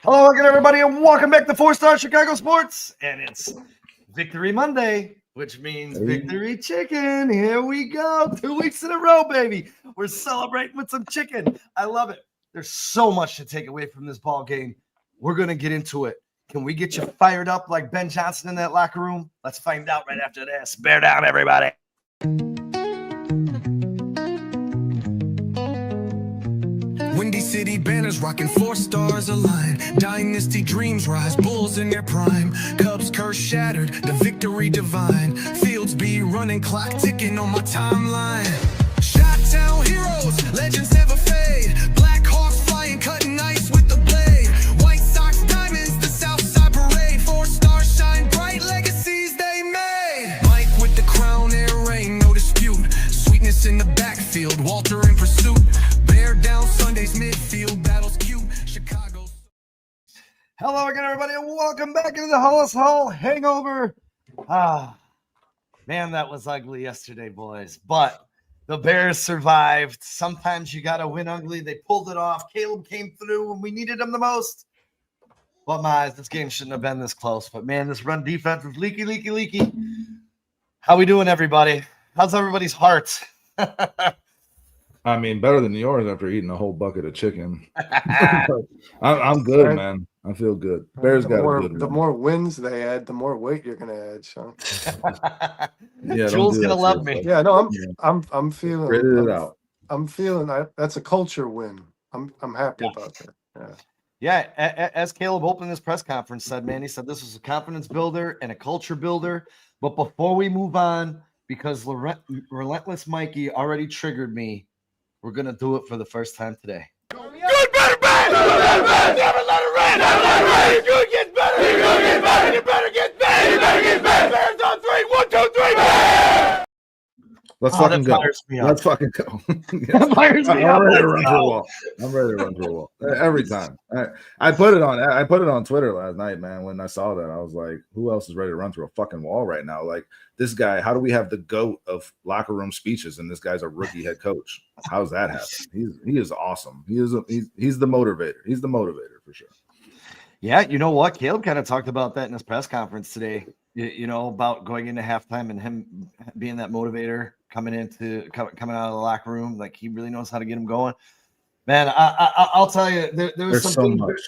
Hello again, everybody, and welcome back to 4-Star Chicago Sports. And it's Victory Monday, which means Victory Chicken. Here we go. 2 weeks in a row, baby. We're celebrating with some chicken. I love it. There's so much to take away from this ball game. We're going to get into it. Can we get you fired up like Ben Johnson in that locker room? Let's find out right after this. Bear down, everybody. Windy City banners rocking 4 stars aligned. Dynasty dreams rise, Bulls in their prime. Cubs curse shattered, the victory divine. Fields be running, clock ticking on my timeline. Shot-town heroes, legends never fade. Black Hawks flying, cutting ice with the blade. White Sox diamonds, the Southside parade. 4 stars shine bright, legacies they made. Mike with the crown, air rain, no dispute. Sweetness in the backfield, Walter in pursuit. Bear down Sunday's midfield, battles cute. Chicago. Hello again, everybody, and welcome back into the Halas Hall Hangover. Man, that was ugly yesterday, boys. But the Bears survived. Sometimes you got to win ugly. They pulled it off. Caleb came through when we needed him the most. But my eyes, this game shouldn't have been this close. But, man, this run defense is leaky. How we doing, everybody? How's everybody's heart? I mean, better than yours after eating a whole bucket of chicken. I'm good, man. I feel good. Bears got a good one. The more wins they add, the more weight you're gonna add, Sean. Yeah, Jules gonna love me. Yeah, no, I'm feeling. Gritted it out. I'm feeling. That's a culture win. I'm happy about that. Yeah, as Caleb opened his press conference said, man, he said this was a confidence builder and a culture builder. But before we move on, because Relentless Mikey already triggered me, we're going to do it for the first time today. Good, better, bad! Never let it rain! Never let it rain! You're going to get better! You're going to get better! You better get better! You better get better! Bears on 3! 1, 2, 3! Bears! Let's fucking go. Let's fucking go. I'm ready to run through a wall. I'm ready to run through a wall every time. I put it on Twitter last night, man. When I saw that, I was like, "Who else is ready to run through a fucking wall right now?" Like this guy. How do we have the GOAT of locker room speeches, and this guy's a rookie head coach? How's that happen? He is awesome. He's the motivator. He's the motivator for sure. Yeah, you know what? Caleb kind of talked about that in his press conference today. You know, about going into halftime and him being that motivator coming out of the locker room. Like he really knows how to get him going. Man, I'll tell you, there's so much.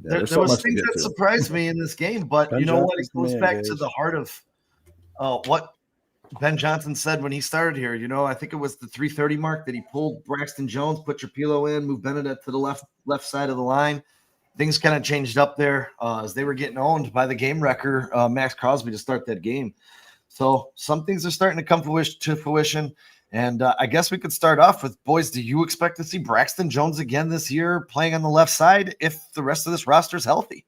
There was things that surprised me in this game, but you know what? It goes back to the heart of what Ben Johnson said when he started here. You know, I think it was the 3:30 mark that he pulled Braxton Jones, put Trapilo in, moved Benedict to the left side of the line. Things kind of changed up there as they were getting owned by the game wrecker, Max Crosby, to start that game. So some things are starting to come to fruition. And I guess we could start off with, boys, do you expect to see Braxton Jones again this year playing on the left side if the rest of this roster is healthy?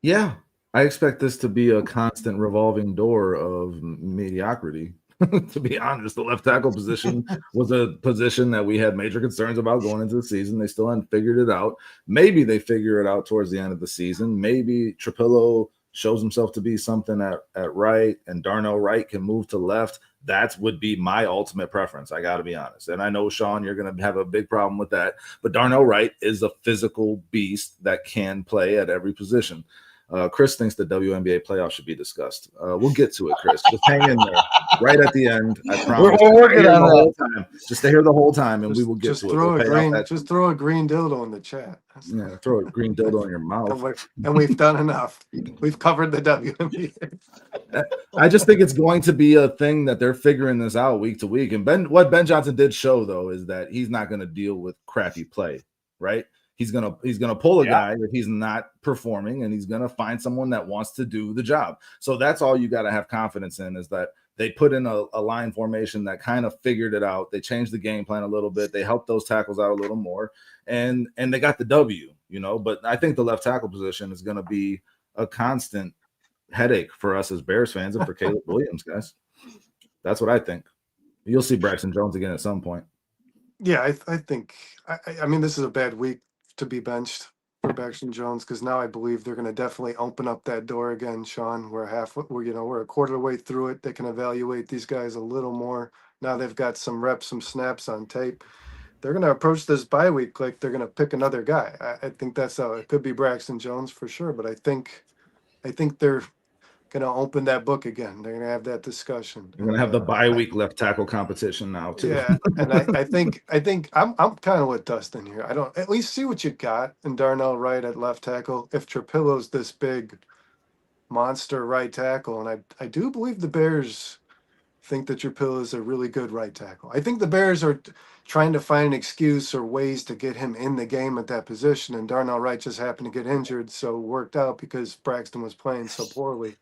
Yeah, I expect this to be a constant revolving door of mediocrity. To be honest, the left tackle position was a position that we had major concerns about going into the season. They still hadn't figured it out. Maybe they figure it out towards the end of the season. Maybe Trapilo shows himself to be something at right, and Darnell Wright can move to left. That would be my ultimate preference. I got to be honest. And I know, Sean, you're going to have a big problem with that. But Darnell Wright is a physical beast that can play at every position. Chris thinks the WNBA playoffs should be discussed. We'll get to it, Chris. Just hang in there. Right at the end, I promise. We're working on that. Just stay here the whole time, and we will get to it. Just throw a green dildo in the chat. Yeah, throw a green dildo in your mouth. And we've done enough. We've covered the WNBA. I just think it's going to be a thing that they're figuring this out week to week. And what Ben Johnson did show, though, is that he's not going to deal with crappy play, right? He's gonna pull a guy if he's not performing, and he's gonna find someone that wants to do the job. So that's all you got to have confidence in, is that they put in a line formation that kind of figured it out. They changed the game plan a little bit. They helped those tackles out a little more, and they got the W. You know, but I think the left tackle position is going to be a constant headache for us as Bears fans and for Caleb Williams, guys. That's what I think. You'll see Braxton Jones again at some point. Yeah, I think. I mean, this is a bad week to be benched for Braxton Jones, because now I believe they're going to definitely open up that door again, Sean. We're a quarter way through it. They can evaluate these guys a little more. Now they've got some reps, some snaps on tape. they're going to approach this bye week like they're going to pick another guy. I think that's how it could be Braxton Jones for sure, but I think they're going to open that book again. They're going to have that discussion. We're gonna have the bye week left tackle competition now too. Yeah, and I think I'm kind of with Dustin here. I don't at least see what you got in Darnell Wright at left tackle. If Trapillo's this big monster right tackle, and I do believe the Bears think that Trapillo is a really good right tackle. I think the Bears are trying to find an excuse or ways to get him in the game at that position, and Darnell Wright just happened to get injured, so it worked out because Braxton was playing so poorly.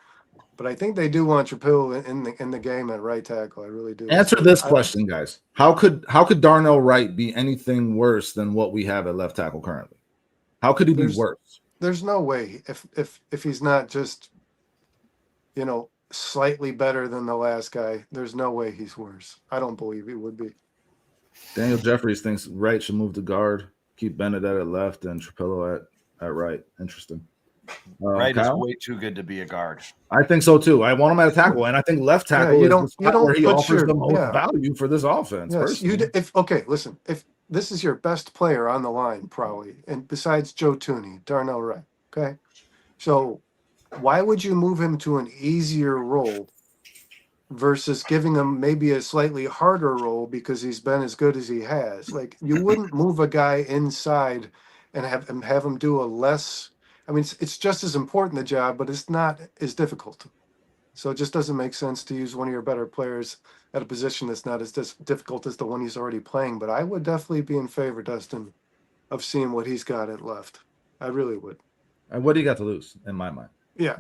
But I think they do want Trapillo in the game at right tackle. I really do. Answer this question, guys. How could Darnell Wright be anything worse than what we have at left tackle currently? How could he be worse? There's no way if he's not just, slightly better than the last guy, there's no way he's worse. I don't believe he would be. Daniel Jeffries thinks Wright should move to guard, keep Benedette at left, and Trapillo at right. Interesting. Right Kyle? is way too good to be a guard. I think so too. I want him at a tackle, and I think left tackle is the spot where he offers the most value for this offense. Yes, listen, if this is your best player on the line, probably, and besides Joe Tooney, Darnell Wright, okay, so why would you move him to an easier role versus giving him maybe a slightly harder role because he's been as good as he has? Like, you wouldn't move a guy inside and have him do a less. I mean, it's just as important the job, but it's not as difficult. So it just doesn't make sense to use one of your better players at a position that's not as difficult as the one he's already playing. But I would definitely be in favor, Dustin, of seeing what he's got at left. I really would. And what do you got to lose, in my mind? Yeah,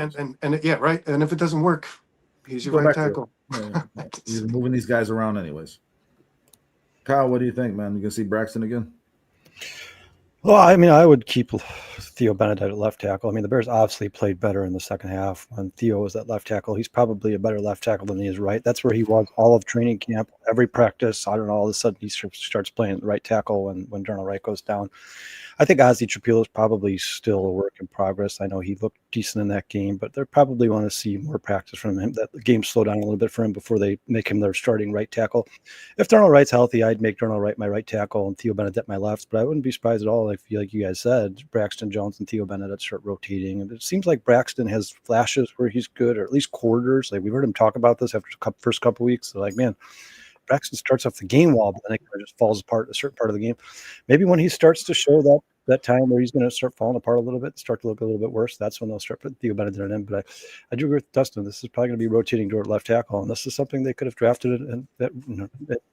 and yeah, right. And if it doesn't work, he's your right tackle. He's moving these guys around anyways. Kyle, what do you think, man? You can see Braxton again? Well, I mean, I would keep Theo Benedette at left tackle. I mean, the Bears obviously played better in the second half when Theo was at left tackle. He's probably a better left tackle than he is right. That's where he was all of training camp, every practice. I don't know, all of a sudden he starts playing right tackle when Darnell Wright goes down. I think Ozzie Trapillo is probably still a work in progress. I know he looked decent in that game, but they probably want to see more practice from him. That the game slow down a little bit for him before they make him their starting right tackle. If Darnell Wright's healthy, I'd make Darnell Wright my right tackle and Theo Benedette my left, but I wouldn't be surprised at all if, like you guys said, Braxton Jones and Theo Benedette start rotating. And it seems like Braxton has flashes where he's good, or at least quarters. Like, we've heard him talk about this after the first couple weeks. They're like, man, Braxton starts off the game well, but then it kind of just falls apart a certain part of the game. Maybe when he starts to show that time where he's going to start falling apart a little bit, start to look a little bit worse, that's when they'll start putting Theo Benedette in. But I do agree with Dustin. This is probably going to be rotating toward left tackle, and this is something they could have drafted at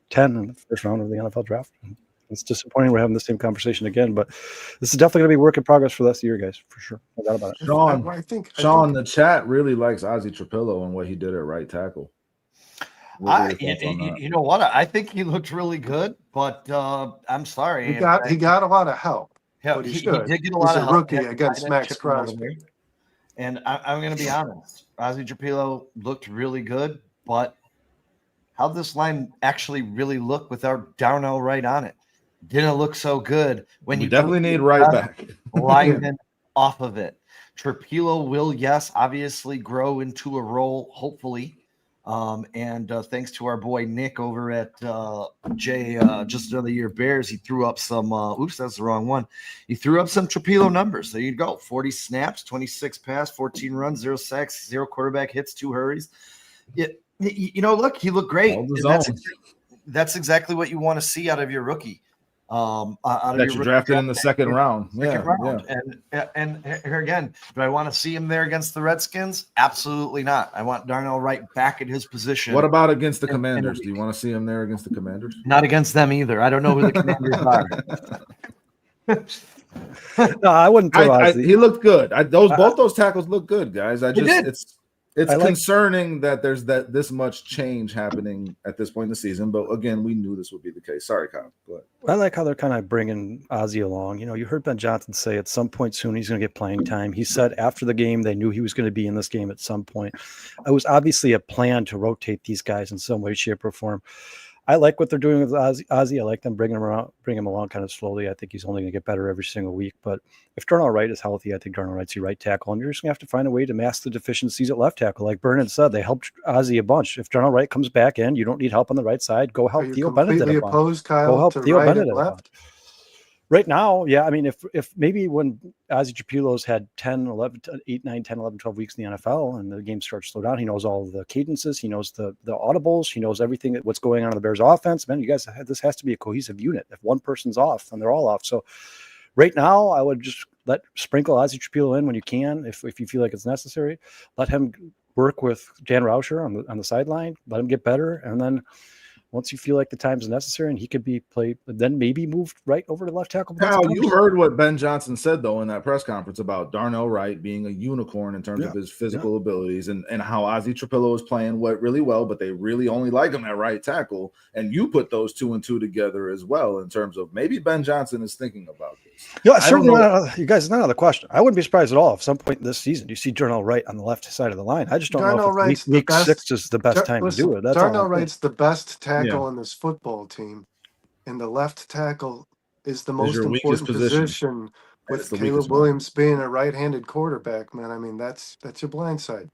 10 in the first round of the NFL draft. It's disappointing we're having the same conversation again, but this is definitely going to be work in progress for the rest of the year, guys, for sure. No doubt about it. Sean, the chat really likes Ozzie Trapillo and what he did at right tackle. You know what? I think he looked really good, but I'm sorry. He got a lot of help. Yeah, but he did get a lot of help. He's a help rookie against Max Crosby. And I'm going to be honest. Ozzie Trapillo looked really good, but how this line actually really look without Darnell Wright on it didn't look so good. When you definitely need Wright back. Lineman off of it. Trapillo will, yes, obviously grow into a role, hopefully. And thanks to our boy Nick over at Just Another Year Bears, he threw up some that's the wrong one. He threw up some Trapillo numbers. There you go. 40 snaps, 26 pass, 14 runs, 0 sacks, 0 quarterback hits, 2 hurries. Look, he looked great. That's exactly what you want to see out of your rookie. That you drafted in the second round. And here again, do I want to see him there against the Redskins? Absolutely not. I want Darnell Wright back at his position. What about against the Commanders? Do you want to see him there against the Commanders? Not against them either. I don't know who the Commanders are. No, I wouldn't. He looked good. Both those tackles look good, guys. It's concerning that there's this much change happening at this point in the season, but again, we knew this would be the case. Sorry, Kyle. Go ahead. I like how they're kind of bringing Ozzie along. You heard Ben Johnson say at some point soon he's going to get playing time. He said after the game they knew he was going to be in this game at some point. It was obviously a plan to rotate these guys in some way, shape, or form. I like what they're doing with Ozzie. I like them bringing him along kind of slowly. I think he's only going to get better every single week. But if Darnell Wright is healthy, I think Darnell Wright's your right tackle, and you're just going to have to find a way to mask the deficiencies at left tackle. Like Bernard said, they helped Ozzie a bunch. If Darnell Wright comes back in, you don't need help on the right side. Go help Are you Theo Benedict. completely a bunch. opposed, Go Kyle, help to Theo right and Benedict. left? Right now, yeah. I mean, if maybe when Ozzie Trapilo's had 10, 11, 8, 9, 10, 11, 12 weeks in the NFL and the game starts to slow down, he knows all the cadences, he knows the audibles, he knows everything what's going on in the Bears offense. Man, you guys, this has to be a cohesive unit. If one person's off, then they're all off. So right now, I would just sprinkle Ozzie Trapilo in when you can, if you feel like it's necessary. Let him work with Dan Rauscher on the sideline, let him get better, and then once you feel like the time is necessary and he could be played, then maybe moved right over to left tackle. Kyle, you heard what Ben Johnson said, though, in that press conference about Darnell Wright being a unicorn in terms of his physical abilities and how Ozzie Trapilo is playing really well, but they really only like him at right tackle. And you put those 2 and 2 together as well in terms of maybe Ben Johnson is thinking about this. Yeah, certainly not, you guys, it's not out of the question. I wouldn't be surprised at all if some point this season you see Darnell Wright on the left side of the line. I just don't know if week 6 is the best time to do it. That's Darnell Wright's the best tackle on this football team, and the left tackle is the most important position with Caleb Williams being a right-handed quarterback. Man, I mean that's your blind side,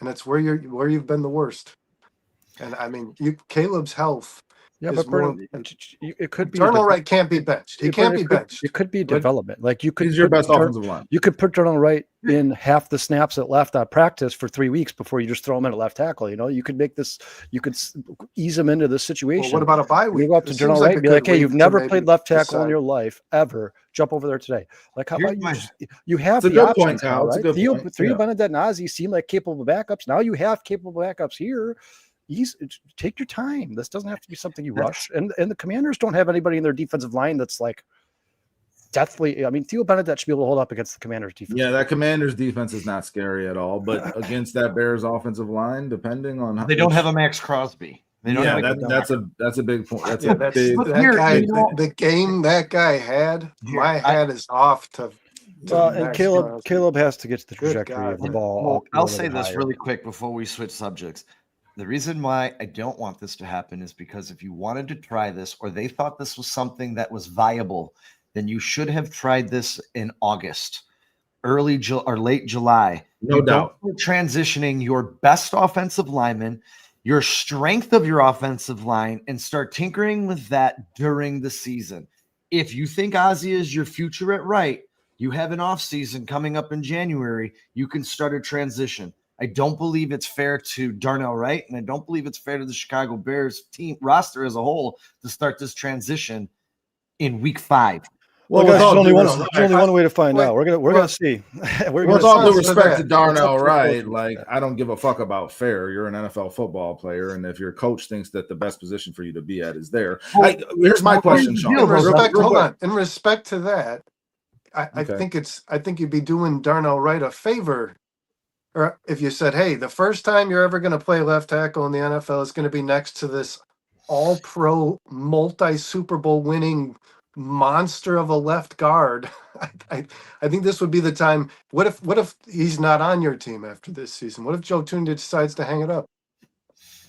and that's where you've been the worst. And I mean, Caleb's health. Yeah, but it could be Darnell Wright can't be benched. He can't be benched. It could be development. Like you could. He's your best offensive line. You could put Darnell Wright in half the snaps at left on practice for 3 weeks before you just throw him in at left tackle. You know, you could make this. You could ease him into this situation. Well, what about a bye week? You go up to Darnell Wright and be like, "Hey, you've never played left tackle in your life ever. Jump over there today." Like, how about you have the options now, right? Theo Benedict and Ozzie seem like capable backups. Now you have capable backups here. Take your time. This doesn't have to be something you rush. And the Commanders don't have anybody in their defensive line that's like deathly. I mean, Theo Benedict should be able to hold up against the Commanders defense. Yeah, that Commanders defense is not scary at all. But against that Bears offensive line, depending on how they don't have a Max Crosby. They don't that's a big point. That's the game that guy had. My hat is off to. And Caleb has to get to the trajectory of the ball. Well, I'll say this really quick before we switch subjects. The reason why I don't want this to happen is because if you wanted to try this or they thought this was something that was viable, then you should have tried this in August, late July. No doubt. Transitioning your best offensive lineman, your strength of your offensive line, and start tinkering with that during the season. If you think Ozzie is your future at right, you have an offseason coming up in January, you can start a transition. I don't believe it's fair to Darnell Wright, and I don't believe it's fair to the Chicago Bears team roster as a whole to start this transition in week 5. Well, guys, there's only one way to find out. We're gonna see. With all due respect to Darnell Wright, like I don't give a fuck about fair. You're an NFL football player, and if your coach thinks that the best position for you to be at is there, here's my question, Sean. In respect to that, I think you'd be doing Darnell Wright a favor. Or if you said, hey, the first time you're ever going to play left tackle in the NFL is going to be next to this all-pro, multi-Super Bowl winning monster of a left guard. I think this would be the time. What if he's not on your team after this season? What if Joe Thuney decides to hang it up?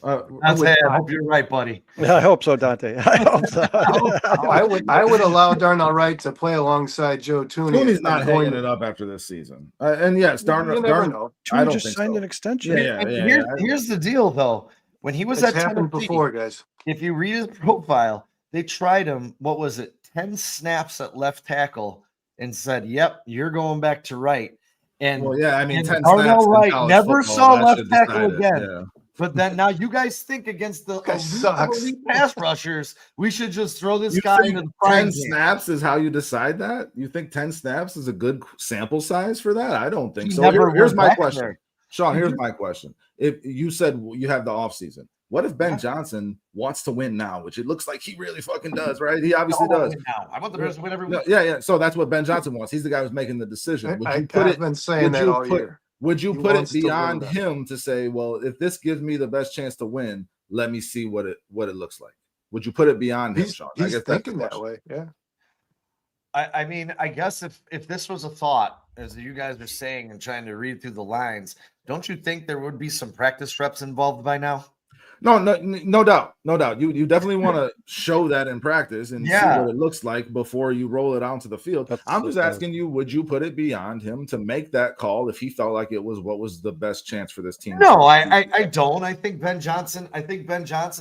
I hope you're right, buddy. Yeah, I hope so, Dante. I hope so. I would allow Darnell Wright to play alongside Joe Thuney. Thuney's not hanging it up after this season. And yes, Darnell I don't just signed an extension. Here's the deal, though. When he was at Tennessee, before, guys. If you read his profile, they tried him. What was it? 10 snaps at left tackle, and said, "Yep, you're going back to right." And 10 snaps. Darnell Wright never saw left tackle again. Yeah. But then now you guys think against the elite pass rushers, we should just throw this guy in the 10 snaps is how you decide that? You think 10 snaps is a good sample size for that? I don't think so. Here's my question. Sean, here's my question. If you said you have the offseason, what if Ben Johnson wants to win now, which it looks like he really fucking does, right? He obviously does. I want the Bears to win every week. Yeah. So that's what Ben Johnson wants. He's the guy who's making the decision. I've been saying that all year. Would you put it beyond him to say, well, if this gives me the best chance to win, let me see what it looks like? Would you put it beyond him, Sean? He's thinking that way, yeah. I mean, I guess if this was a thought, as you guys are saying and trying to read through the lines, don't you think there would be some practice reps involved by now? No doubt. You definitely want to show that in practice and see what it looks like before you roll it out to the field. I'm just asking you, would you put it beyond him to make that call if he felt like it was what was the best chance for this team? No, I don't. I think Ben Johnson,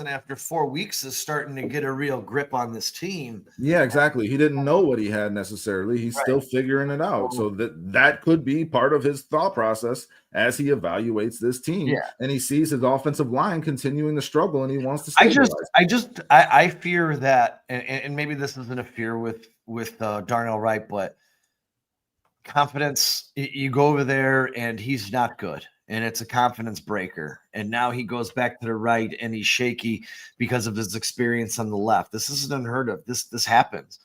after 4 weeks is starting to get a real grip on this team. Yeah, exactly. He didn't know what he had necessarily. He's still figuring it out. So that could be part of his thought process as he evaluates this team. Yeah. And he sees his offensive line continuing to struggle and he wants to stabilize. I fear that, and maybe this isn't a fear with Darnell Wright, but confidence, you go over there and he's not good. And it's a confidence breaker. And now he goes back to the right and he's shaky because of his experience on the left. This isn't unheard of. This happens.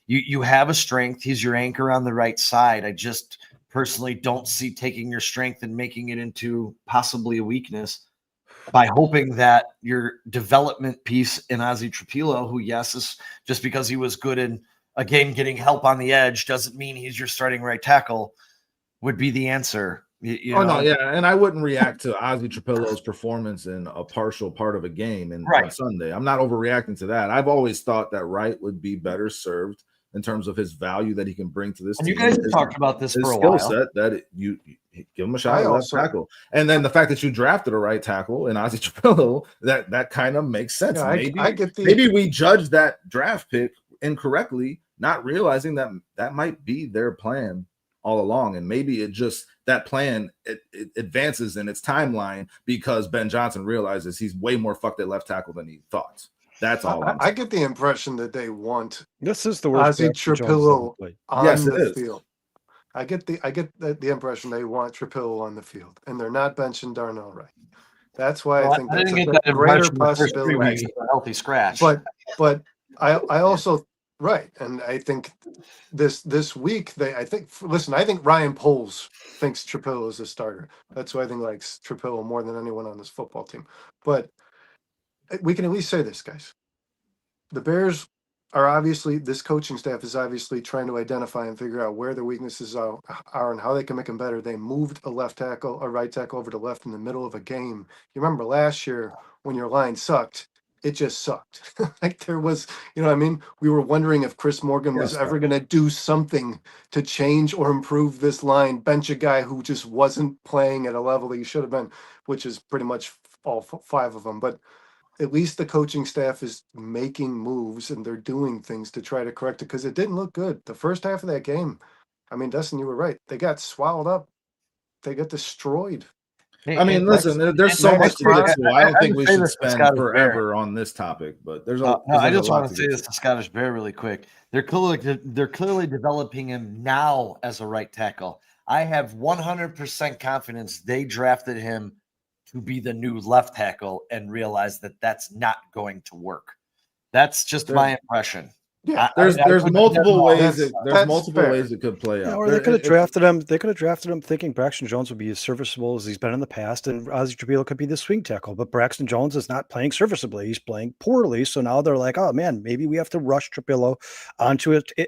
You have a strength. He's your anchor on the right side. I just personally don't see taking your strength and making it into possibly a weakness by hoping that your development piece in Ozzie Trapilo, who, yes, is just because he was good in a game getting help on the edge doesn't mean he's your starting right tackle, would be the answer. You know? No, yeah, and I wouldn't react to Ozzie Trapilo's performance in a partial part of a game on Sunday. I'm not overreacting to that. I've always thought that Wright would be better served in terms of his value that he can bring to this and team. You guys have talked about this for a skill while. Set that you give him a shot at left tackle, and then the fact that you drafted a right tackle in Ozzie Trapilo, that kind of makes sense. Yeah, maybe we judged that draft pick incorrectly, not realizing that might be their plan all along, and maybe that plan it advances in its timeline because Ben Johnson realizes he's way more fucked at left tackle than he thought. That's all. I get the impression that they want this is the worst Ozzie Trapilo on the field. I get the impression they want Trapilo on the field, and they're not benching Darnell Wright. That's why I think that's a greater possibility. A healthy scratch, but I also right, and I think this week I think Ryan Poles thinks Trapilo is a starter. That's why I think likes Trapilo more than anyone on this football team. But we can at least say this, guys. The Bears this coaching staff is obviously trying to identify and figure out where their weaknesses are and how they can make them better. They moved a right tackle over to left in the middle of a game. You remember last year when your line sucked, it just sucked. Like there was, you know what I mean? We were wondering if Chris Morgan was ever going to do something to change or improve this line, bench a guy who just wasn't playing at a level that he should have been, which is pretty much all 5 of them. But at least the coaching staff is making moves and they're doing things to try to correct it because it didn't look good. The first half of that game, I mean, Dustin, you were right. They got swallowed up. They got destroyed. I mean, listen, there's so much to get to. I don't think we should spend forever on this topic, but there's a. I just want to say this to Scottish Bear really quick. They're clearly developing him now as a right tackle. I have 100% confidence they drafted him to be the new left tackle and realize that that's not going to work. That's just my impression. Yeah, there's multiple ways. There's multiple ways it could play out. Or they could have drafted him. They could have drafted him thinking Braxton Jones would be as serviceable as he's been in the past, and Ozzie Trapilo could be the swing tackle. But Braxton Jones is not playing serviceably; he's playing poorly. So now they're like, "Oh man, maybe we have to rush Trapilo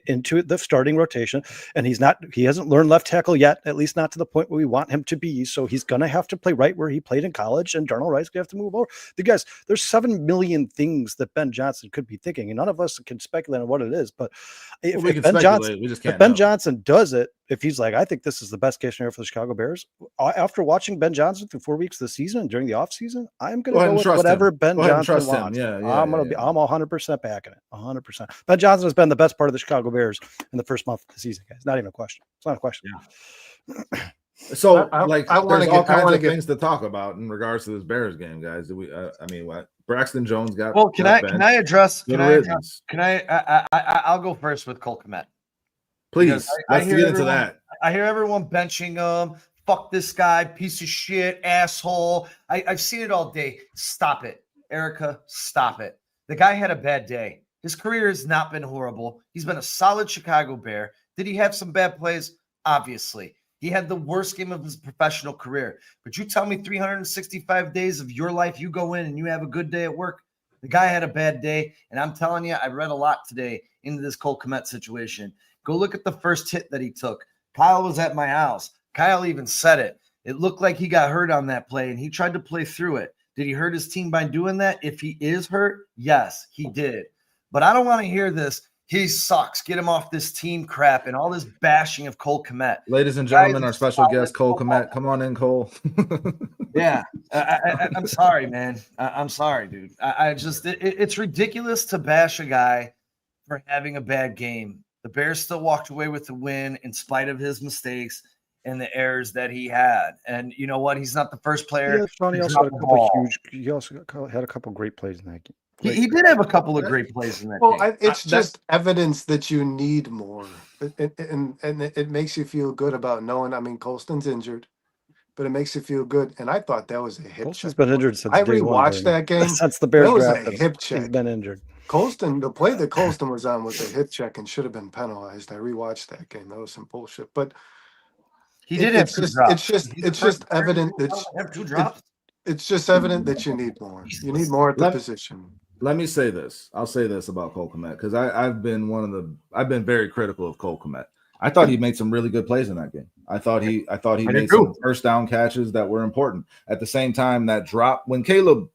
into the starting rotation." And he hasn't learned left tackle yet, at least not to the point where we want him to be. So he's going to have to play right where he played in college, and Darnell Wright's going to have to move over. Guys, there's 7 million things that Ben Johnson could be thinking, and none of us can speculate on what it is. But if Ben Johnson does it, if he's like, I think this is the best case scenario for the Chicago Bears, after watching Ben Johnson through 4 weeks of the season and during the offseason, I'm going to go with whatever Ben Johnson wants. I'm 100% backing it. 100%. Ben Johnson has been the best part of the Chicago Bears in the first month of the season, guys. Not even a question. It's not a question. Yeah. So, there's all kinds of things to talk about in regards to this Bears game, guys. Braxton Jones got. Well, can I address? I'll go first with Cole Kmet. Please, let's get into that. I hear everyone benching him. Fuck this guy, piece of shit, asshole. I've seen it all day. Stop it, Erica. Stop it. The guy had a bad day. His career has not been horrible. He's been a solid Chicago Bear. Did he have some bad plays? Obviously. He had the worst game of his professional career. But you tell me 365 days of your life, you go in and you have a good day at work. The guy had a bad day. And I'm telling you, I read a lot today into this Cole Kmet situation. Go look at the first hit that he took. Kyle was at my house. Kyle even said it. It looked like he got hurt on that play, and he tried to play through it. Did he hurt his team by doing that? If he is hurt, yes, he did. But I don't want to hear this. He sucks. Get him off this team crap and all this bashing of Cole Kmet. Ladies and gentlemen, our special guest, Cole Kmet. Come on in, Cole. Yeah. I'm sorry, man. I'm sorry, dude. It's ridiculous to bash a guy for having a bad game. The Bears still walked away with the win in spite of his mistakes and the errors that he had. And you know what? He's not the first player. Yeah, Sean, he also had a couple great plays in that game. He did have a couple of great plays in that game. It's just evidence that you need more. And it makes you feel good about knowing. I mean, Colston's injured, but it makes you feel good. And I thought that was a hip check. Colston's been injured since I day one. rewatched that game. Since the Bears that was drafted a him. hip check. He's been injured. Colston, the play that Colston was on was a hip check and should have been penalized. I rewatched that game. That was some bullshit. But he did have two drops. It's just evident that it's just evident that you need more. You need more at the position. Let me say this. I'll say this about Cole Kmet because I've been very critical of Cole Kmet. I thought he made some really good plays in that game. I thought he made some first down catches that were important. At the same time, that drop when Caleb,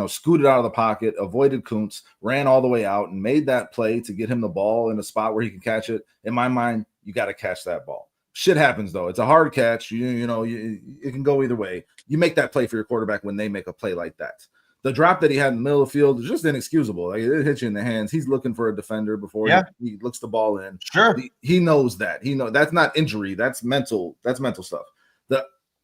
scooted out of the pocket, avoided Kuntz, ran all the way out, and made that play to get him the ball in a spot where he can catch it. In my mind, you got to catch that ball. Shit happens though. It's a hard catch. It can go either way. You make that play for your quarterback when they make a play like that. The drop that he had in the middle of the field is just inexcusable. Like it hits you in the hands. He's looking for a defender before he looks the ball in. Sure. He knows that. He knows that's not injury. That's mental. That's mental stuff.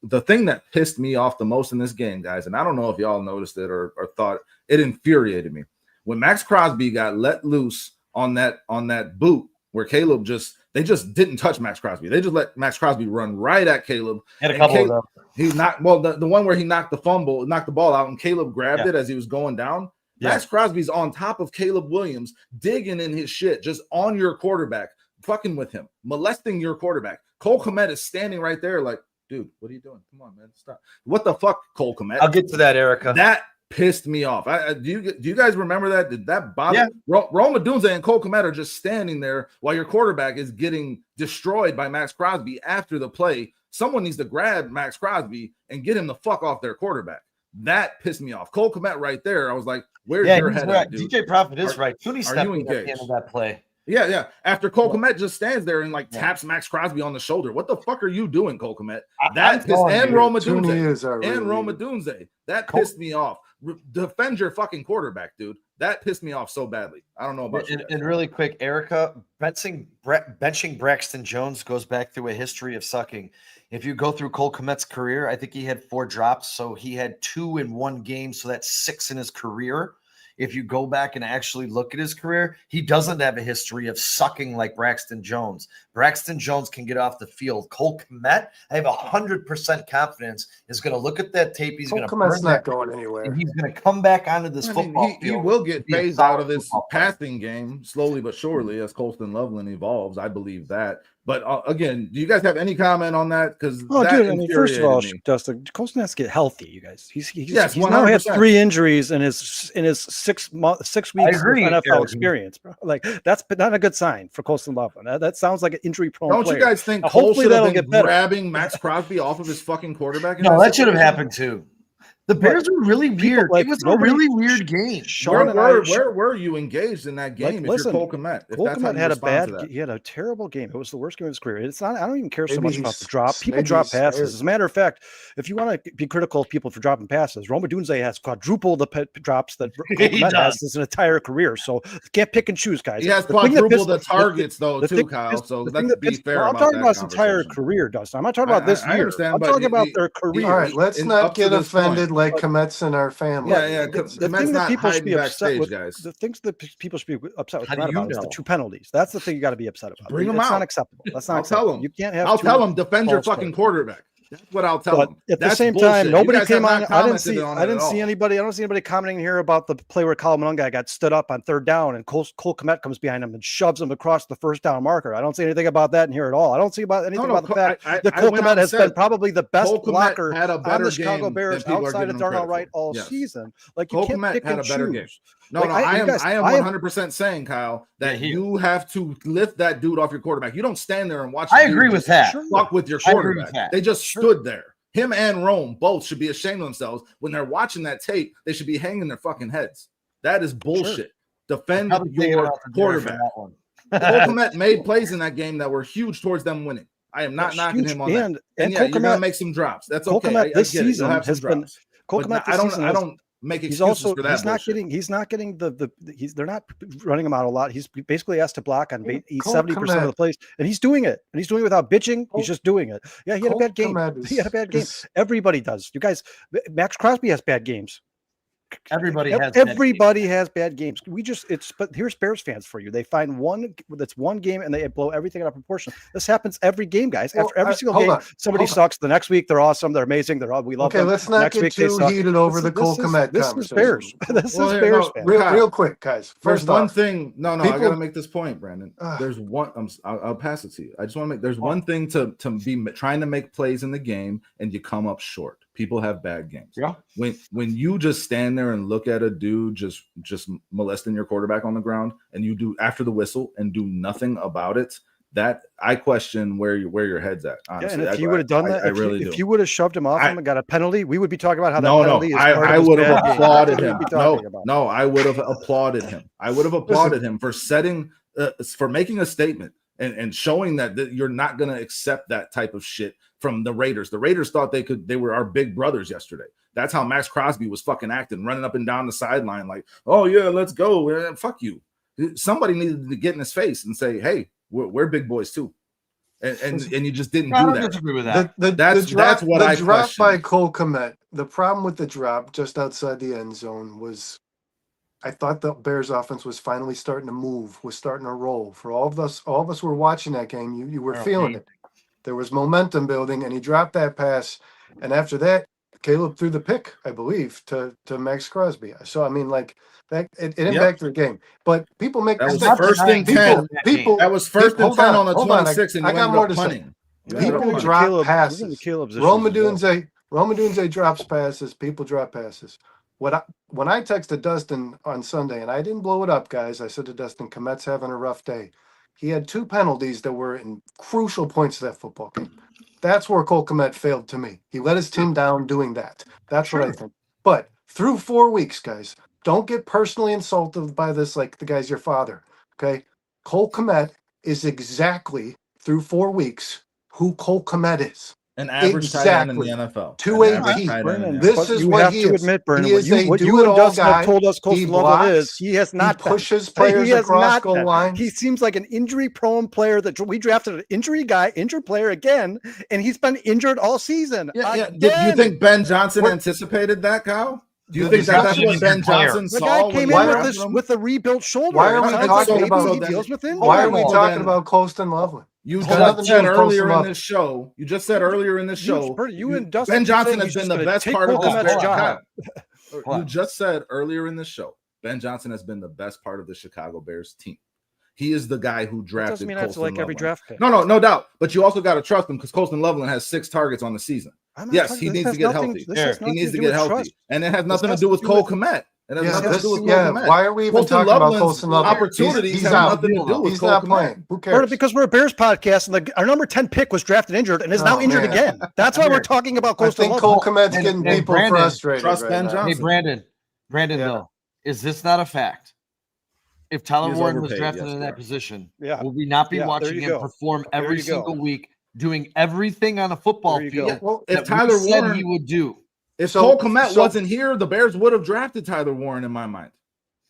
The thing that pissed me off the most in this game, guys, and I don't know if y'all noticed it or thought it infuriated me. When Max Crosby got let loose on that boot where Caleb they just didn't touch Max Crosby. They just let Max Crosby run right at Caleb. Had a couple of them. He knocked the one where he knocked the ball out, and Caleb grabbed it as he was going down. Yeah. Max Crosby's on top of Caleb Williams, digging in his shit, just on your quarterback, fucking with him, molesting your quarterback. Cole Kmet is standing right there, like, dude, what are you doing? Come on, man, stop. What the fuck, Cole Kmet? I'll get to that, Erica. That pissed me off. Do you guys remember that? Did that bother? Yeah. Roma Dunze and Cole Kmet are just standing there while your quarterback is getting destroyed by Max Crosby after the play. Someone needs to grab Max Crosby and get him the fuck off their quarterback. That pissed me off. Cole Kmet right there. I was like, where's your head at, dude? DJ Prophet is right. Cooney stepped in at the end of that play. Yeah. After Cole Kmet just stands there and taps Max Crosby on the shoulder. What the fuck are you doing, Cole Kmet? Roma Dunze. That pissed me off. Defend your fucking quarterback, dude. That pissed me off so badly. I don't know about you. And really quick, Erica, benching Braxton Jones goes back through a history of sucking. If you go through Cole Kmet's career, I think he had 4 drops, so he had 2 in one game, so that's 6 in his career. If you go back and actually look at his career, he doesn't have a history of sucking like Braxton Jones. Braxton Jones can get off the field. Cole Kmet, I have 100% confidence, is going to look at that tape. He's going to Kmet's not going anywhere. And he's going to come back onto this football field. He will get phased out of this passing game slowly but surely as Colston Loveland evolves. I believe that. But again, do you guys have any comment on that? Because first of all, Dustin, Colston has to get healthy. You guys, he's now had 3 injuries in his 6 weeks of NFL experience, bro. Like that's not a good sign for Colston Loveland. That sounds like an injury-prone player. Don't you guys think hopefully that'll get better? Grabbing Max Crosby off of his fucking quarterback? No, that should have happened too. The Bears were really weird. It was a really weird game. Where were you engaged in that game? If you're Cole Kmet, Cole Kmet had a terrible game. It was the worst game of his career. It's not. I don't even care so much about the drop. People drop passes. As a matter of fact, if you want to be critical of people for dropping passes, Roma Dunze has quadruple the drops that Cole Kmet has his entire career. So you can't pick and choose, guys. He has quadruple the targets though, too, Kyle. So let's be fair. I'm talking about his entire career, Dustin. I'm not talking about this year. I'm talking about their career. All right, let's not get offended like Kmet's in our family. The thing that people should be upset with, guys. The things that people should be upset with about is the 2 penalties. That's the thing you got to be upset about. Bring them out. That's not acceptable. That's not acceptable. Tell them. You can't have. I'll tell them defend your fucking quarterback. That's what I'll tell them. At the same time, nobody came on. I didn't see anybody commenting here about the play where Kyle Monunga got stood up on 3rd down and Cole Kmet comes behind him and shoves him across the 1st down marker. I don't see anything about that in here at all. I don't see anything about the fact that Cole Kmet has been probably the best blocker on the Chicago Bears outside of Darnell Wright all season. Like you can't pick and choose. No, I am 100% saying, Kyle, that you have to lift that dude off your quarterback. You don't stand there and watch. I agree with that. Fuck with your quarterback. They just stood there. Him and Rome both should be ashamed of themselves when they're watching that tape. They should be hanging their fucking heads. That is bullshit. Defend your quarterback. Cole Kmet made plays in that game that were huge towards them winning. I am not knocking him on that. And yeah, you're gonna make some drops. That's okay. Kmet this season has been. Cole Kmet this season I don't make excuses for that. He's not getting they're not running him out a lot. He's basically asked to block on 70% of the plays, and he's doing it. And he's doing it without bitching. He's just doing it. Yeah, he had a bad game. He had a bad game. Everybody does. You guys, Max Crosby has bad games. Everybody has bad games. But here's Bears fans for you. They find one game and they blow everything out of proportion. This happens every game, guys. After every single game, somebody sucks. The next week they're awesome. They're amazing. We love them. Okay, let's not get too heated over the Cole Kmet conversation. This is Bears. This is Bears fans. Real quick, guys. First one thing. No, I gotta make this point, Brandon. There's one. I'll pass it to you. I just want to make. There's one thing to be trying to make plays in the game and you come up short. People have bad games. Yeah. When you just stand there and look at a dude just molesting your quarterback on the ground, and you do after the whistle and do nothing about it, that I question where your head's at. Honestly. Yeah, and if you would have done that, if you would have shoved him off him and got a penalty, we would be talking about how that penalty is. I would have applauded him. No, I would have applauded him. I would have applauded him for setting for making a statement and showing that you're not going to accept that type of shit from the Raiders. The Raiders thought they were our big brothers yesterday. That's how Max Crosby was fucking acting, running up and down the sideline like, oh yeah, let's go. Fuck you. Somebody needed to get in his face and say, hey, we're big boys too. And you just didn't do that. Disagree with that. That's what I drop question. by Cole Kmet. The problem with the drop just outside the end zone was I thought the Bears offense was finally starting to move, was starting to roll. For all of us who were watching that game, you were feeling it. There was momentum building, and he dropped that pass. And after that, Caleb threw the pick, I believe, to Max Crosby. So I mean, like that, it impacted the game. But people make that was first and 10. That was first and 10 on the 26, and I got more to say. People drop passes. Rome Odunze drops passes. People drop passes. When I texted Dustin on Sunday, and I didn't blow it up, guys, I said to Dustin, Kmet's having a rough day. He had 2 penalties that were in crucial points of that football game. That's where Cole Kmet failed to me. He let his team down doing that. That's what I think. But through 4 weeks, guys, don't get personally insulted by this like the guy's your father, okay? Cole Kmet is exactly, through 4 weeks, who Cole Kmet is. An average tight end in the NFL. 218. This is what he is. Admit, Brennan, he is a what you and Dustin guy. have told us Colton Loveland is. He has not he pushes players across goal line. He seems like an injury-prone player that we drafted an injured player again, and he's been injured all season. Yeah. Do you think Ben Johnson anticipated that, Kyle? Do you think that's what Ben Johnson saw? The guy came in with a rebuilt shoulder. Why are we talking about Colston Loveland? You just said earlier in this show. You just said earlier in this show. Ben Johnson has been the best part of this job. You just said earlier in this show. Ben Johnson has been the best part of the Chicago Bears team. He is the guy who drafted. Doesn't mean that's like every draft pick. No doubt. But you also got to trust him because Colston Loveland has 6 targets on the season. Yes, he needs to get healthy. He needs to get healthy, and it has nothing to do with Cole Kmet. Why are we even talking about Colston Loveland? Opportunities have nothing to do with he's not playing. Who cares? Because we're a Bears podcast, and our number 10 pick was drafted injured and is now injured again. That's why we're talking about Colston Loveland. I think Cole Kmet's getting people frustrated. Trust Ben Johnson. Hey, Brandon, though, is this not a fact? If Tyler Warren was drafted in that position, will we not be watching him perform every single week, doing everything on a football field? Well, if Tyler Warren he would do. If Cole Kmet wasn't here, the Bears would have drafted Tyler Warren in my mind.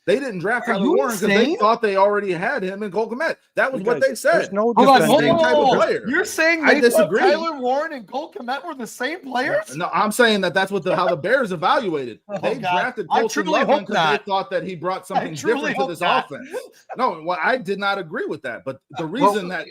They didn't draft Tyler Warren because they thought they already had him in Cole Kmet. That was what they said. Hold on. You're saying they disagree. Tyler Warren and Cole Kmet were the same players? No, I'm saying that's how the Bears evaluated. They drafted Colston Loveland because they thought that he brought something different to this offense. No, I did not agree with that. But the reason that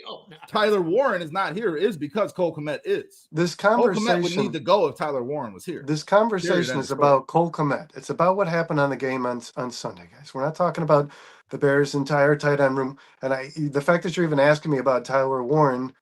Tyler Warren is not here is because Cole Kmet is. This conversation Cole Kmet would need to go if Tyler Warren was here. This conversation is about Cole Kmet. It's about what happened on the game on Sunday, guys. We're not talking about the Bears' entire tight end room. And the fact that you're even asking me about Tyler Warren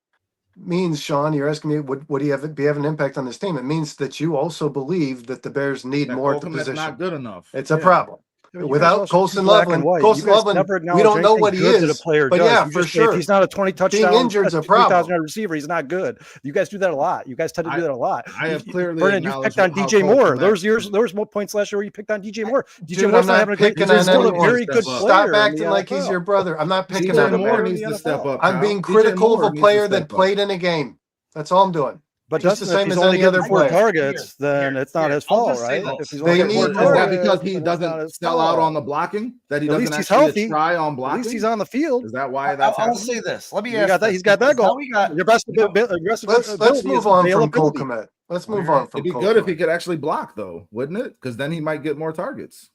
means, Sean, you're asking me, would he have an impact on this team? It means that you also believe that the Bears need more at the position. Not good enough. It's a problem. You guys without also Colson too black and Loveland. white. Colson You guys Loveland, never we acknowledge don't know anything what he good that a is, player but does. yeah, You for just say if sure. he's not a 20 touchdown, injured's a 3,000 problem. yard receiver, he's not good. You guys do that a lot. You guys tend to do that a lot. I have clearly Vernon, you acknowledged picked on how DJ Cole Moore. Kmet- There was more points last year where you picked on DJ Moore. DJ Dude, Moore's I'm not not having a great. picking He's on still a anyone. very good Stop player. Stop in the acting like he's NFL. your brother. I'm not picking DJ on DJ him. Moore in needs the to step NFL. up. I'm Kyle. being DJ critical of Moore a needs to player step that up. played in a game. That's all I'm doing. But Just the Dustin, if same he's as only any other getting 4 player. targets, then it's not his I'll fault, just say right? this. If he's They only getting need 4 Is more. that because targets, he then it's not doesn't his sell out fault. on the blocking? That he At doesn't least he's actually healthy. try on At blocking? least he's on the field. Is that why I'll that's happening? say this. Let me You ask got that. this, He's got that because now goal. we got Your best you know, Let's ability move is on from Cole availability. Kmet. Let's move on from It'd be Cole good if he Kmet. could actually block, though, wouldn't it? Because then he might get more targets.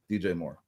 DJ Moore.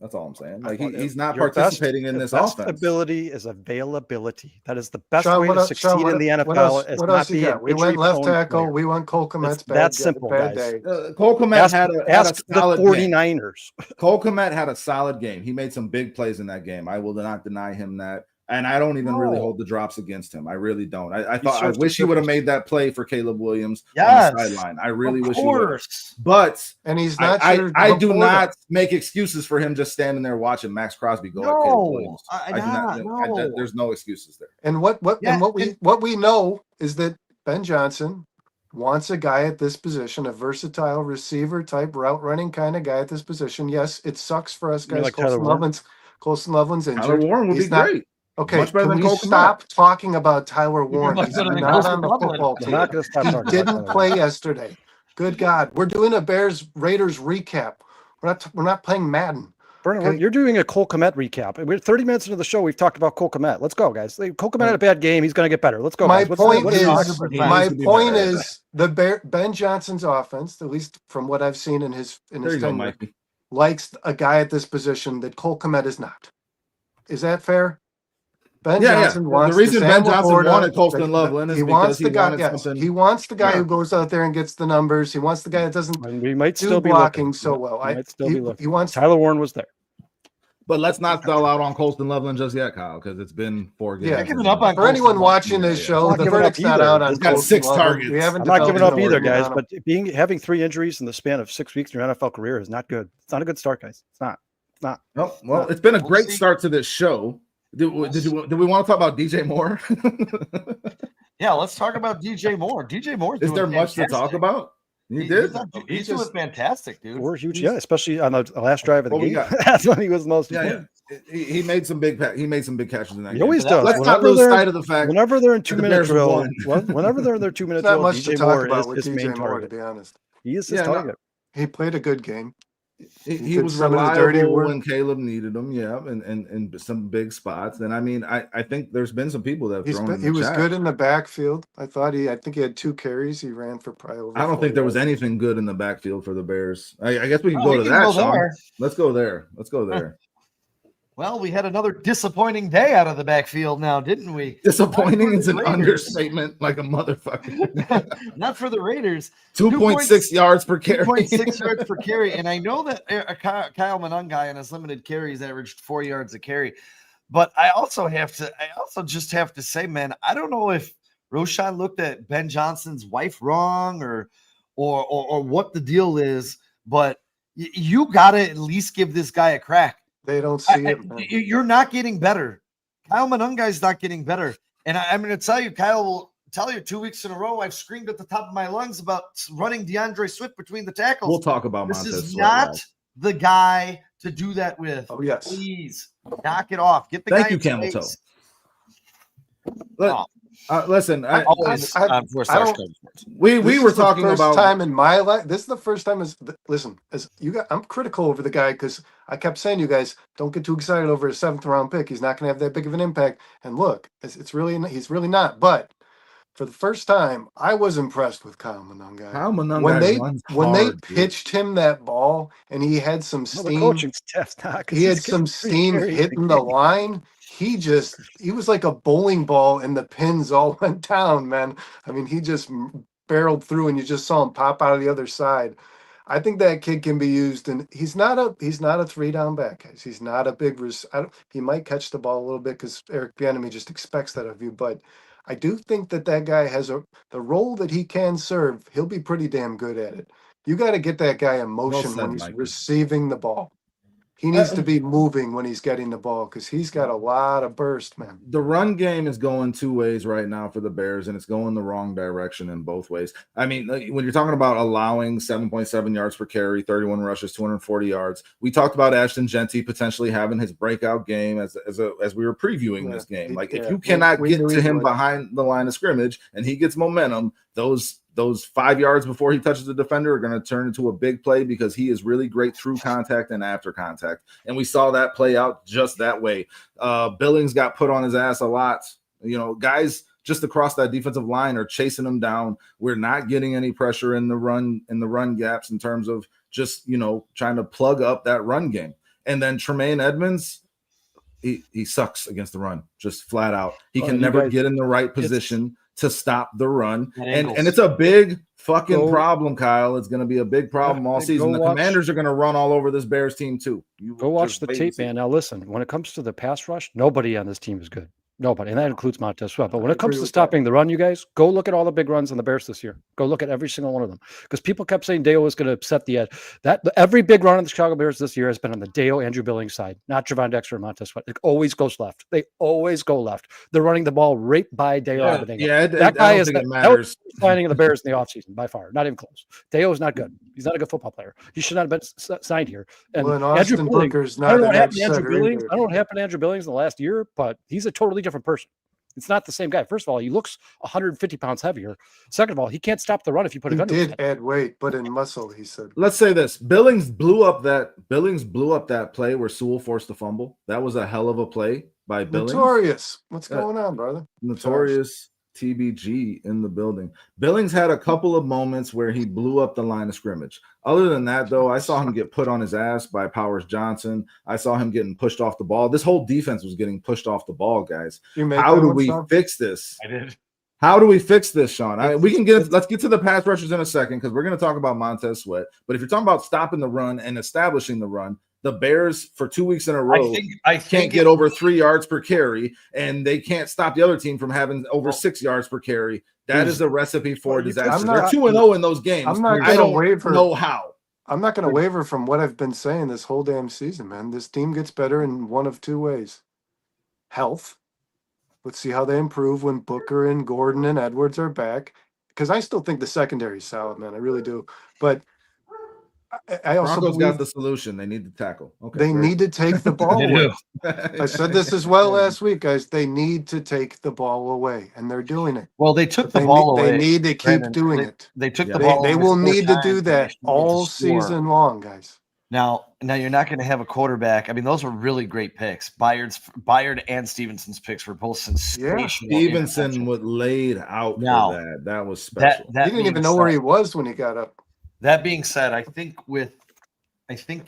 That's all I'm saying. Like he's not Your participating in this best offense. ability is availability. That is the best Sean, way to succeed in the NFL. What else you got? We went left tackle. We went Cole Kmet's That's simple, bad guys. day. Cole Kmet Ask, had a ask the solid 49ers. game. Cole Kmet had a solid game. He made some big plays in that game. I will not deny him that. And I don't even really hold the drops against him. I really don't. I wish he would have made that play for Caleb Williams on the sideline. I really wish he would. But and he's not. I do not make excuses for him just standing there watching Max Crosby go at Caleb Williams. There's no excuses there. And what we know is that Ben Johnson wants a guy at this position, a versatile receiver type route running kind of guy at this position. Yes, it sucks for us guys. Like Colson Loveland's injured. Tyler Warren would be great. Okay, can we stop talking about Tyler Warren? He's better than not on Colson the Loveland. football I'm not team. going to stop He talking didn't about play yesterday. Good God, we're doing a Bears-Raiders recap. We're not playing Madden. Vernon, you're doing a Cole Kmet recap. We're 30 minutes into the show. We've talked about Cole Kmet. Let's go, guys. Cole Kmet had a bad game. He's going to get better. Let's go. My guys. point is is the Ben Johnson's offense, at least from what I've seen in his tenure, likes a guy at this position that Cole Kmet is not. Is that fair? Ben Johnson wants the reason Ben Johnson wanted Colson Loveland is because he wanted something. He wants the guy who goes out there and gets the numbers. He wants the guy that doesn't do blocking so well. He wants Tyler Warren was there. But let's not sell out on Colson Loveland just yet, Kyle, because it's been 4 games. Yeah, giving up on for anyone watching this show, the verdict's not out on. He's got 6 targets. I'm not giving up either, guys. But having 3 injuries in the span of 6 weeks in your NFL career is not good. It's not a good start, guys. It's not. Well, it's been a great start to this show. Do we want to talk about DJ Moore? Yeah, let's talk about DJ Moore. DJ Moore is there much to talk about? He's doing fantastic, dude. We're huge, especially on the last drive of the game. That's when he was most. He made some big catches in that game. He always does. Let's not lose sight of the fact. Whenever they're in 2-minute drill, whenever they're in their 2-minute drill, DJ Moore is his main target. To be honest, he is his target. He played a good game. He was reliable when Caleb needed him, and some big spots. And I mean, I think there's been some people that have thrown. He was good in the backfield. I think he had 2 carries. He ran for probably over. I don't think there was anything good in the backfield for the Bears. I guess we can go to that, Sean. Let's go there. Well, we had another disappointing day out of the backfield now, didn't we? Disappointing is an understatement, like a motherfucker. Not for the Raiders. 2.6 yards per carry. 2.6 yards per carry. And I know that Kyle Monangai in his limited carries averaged 4 yards a carry. But I also just have to say, man, I don't know if Roshan looked at Ben Johnson's wife wrong or what the deal is, but you got to at least give this guy a crack. They don't see it. You're not getting better. Kyle Monangai is not getting better. And I'm going to tell you, Kyle will tell you 2 weeks in a row, I've screamed at the top of my lungs about running DeAndre Swift between the tackles. We'll talk about This Montez is Sweat, not the guy to do that with. Oh, yes. Please knock it off. Get the Thank guy you, in Camel Toe. space. Listen, we were talking about time in my life. This is the first time. I'm critical over the guy because I kept saying, you guys don't get too excited over a 7th round pick. He's not going to have that big of an impact. And look, he's really not. But for the first time, I was impressed with Kyle Monangai. When they pitched him that ball and he had some steam. The coaching staff's not. He had some steam hitting the line. He was like a bowling ball and the pins all went down, man. I mean, he just barreled through and you just saw him pop out of the other side. I think that kid can be used, and he's not a 3-down back, guys. He's not a big he might catch the ball a little bit because Eric Bieniemy just expects that of you, but I do think that guy has the role that he can serve. He'll be pretty damn good at it. You got to get that guy in motion when he's receiving the ball. He needs to be moving when he's getting the ball because he's got a lot of burst, man. The run game is going two ways right now for the Bears, and it's going the wrong direction in both ways. I mean, when you're talking about allowing 7.7 yards per carry, 31 rushes, 240 yards, we talked about Ashton Genty potentially having his breakout game as we were previewing this game. Like, if you cannot get to him behind the line of scrimmage and he gets momentum, those 5 yards before he touches the defender are going to turn into a big play because he is really great through contact and after contact. And we saw that play out just that way. Billings got put on his ass a lot. You know, guys just across that defensive line are chasing him down. We're not getting any pressure in the run gaps in terms of just, you know, trying to plug up that run game. And then Tremaine Edmonds, he sucks against the run, just flat out. He can never get in the right position to stop the run. And it's a big fucking problem, Kyle. It's going to be a big problem all season. The Commanders are going to run all over this Bears team too. Go watch the tape, man. Now listen, when it comes to the pass rush, nobody on this team is good. Nobody, and that includes Montez Sweat. But when it comes to stopping the run, you guys, go look at all the big runs on the Bears this year. Go look at every single one of them. Because people kept saying Deo was going to set the edge. Every big run on the Chicago Bears this year has been on the Deo, Andrew Billings side, not Javon Dexter or Montez Sweat. It always goes left. They always go left. They're running the ball right by Deo. That guy is the signing of the Bears in the offseason, by far. Not even close. Deo is not good. He's not a good football player. He should not have been signed here. And Austin Booker's not I don't know what happened to Andrew Billings in the last year, but he's a totally different person. It's not the same guy. First of all, he looks 150 pounds heavier. Second of all, he can't stop the run if you put a gun to his head. He did add weight, but in muscle, he said. Let's say this. Billings blew up that play where Sewell forced the fumble. That was a hell of a play by Billings. Notorious. What's going on, brother? Notorious TBG in the building. Billings had a couple of moments where he blew up the line of scrimmage. Other than that, though, I saw him get put on his ass by Powers Johnson. I saw him getting pushed off the ball. This whole defense was getting pushed off the ball, guys. How do we fix this? I did. How do we fix this, Sean? Let's get to the pass rushers in a second because we're going to talk about Montez Sweat. But if you're talking about stopping the run and establishing the run, the Bears for 2 weeks in a row I can't get over 3 yards per carry, and they can't stop the other team from having over 6 yards per carry. That is a recipe for disaster. They're 2-0 in those games. I don't know how. I'm not going to waver from what I've been saying this whole damn season, man. This team gets better in one of two ways. Health. Let's see how they improve when Booker and Gordon and Edwards are back. Because I still think the secondary is solid, man. I really do. But I also Broncos got the solution. They need to tackle. Okay, they need to take the ball away. I said this as well last week, guys. They need to take the ball away, and they're doing it. Well, they took the ball away. They need to keep doing it. They took the ball. They will need to do that all season long, guys. Now you're not going to have a quarterback. I mean, those were really great picks. Bayard and Stevenson's picks were both sensational. Yeah. Stevenson was laid out for that. That was special. He didn't even know where he was when he got up. That being said, I think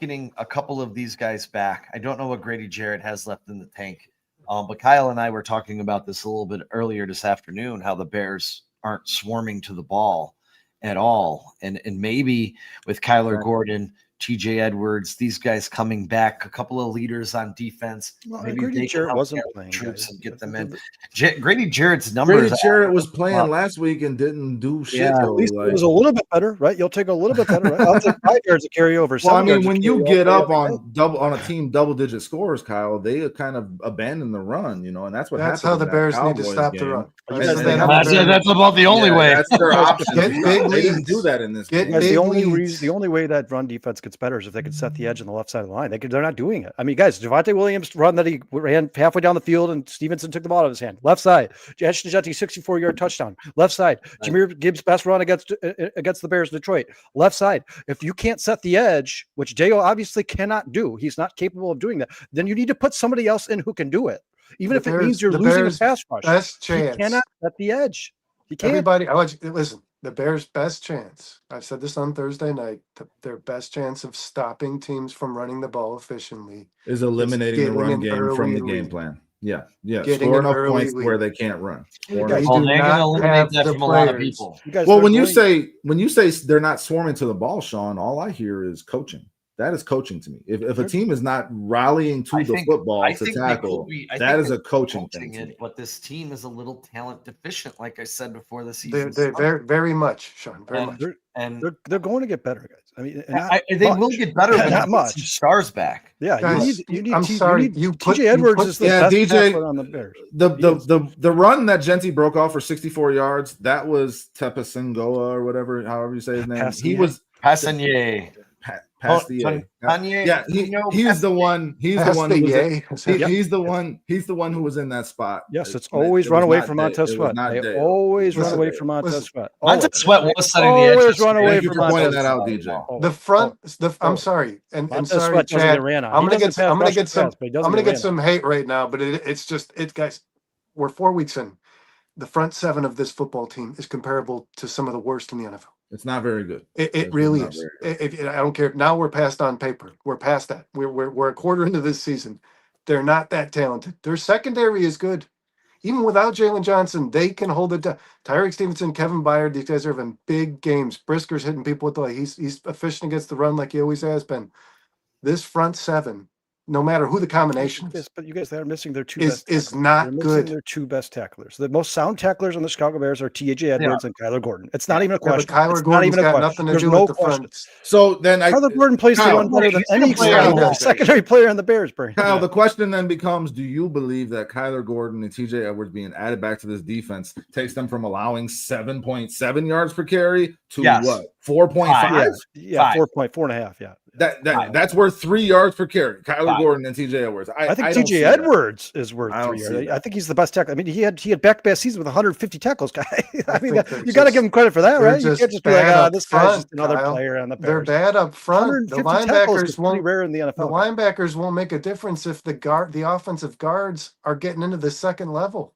getting a couple of these guys back, I don't know what Grady Jarrett has left in the tank. But Kyle and I were talking about this a little bit earlier this afternoon, how the Bears aren't swarming to the ball at all. And maybe with Kyler Gordon, TJ Edwards, these guys coming back, a couple of leaders on defense. Maybe Grady Jarrett wasn't playing troops and get them in. Grady Jarrett's numbers. Grady Jarrett was playing last week and didn't do shit. Yeah, at least it was a little bit better, right? You'll take a little bit better. Right? I'll take 5 yards to carry over. Well, I mean, when you get up on a team double-digit scores, Kyle, they kind of abandon the run, you know, and that's what happens. That's how the Bears need to stop the run. That's about the only way. That's their option. They didn't do that in this game. The only way that run defense gets better is if they could set the edge on the left side of the line. They're not doing it. I mean, guys, Javonte Williams run that he ran halfway down the field and Stevenson took the ball out of his hand. Left side, Ashton Genty 64-yard touchdown. Left side, Jahmyr Gibbs' best run against the Bears in Detroit. Left side, if you can't set the edge, which Deo obviously cannot do, he's not capable of doing that, then you need to put somebody else in who can do it. Even if it means you're losing a pass rush. Best chance. He cannot set the edge. He can't. Everybody, I want you listen. The Bears' best chance, I said this on Thursday night, their best chance of stopping teams from running the ball efficiently is eliminating the run game from the game plan. Yeah. Score enough points where they can't run. They're going to eliminate that from a lot of people. Well, when you say they're not swarming to the ball, Sean, all I hear is coaching. That is coaching to me. If a team is not rallying to the football to tackle, that is a coaching thing to me. But this team is a little talent deficient, like I said before the season. They're very, very much, Sean. Very much. And they're going to get better, guys. I mean, they will get better when not much. some stars back. Yeah, Guys, you need. I'm sorry. TJ Edwards is the best tackler on the Bears. The run that Gentry broke off for 64 yards, that was Tepasingoa or whatever, however you say his name. He was Passanier. Yeah, he's the one. He's the one who was in that spot. Yes, it's always run away from Montez Sweat. They always run away from Montez Sweat. Montez Sweat was setting the edge. Always run away Thank you from for pointing Montez that out, DJ. The front. I'm sorry, and sorry, Sweat Chad. I'm gonna get some hate right now, but it's just guys. We're 4 weeks in. The front seven of this football team is comparable to some of the worst in the NFL. It's not very good. It really is. I don't care. Now we're past on paper. We're past that. We're a quarter into this season. They're not that talented. Their secondary is good. Even without Jalen Johnson, they can hold it down. Tyreek Stevenson, Kevin Byard, these guys are having big games. Brisker's hitting people with the he's efficient against the run like he always has been. This front seven, no matter who the combination is, but you guys are missing their two is best not good. Their two best tacklers. The most sound tacklers on the Chicago Bears are T.J. Edwards and Kyler Gordon. It's not even a question. But Kyler Gordon's got nothing to do with the front. So then Kyler Gordon plays the one better than any secondary player on the Bears. Kyle, the question then becomes: do you believe that Kyler Gordon and T.J. Edwards being added back to this defense takes them from allowing 7.7 yards per carry to what 4.5? Yeah, 4.5. Yeah. That's worth 3 yards per carry. Kyler Gordon and TJ Edwards. I think TJ Edwards is worth 3 yards. I think he's the best tackle. I mean, he had back-to-back season with 150 tackles, guy. I mean, you got to give him credit for that, right? You can't just be like, this guy's just another player on the Bears. They're bad up front. The linebackers won't. Rare in the NFL. The linebackers won't make a difference if the offensive guards are getting into the second level.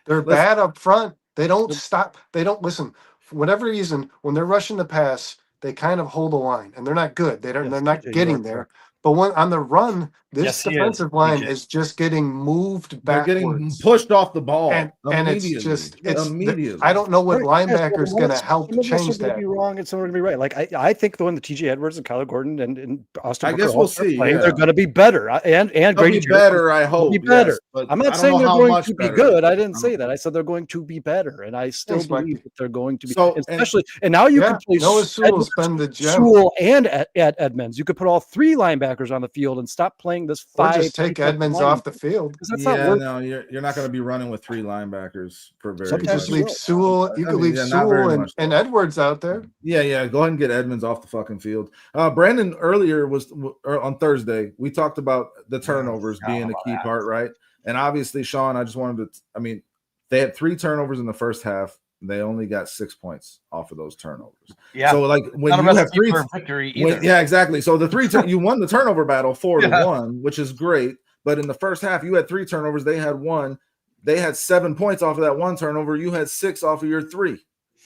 They're bad up front. They don't stop. They don't listen. For whatever reason, when they're rushing the pass, they kind of hold a line, and they're not good. They're not getting there. But when on the run, this defensive line is just getting moved backwards. They're getting pushed off the ball, and it's immediately. I don't know what linebacker is going to help change that. Be wrong, and some are going to be right. Like I think the one that T.J. Edwards and Kyler Gordon and Austin. I guess we'll see. They're going to be better, and Grady be better. I hope be better. Yes, I'm not saying they're going to be good. I didn't say that. I said they're going to be better, and I still believe that they're going to be. Especially, and now you can play Sewell and Edmonds. You could put all three linebackers on the field and stop playing this five. Or just take Edmonds off the field. No, you're not going to be running with three linebackers for very. You just leave Sewell. You could leave Sewell and Edwards out there. Yeah. Go ahead and get Edmonds off the fucking field. Brandon earlier was on Thursday. We talked about the turnovers being a key part, right? And obviously, Sean, I just wanted to. I mean, they had 3 turnovers in the first half. They only got 6 points off of those turnovers. Yeah. So like when you have 3 victory either. Yeah, exactly. So the 3 you won the turnover battle 4-1, which is great. But in the first half, you had 3 turnovers. They had 1. They had 7 points off of that 1 turnover. You had 6 off of your 3.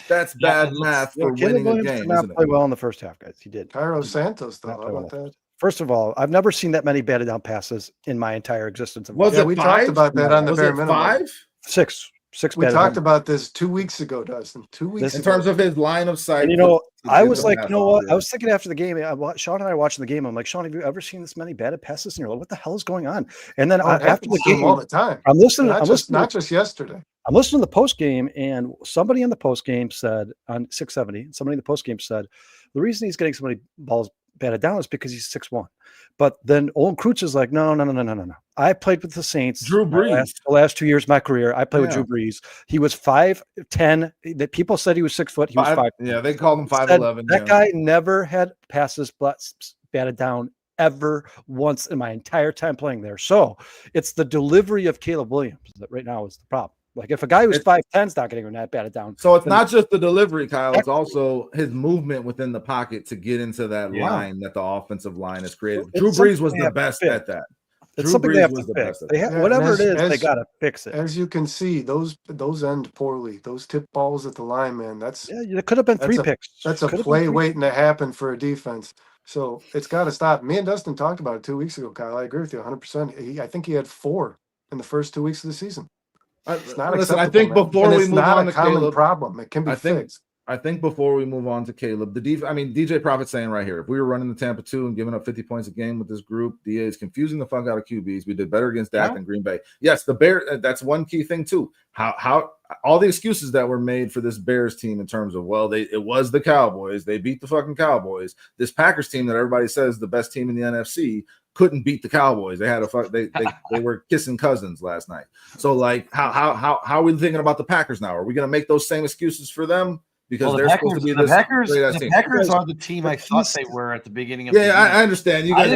That's bad math for winning a game. Did not play well in the first half, guys. He did. Cairo Santos, though. How about that? First of all, I've never seen that many batted down passes in my entire existence. We talked about that on the bare minimum. 5? 6. We talked about this 2 weeks ago, Dustin. 2 weeks in terms of his line of sight. And, I was like, you know what? I was thinking after the game, Sean and I watching the game. I'm like, Sean, have you ever seen this many batted passes? And you're like, what the hell is going on? And then after the game, all the time. I'm listening. Not just yesterday. I'm listening to the post game, and somebody in the post game said on 670. Somebody in the post game said the reason he's getting so many balls batted down is because he's 6'1". But then Olin Kreutz is like, no. I played with the Saints. Drew Brees. The last 2 years of my career, I played with Drew Brees. He was 5'10". That people said he was 6 foot. He was 5. Yeah, they called him 5'11". That guy never had passes batted down ever once in my entire time playing there. So it's the delivery of Caleb Williams that right now is the problem. Like if a guy who's 5'10" is not getting that batted down. So it's not just the delivery, Kyle. It's also his movement within the pocket to get into that line that the offensive line has created. Drew Brees was the best at that. It's something they have to fix. Whatever it is, they got to fix it. As you can see, those end poorly. Those tip balls at the line, man. It could have been 3 picks. That's a play waiting to happen for a defense. So it's got to stop. Me and Dustin talked about it 2 weeks ago, Kyle. I agree with you 100%. I think he had 4 in the first 2 weeks of the season. It's not acceptable. I think before we move on to Caleb, problem. It can be fixed. I think before we move on to Caleb, DJ Prophet's saying right here, if we were running the Tampa 2 and giving up 50 points a game with this group, DA is confusing the fuck out of QBs. We did better against Dak than Green Bay. Yes, the Bears, that's one key thing too. How all the excuses that were made for this Bears team in terms of, well, it was the Cowboys. They beat the fucking Cowboys. This Packers team that everybody says the best team in the NFC couldn't beat the Cowboys. They had they were kissing cousins last night. So like how are we thinking about the Packers now? Are we going to make those same excuses for them? Because they're supposed to be the Packers are the team I thought they were at the beginning of the year. I understand. You guys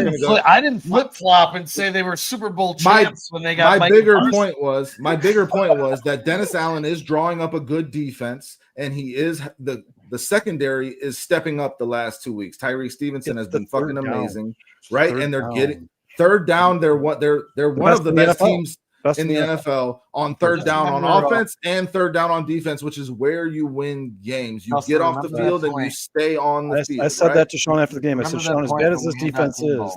I didn't flip flop and say they were Super Bowl champs when they got my bigger point was that Dennis Allen is drawing up a good defense, and he is the secondary is stepping up the last 2 weeks. Tyree Stevenson has been fucking amazing, right? And they're getting third down. They're one of the best teams in the NFL on third down on offense and third down on defense, which is where you win games. You get off the field and you stay on the field. I said that to Sean after the game. I said, Sean, as bad as this defense is,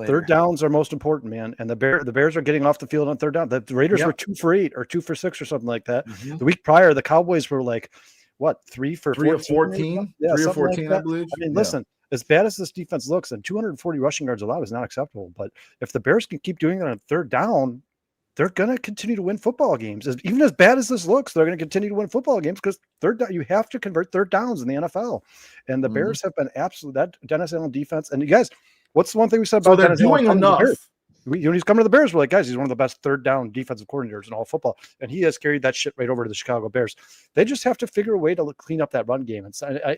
third downs are most important, man. And the Bears are getting off the field on third down. The Raiders were 2 for 8 or 2 for 6 or something like that. The week prior, the Cowboys were like, what, 3 for 14? Yeah, 3 or 14, like I believe. I mean, listen, as bad as this defense looks, and 240 rushing yards allowed is not acceptable. But if the Bears can keep doing that on third down, they're going to continue to win football games. Even as bad as this looks, they're going to continue to win football games because third down, you have to convert third downs in the NFL. And the Bears have been that Dennis Allen defense. And you guys, what's the one thing we said about Dennis Allen? They're doing enough. When he's coming to the Bears, we're like, guys, he's one of the best third down defensive coordinators in all football. And he has carried that shit right over to the Chicago Bears. They just have to figure a way to clean up that run game. And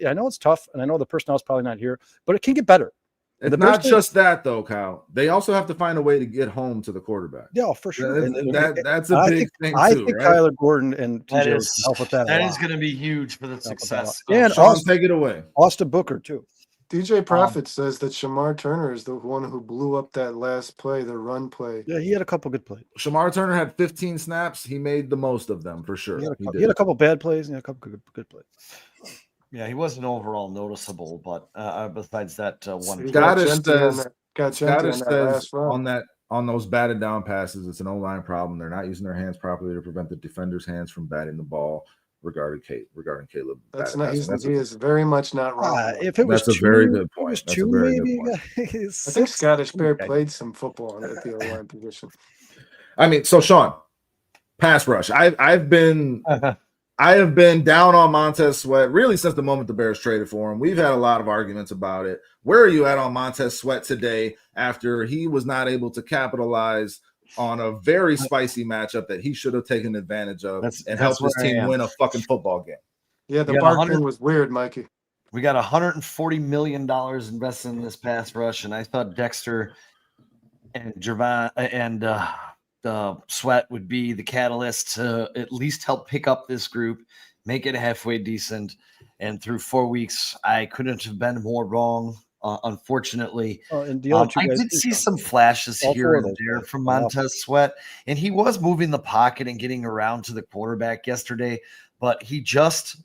I know it's tough, and I know the personnel is probably not here, but it can get better. It's not just that, though, Kyle. They also have to find a way to get home to the quarterback. Yeah, for sure. That's a big thing, too. I think right? Kyler Gordon and TJ will help with that. That is going to be huge for the success. And Sean, take it away. Austin Booker, too. DJ Prophet says that Shamar Turner is the one who blew up that last play, the run play. Yeah, he had a couple good plays. Shamar Turner had 15 snaps. He made the most of them, for sure. He had a couple bad plays and a couple good plays. Yeah, he wasn't overall noticeable, but besides that one. Scottish says on those batted down passes, it's an O-line problem. They're not using their hands properly to prevent the defender's hands from batting the ball. Regarding Caleb, that's not. He is very much not wrong. If it was that's a very good point. That's two, maybe. I think Scottish Bear played some football at the O-line position. I mean, so Sean, pass rush. I have been down on Montez Sweat really since the moment the Bears traded for him. We've had a lot of arguments about it. Where are you at on Montez Sweat today after he was not able to capitalize on a very spicy matchup that he should have taken advantage of and helped his team win a fucking football game? Yeah, the barking was weird, Mikey. We got $140 million invested in this pass rush, and I thought Dexter and Jervon and Sweat would be the catalyst to at least help pick up this group, make it halfway decent. And through 4 weeks, I couldn't have been more wrong. Unfortunately, I did see some flashes here and there from Montez Sweat, and he was moving the pocket and getting around to the quarterback yesterday, but he's just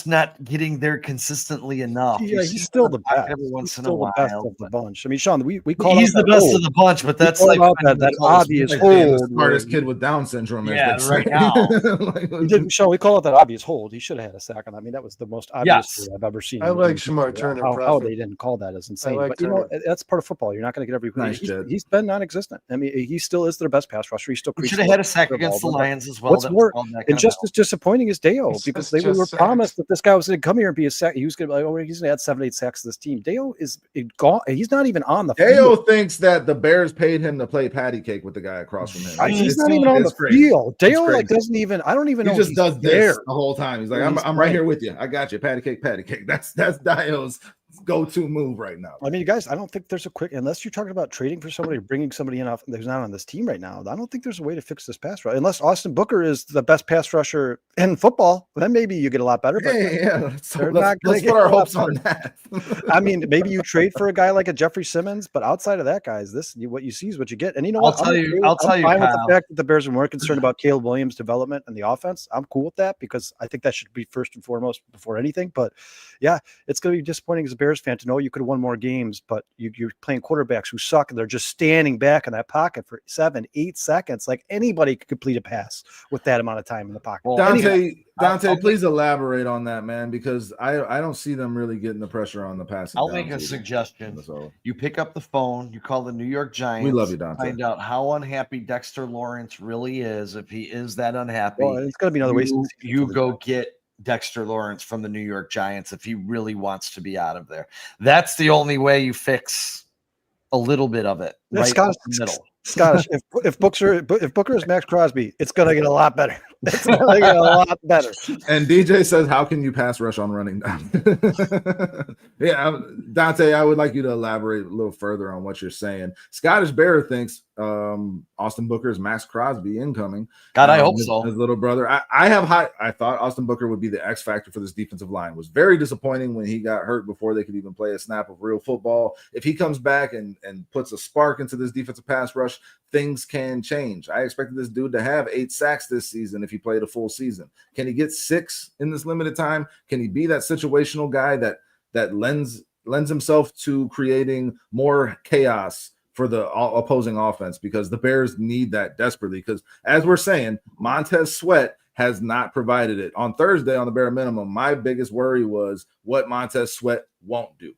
not getting there consistently enough. Yeah, he's still the best. Every once in a while, the best of the bunch. I mean, Sean, we call he's the best of the bunch, but that's like that obvious hold. The smartest kid with Down syndrome. Yeah, right now. Sean, we call it that obvious hold. He should have had a sack on that. I mean, that was the most obvious I've ever seen. I like Shamar Turner. How they didn't call that is insane. But you know, that's part of football. You're not going to get every. He's been non-existent. I mean, he still is their best pass rusher. He still should have had a sack against the Lions as well. What's more, and just as disappointing as Deo, because they were promised that this guy was going to come here and be a sack. He was going to be like, oh, he's going to add 7-8 sacks to this team. Deo is gone. He's not even on the field. Deo thinks that the Bears paid him to play patty cake with the guy across from him. He's not even on the field. Deo doesn't even. I don't even know. He just does this the whole time. He's like, I'm right here with you. I got you. Patty cake, patty cake. That's Deo's go-to move right now. I mean, you guys, I don't think there's a quick, unless you're talking about trading for somebody or bringing somebody in off who's not on this team right now. I don't think there's a way to fix this pass rush unless Austin Booker is the best pass rusher in football. Then maybe you get a lot better. But let's put our hopes on that. I mean, maybe you trade for a guy like a Jeffrey Simmons, but outside of that, guys, what you see is what you get. And you know what? I'll tell you, fine with the fact that the Bears are more concerned about Caleb Williams' development and the offense. I'm cool with that because I think that should be first and foremost before anything. But yeah, it's going to be disappointing as a Bears Bears fan to know you could have won more games, but you're playing quarterbacks who suck and they're just standing back in that pocket for 7-8 seconds. Like anybody could complete a pass with that amount of time in the pocket. Well, Dante, please elaborate on that, man, because I don't see them really getting the pressure on the passing. I'll make a suggestion. You pick up the phone, you call the New York Giants. We love you, Dante. Find out how unhappy Dexter Lawrence really is. If he is that unhappy, well, it's going to be another way. You go get Dexter Lawrence from the New York Giants if he really wants to be out of there. That's the only way you fix a little bit of it. Right in the middle. Scottish, if Booker is Max Crosby, it's going to get a lot better. It's going to get a lot better. And DJ says, how can you pass rush on running down? Yeah, Dante, I would like you to elaborate a little further on what you're saying. Scottish Bear thinks Austin Booker is Max Crosby incoming. God, I hope so. His little brother. I thought Austin Booker would be the X factor for this defensive line. It was very disappointing when he got hurt before they could even play a snap of real football. If he comes back and puts a spark into this defensive pass rush, things can change. I expected this dude to have 8 sacks this season if he played a full season. Can he get 6 in this limited time? Can he be that situational guy that lends himself to creating more chaos for the opposing offense? Because the Bears need that desperately, because as we're saying, Montez Sweat has not provided it. On Thursday, on the bare minimum, my biggest worry was what Montez Sweat won't do.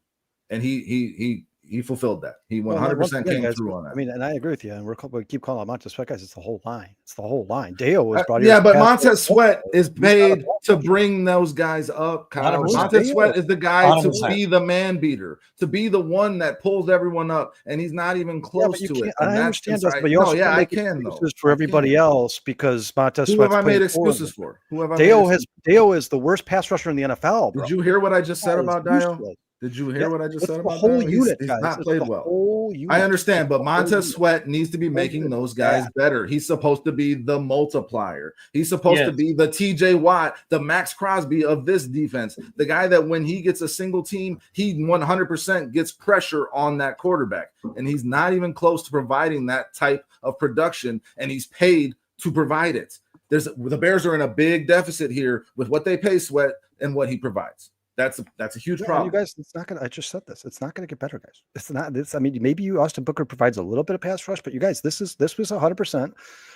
And he fulfilled that. He 100% came through on that. I mean, and I agree with you. And we keep calling out Montez Sweat, guys. It's the whole line. It's the whole line. Deo was brought in. Yeah, but Montez Sweat is paid to bring those guys up. Kyle. Montez Sweat is the guy to be the man beater, to be the one that pulls everyone up, and he's not even close to it. I understand this, but you also I can though. For everybody else, because Montez Sweat. Who have I made excuses for? Deo is the worst pass rusher in the NFL. Bro. Did you hear what I just said about Deo? Did you hear what I just said about the whole unit? He's not played well. I understand, but Montez Sweat needs to be making those guys better. He's supposed to be the multiplier. He's supposed to be the TJ Watt, the Max Crosby of this defense. The guy that when he gets a single team, he 100% gets pressure on that quarterback. And he's not even close to providing that type of production, and he's paid to provide it. The Bears are in a big deficit here with what they pay Sweat and what he provides. That's a huge problem. You guys, it's not gonna. I just said this. It's not gonna get better, guys. It's not. This. I mean, maybe Austin Booker provides a little bit of pass rush, but you guys, this was 100%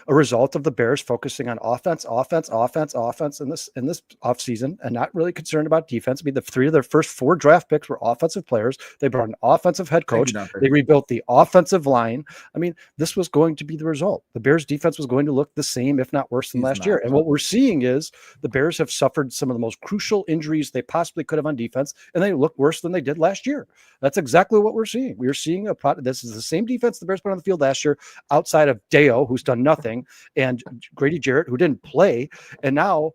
a result of the Bears focusing on offense in this offseason and not really concerned about defense. I mean, the 3 of their first 4 draft picks were offensive players. They brought an offensive head coach. They rebuilt the offensive line. I mean, this was going to be the result. The Bears defense was going to look the same, if not worse, than last year. And what we're seeing is the Bears have suffered some of the most crucial injuries they possibly could have on defense, and they look worse than they did last year. That's exactly what we're seeing. We're seeing this is the same defense the Bears put on the field last year, outside of Deo, who's done nothing, and Grady Jarrett, who didn't play. And now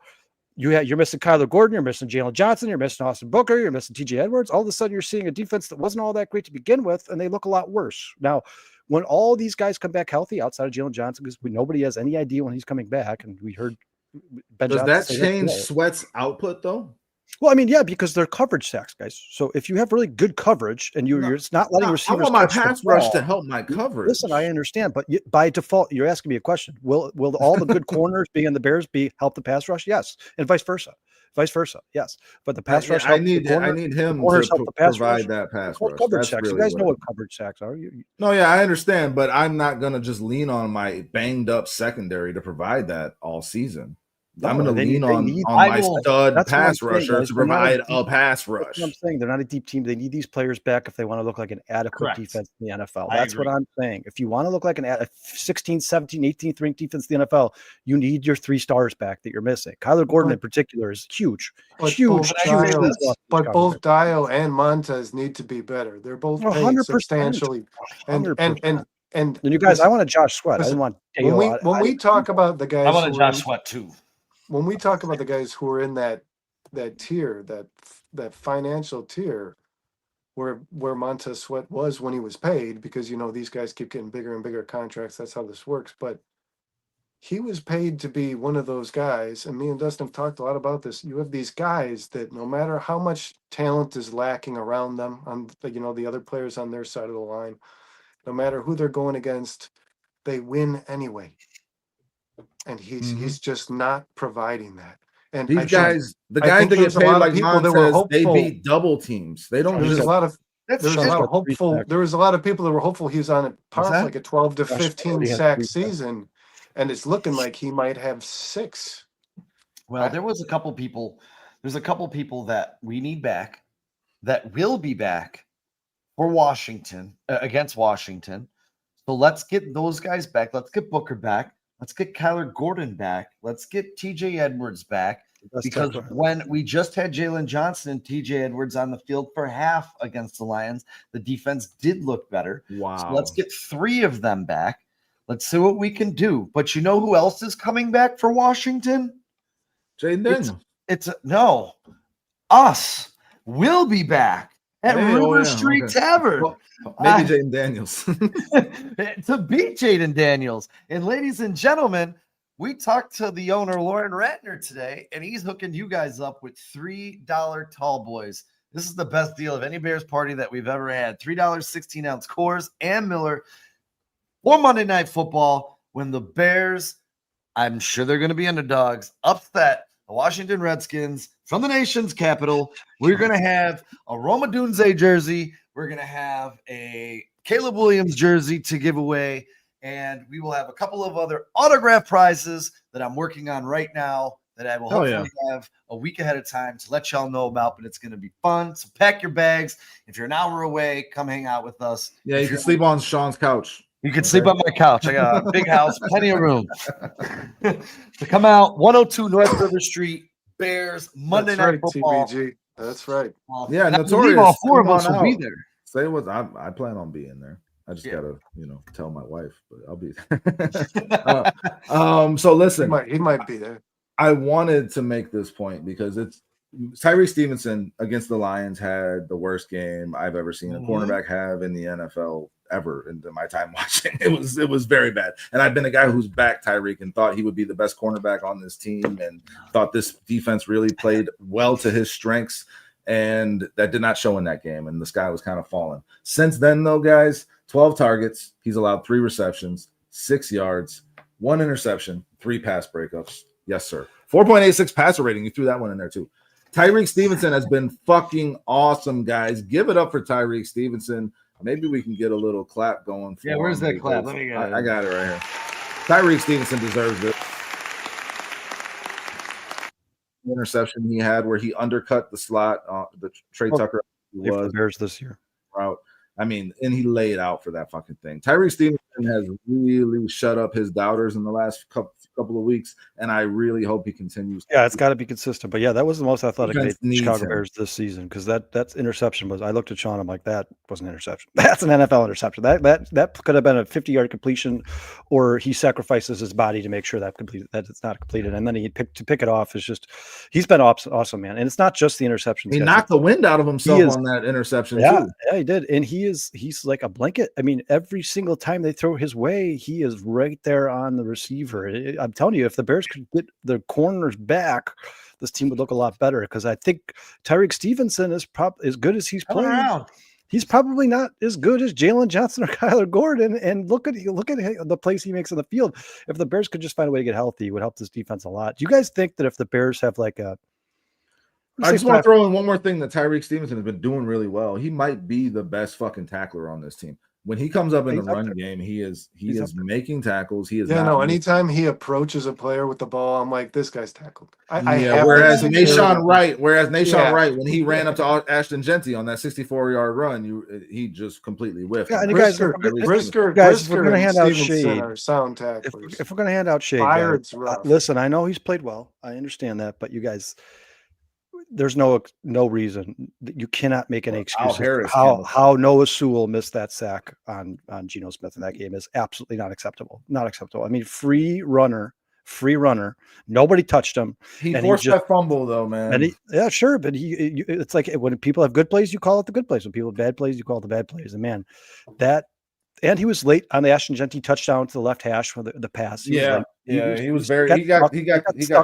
you're missing Kyler Gordon, you're missing Jalen Johnson, you're missing Austin Booker, you're missing TJ Edwards. All of a sudden, you're seeing a defense that wasn't all that great to begin with, and they look a lot worse. Now, when all these guys come back healthy, outside of Jalen Johnson, because nobody has any idea when he's coming back, and we heard Ben Johnson. Does that change Sweat's output, though? Well, I mean, yeah, because they're coverage sacks, guys. So if you have really good coverage and you're just not letting receivers, I want my pass rush to help my coverage. Listen, I understand, but by default, you're asking me a question. Will all the good corners being in the Bears help the pass rush? Yes, and vice versa. Yes, but the pass rush. I need him to provide that pass rush. Coverage sacks. Really, you guys know what coverage sacks are. No, yeah, I understand, but I'm not gonna just lean on my banged up secondary to provide that all season. I'm going to lean on my stud pass rusher to provide a pass rush. That's what I'm saying. They're not a deep team. They need these players back if they want to look like an adequate defense in the NFL. That's what I'm saying. If you want to look like a 16, 17, 18th ranked defense in the NFL, you need your 3 stars back that you're missing. Kyler Gordon in particular is huge. Huge. But both Dio and Montez need to be better. They're both paid substantially. 100%. And you guys, I want a Josh Sweat. I didn't want Dale. When we talk about the guys, I want a Josh Sweat too. When we talk about the guys who are in that tier, that financial tier, where Montez Sweat was when he was paid, because these guys keep getting bigger and bigger contracts. That's how this works. But he was paid to be one of those guys, and me and Dustin have talked a lot about this. You have these guys that no matter how much talent is lacking around them, on the other players on their side of the line, no matter who they're going against, they win anyway. And he's just not providing that. And These guys, the I guys think that get there's a paid lot of like people that were Montez, they hopeful. beat double teams. They don't There's just. a lot of That's there was a Sean's lot of got 3 hopeful. sacks. There was a lot of people that were hopeful he was on a par What's for that? like a 12 to Josh 15 already has sack 3 sacks. season, and it's looking like he might have 6. Well, there's a couple people that we need back that will be back for Washington against Washington. So let's get those guys back. Let's get Booker back. Let's get Kyler Gordon back. Let's get TJ Edwards back. That's Because tough. when we just had Jalen Johnson and TJ Edwards on the field for half against the Lions, the defense did look better. Wow. So let's get 3 of them back. Let's see what we can do. But you know who else is coming back for Washington? Jaden Daniels. No, us will be back at River Street Tavern. Well, maybe Jaden Daniels. To beat Jaden Daniels. And ladies and gentlemen, we talked to the owner, Lauren Ratner, today, and he's hooking you guys up with $3 tall boys. This is the best deal of any Bears party that we've ever had. $3 16-ounce Coors and Miller for Monday Night Football when the Bears, I'm sure they're going to be underdogs, upset the Washington Redskins from the nation's capital. We're going to have a Roma Dunze jersey. We're going to have a Caleb Williams jersey to give away. And we will have a couple of other autograph prizes that I'm working on right now that I will hopefully have a week ahead of time to let y'all know about, but it's going to be fun. So pack your bags. If you're an hour away, come hang out with us. Yeah, you can sleep on Sean's couch. You can sleep on my couch. I got a big house, plenty of room. To come out, 102 North River Street, Bears, Monday That's Night right, Football. TBG. That's right. Yeah, And I believe Notorious. all 4 of Come us on will be out. there. Say what I plan on being there. I just gotta, tell my wife, but I'll be there. So listen, He might be there. I wanted to make this point because it's Tyree Stevenson against the Lions had the worst game I've ever seen a cornerback have in the NFL ever in my time watching. It was very bad. And I've been a guy who's backed Tyreek and thought he would be the best cornerback on this team and thought this defense really played well to his strengths. And that did not show in that game. And the sky was kind of falling. Since then, though, guys, 12 targets. He's allowed 3 receptions, 6 yards, 1 interception, 3 pass breakups. Yes, sir. 4.86 passer rating. You threw that one in there, too. Tyreek Stevenson has been fucking awesome, guys. Give it up for Tyreek Stevenson. Maybe we can get a little clap going for him. Where's that clap? Let me get it. I got it right here. Tyreek Stevenson deserves it. Interception he had where he undercut the slot, the Trey Tucker was the Bears this year. Route. I mean, and he laid out for that fucking thing. Tyreek Stevenson has really shut up his doubters in the last couple of weeks, and I really hope he continues. Yeah, it's got to be consistent. But yeah, that was the most athletic Chicago him. Bears this season because that's interception was. I looked at Sean. I'm like, that wasn't an interception. That's an NFL interception. That could have been a 50-yard completion, or he sacrifices his body to make sure that it's not completed, and then he pick it off is just. He's been awesome, man. And it's not just the interceptions. He knocked the wind out of himself on that interception. Yeah, too. Yeah, he did, and he's like a blanket. I mean, every single time they throw his way, he is right there on the receiver. I'm telling you, if the Bears could get the corners back, this team would look a lot better. Because I think Tyreek Stevenson is as good as he's playing. He's probably not as good as Jalen Johnson or Kyler Gordon. And look at the plays he makes on the field. If the Bears could just find a way to get healthy, it would help this defense a lot. Do you guys think that if the Bears have like a I just want to throw in one more thing that Tyreek Stevenson has been doing really well. He might be the best fucking tackler on this team. When he comes up in the run game, he is making tackles. He is anytime he approaches a player with the ball, I'm like, this guy's tackled. Whereas Nahshon Wright, when he ran up to Ashton Genty on that 64-yard run, he just completely whiffed. Yeah, and Brisker, if we're going to hand out shade, sound tacklers. If we're going to hand out shade, listen, I know he's played well. I understand that, but you guys. There's no reason you cannot make any excuses. How Noah Sewell missed that sack on Geno Smith in that game is absolutely not acceptable. Not acceptable. I mean, free runner. Nobody touched him. He forced that fumble though, man. And but it's like when people have good plays, you call it the good plays. When people have bad plays, you call it the bad plays. And man, and he was late on the Ashton Genty touchdown to the left hash for the pass. He got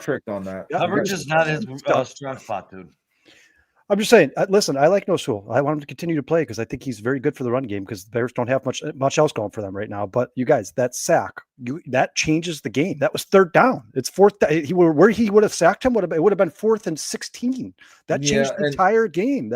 tricked on that. Coverage is not his strong spot, dude. I'm just saying. Listen, I like No Sewell. I want him to continue to play because I think he's very good for the run game because the Bears don't have much else going for them right now. But you guys, that sack, that changes the game. That was third down. It's fourth. Where he would have sacked him it would have been 4th and 16. That changed the entire game.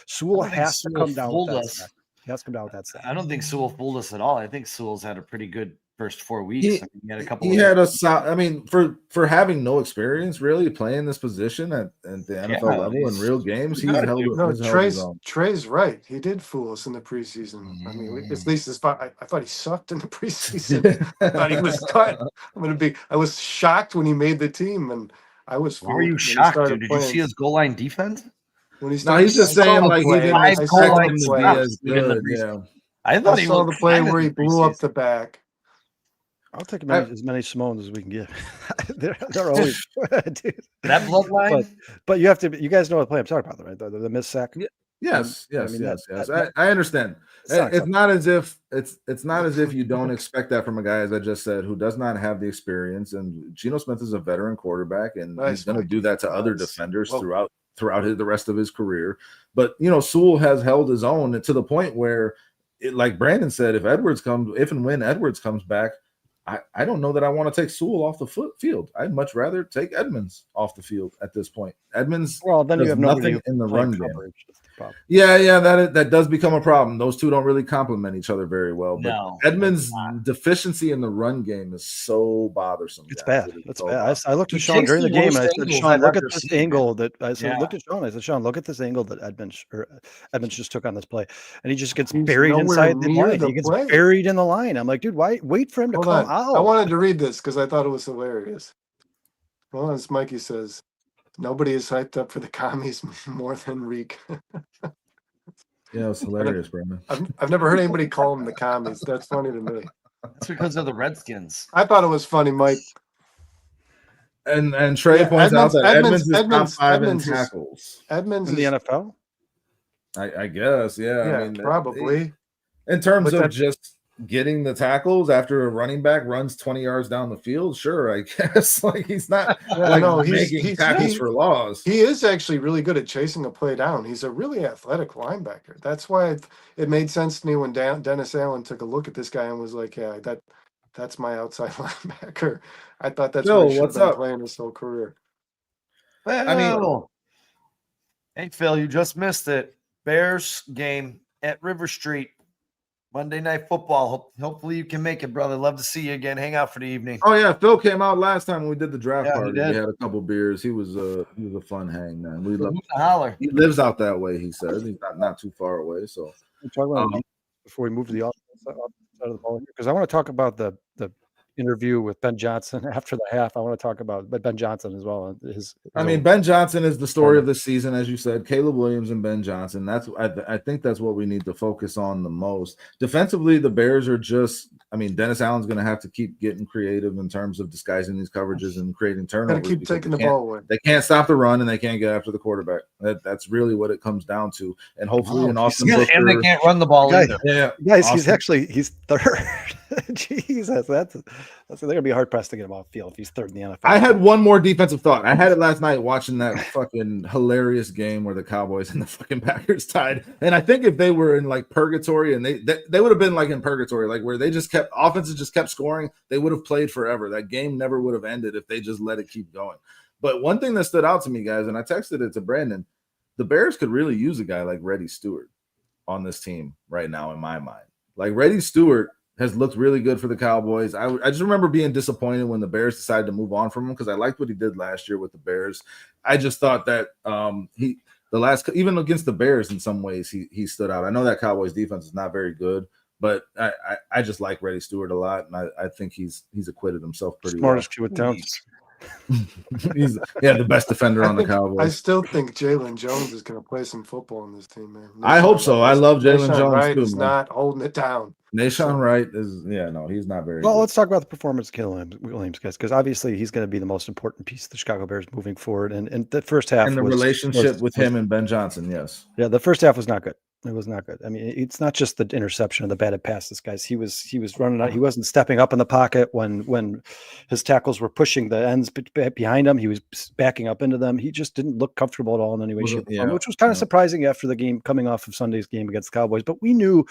Sewell has to come down with that sack. He has to come down with that sack. I don't think Sewell fooled us at all. I think Sewell's had a pretty good first 4 weeks. He had a couple. I mean, for having no experience really playing this position at the NFL level in real games, he's held. No, Trey's right. He did fool us in the preseason. I mean, at least I thought he sucked in the preseason. I thought he was cut. I was shocked when he made the team, and I was. Why were you shocked, dude? Did you see his goal line defense? When he he's just saying like he didn't expect him to be as good. Yeah, I thought he saw the play where he blew up the back. I'll take as many Simones as we can get. they're always dude. That bloodline. But you have to. You guys know what play I'm talking about, right? The missed sack. Yes. I understand. It's not as if you don't expect that from a guy, as I just said, who does not have the experience. And Geno Smith is a veteran quarterback, and he's going to do that to other defenders throughout the rest of his career. But Sewell has held his own to the point where, like Brandon said, if and when Edwards comes back, I don't know that I want to take Sewell off the field. I'd much rather take Edmonds off the field at this point. Edmonds, then you have nothing in the run game. Yeah, that does become a problem. Those two don't really complement each other very well. But Edmonds' deficiency in the run game is so bothersome. It's bad. It's bad. I looked at Sean during the game, and I said, Sean, look at this angle that I said. Look at Sean. I said, Sean, look at this angle that Edmonds just took on this play, and he just gets buried inside the line. He gets buried in the line. I'm like, dude, why wait for him to come out? I wanted to read this because I thought it was hilarious. Well, as Mikey says, nobody is hyped up for the commies more than Reek. Yeah, it's hilarious, Brandon. I've never heard anybody call them the commies. That's funny to me. That's because of the Redskins. I thought it was funny, Mike. And Trey points out that Edmonds is top 5 in tackles. Edmonds in the NFL? I guess, yeah. I mean, probably. In terms of just getting the tackles after a running back runs 20 yards down the field, sure, I guess. Like he's not making tackles for loss. He is actually really good at chasing a play down. He's a really athletic linebacker. That's why it made sense to me when Dennis Allen took a look at this guy and was like, yeah, that's my outside linebacker. I thought that's what he should have been playing his whole career. Well, hey, Phil, you just missed it. Bears game at River Street. Monday Night Football. Hopefully you can make it, brother. Love to see you again. Hang out for the evening. Oh yeah, Phil came out last time when we did the draft party. We had a couple beers. He was a fun hang, man. We love to holler. He lives out that way. He says he's not too far away. So before we move to the offensive side of the ball here, because I want to talk about the interview with Ben Johnson after the half. I want to talk about Ben Johnson as well. Ben Johnson is the story of the season, as you said. Caleb Williams and Ben Johnson. I think that's what we need to focus on the most. Defensively, the Bears are just. Dennis Allen's going to have to keep getting creative in terms of disguising these coverages and creating turnovers. Got to keep taking the ball away. They can't stop the run and they can't get after the quarterback. That's really what it comes down to. And hopefully, Austin Booker, and they can't run the ball either. Yeah, guys, he's third. Jesus, they're gonna be hard pressed to get him off the field if he's third in the NFL. I had one more defensive thought. I had it last night watching that fucking hilarious game where the Cowboys and the fucking Packers tied. And I think if they were in like purgatory and they would have been like in purgatory, like where they just offenses just kept scoring, they would have played forever. That game never would have ended if they just let it keep going. But one thing that stood out to me, guys, and I texted it to Brandon, the Bears could really use a guy like Reddy Stewart on this team right now, in my mind. Like Reddy Stewart has looked really good for the Cowboys. I just remember being disappointed when the Bears decided to move on from him because I liked what he did last year with the Bears. I just thought that even against the Bears in some ways he stood out. I know that Cowboys defense is not very good, but I just like Reddy Stewart a lot, and I think he's acquitted himself pretty well. Smartest kid with talent. He's the best defender on the Cowboys. I still think Jalen Jones is going to play some football on this team, man. I hope so. I love Jalen Jones Wright too. Is not holding it down. Nashawn Wright is he's not very well. Good. Let's talk about the performance of Caleb Williams, guys, because obviously he's going to be the most important piece of the Chicago Bears moving forward. And the first half and the relationship with him and Ben Johnson, yes, the first half was not good. It was not good. I mean, it's not just the interception of the batted passes, guys. He was running out. He wasn't stepping up in the pocket when his tackles were pushing the ends behind him. He was backing up into them. He just didn't look comfortable at all in any way, shape, or form, which was kind of surprising after the game, coming off of Sunday's game against the Cowboys. But we knew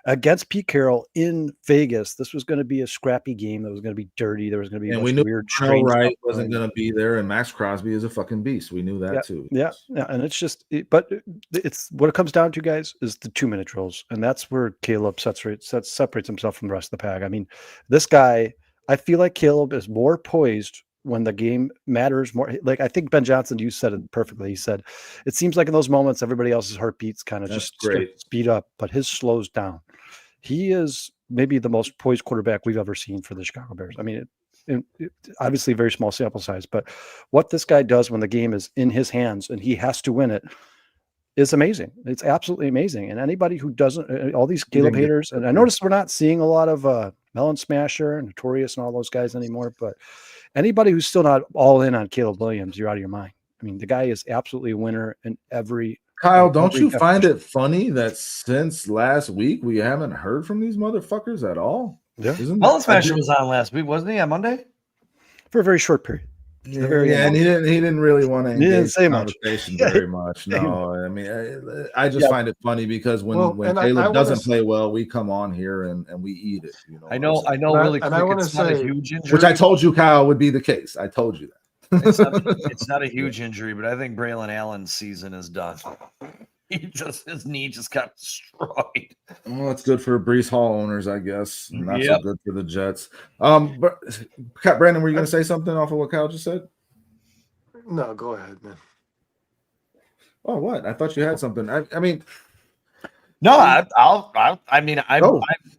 against Pete Carroll in Vegas, this was going to be a scrappy game. That was going to be dirty. There was going to be and we knew weird, strange Wright wasn't going to be there, and Max Crosby is a fucking beast. We knew that too. Yeah, and it's just, but it's what it comes down to, guys, is the 2-minute drills, and that's where Caleb separates himself from the rest of the pack. I mean, this guy, I feel like Caleb is more poised when the game matters more. Like, I think Ben Johnson, you said it perfectly. He said, it seems like in those moments, everybody else's heartbeats kind of just speed up, but his slows down. He is maybe the most poised quarterback we've ever seen for the Chicago Bears. I mean, obviously very small sample size, but what this guy does when the game is in his hands and he has to win it is amazing. It's absolutely amazing. And anybody who doesn't, all these Caleb haters, and I noticed we're not seeing a lot of Melon Smasher and Notorious and all those guys anymore, but anybody who's still not all in on Caleb Williams, you're out of your mind. I mean, the guy is absolutely a winner in every. Kyle, don't you find it funny that since last week we haven't heard from these motherfuckers at all? Yeah. Melon Smasher was on last week, wasn't he? On Monday? For a very short period. And he didn't really want to engage say conversation very much. No, I mean, I just find it funny because when Caleb doesn't play well, we come on here and we eat it. You know, I know. Really quick, it's not a huge injury, which I told you, Kyle, would be the case. I told you that. It's not a huge injury, but I think Braylon Allen's season is done. His knee just got destroyed. Well, it's good for Breece Hall owners, I guess. Not so good for the Jets. But Brandon, were you going to say something off of what Kyle just said? No, go ahead, man. Oh, what? I thought you had something. I mean, no, I've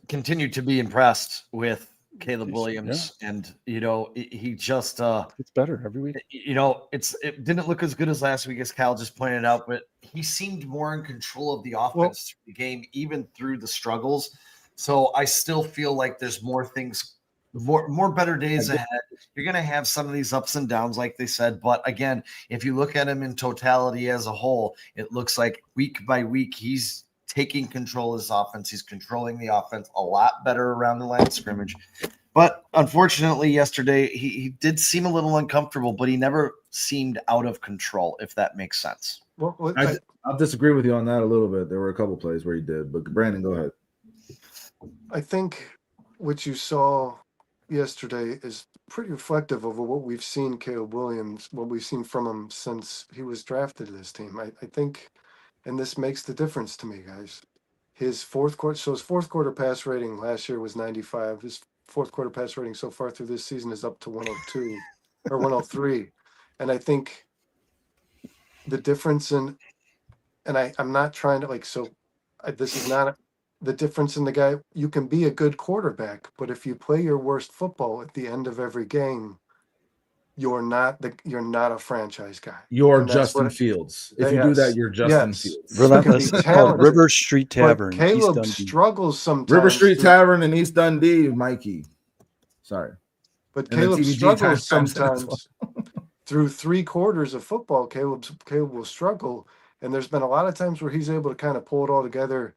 continued to be impressed with Caleb Williams, and he just it's better every week. It didn't look as good as last week, as Kyle just pointed out, but he seemed more in control of the offense through the game, even through the struggles. So I still feel like there's more things, more better days ahead. You're going to have some of these ups and downs, like they said, but again, if you look at him in totality as a whole, it looks like week by week he's taking control of his offense. He's controlling the offense a lot better around the line of scrimmage. But unfortunately, yesterday, he did seem a little uncomfortable, but he never seemed out of control, if that makes sense. Well, I'll disagree with you on that a little bit. There were a couple plays where he did, but Brandon, go ahead. I think what you saw yesterday is pretty reflective of what we've seen Caleb Williams, what we've seen from him since he was drafted to this team. I think, and this makes the difference to me, guys. His fourth quarter pass rating last year was 95. His fourth quarter pass rating so far through this season is up to 102 or 103. And I think the difference in, and I'm not trying to this is not the difference in the guy. You can be a good quarterback, but if you play your worst football at the end of every game, you're not a franchise guy. You're Justin Fields. If you do that, you're Justin Fields. Relentless. River Street Tavern. But Caleb struggles sometimes. River Street Tavern in East Dundee, Mikey. Sorry. But Caleb struggles sometimes. Through 3 quarters of football, Caleb will struggle. And there's been a lot of times where he's able to kind of pull it all together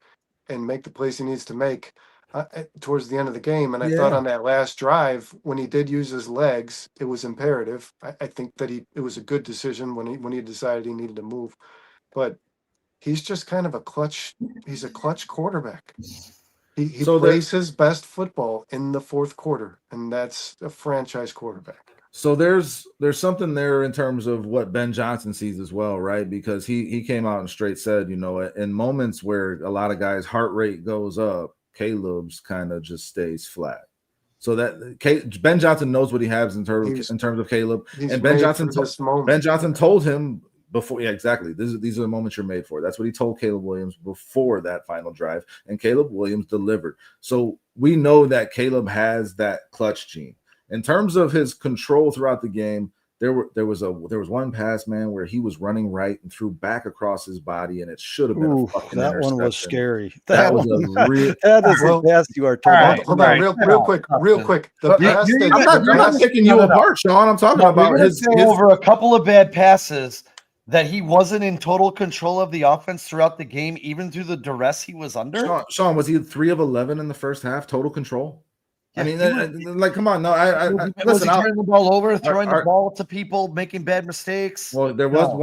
and make the plays he needs to make towards the end of the game. And I thought on that last drive, when he did use his legs, it was imperative. I think that it was a good decision when he decided he needed to move. But he's just kind of he's a clutch quarterback. He plays his best football in the fourth quarter, and that's a franchise quarterback. So there's something there in terms of what Ben Johnson sees as well, right? Because he came out and straight said, in moments where a lot of guys' heart rate goes up, Caleb's kind of just stays flat. So that Ben Johnson knows what he has in terms of Caleb, and Ben Johnson told him before. Yeah, exactly. These are the moments you're made for. That's what he told Caleb Williams before that final drive, and Caleb Williams delivered. So we know that Caleb has that clutch gene. In terms of his control throughout the game, there was one pass, man, where he was running right and threw back across his body, and it should have been a fucking that one was scary. That was a real. That is the pass you are talking about. Hold on, real quick. The pass I'm not picking you apart, Sean. I'm talking about his over a couple of bad passes. That he wasn't in total control of the offense throughout the game, even through the duress he was under. Sean, was he 3 of 11 in the first half, total control? Yeah, I mean, he was- like, come on, no, was listen. he turning the ball over, throwing are- the ball to people, making bad mistakes? Well, there was No.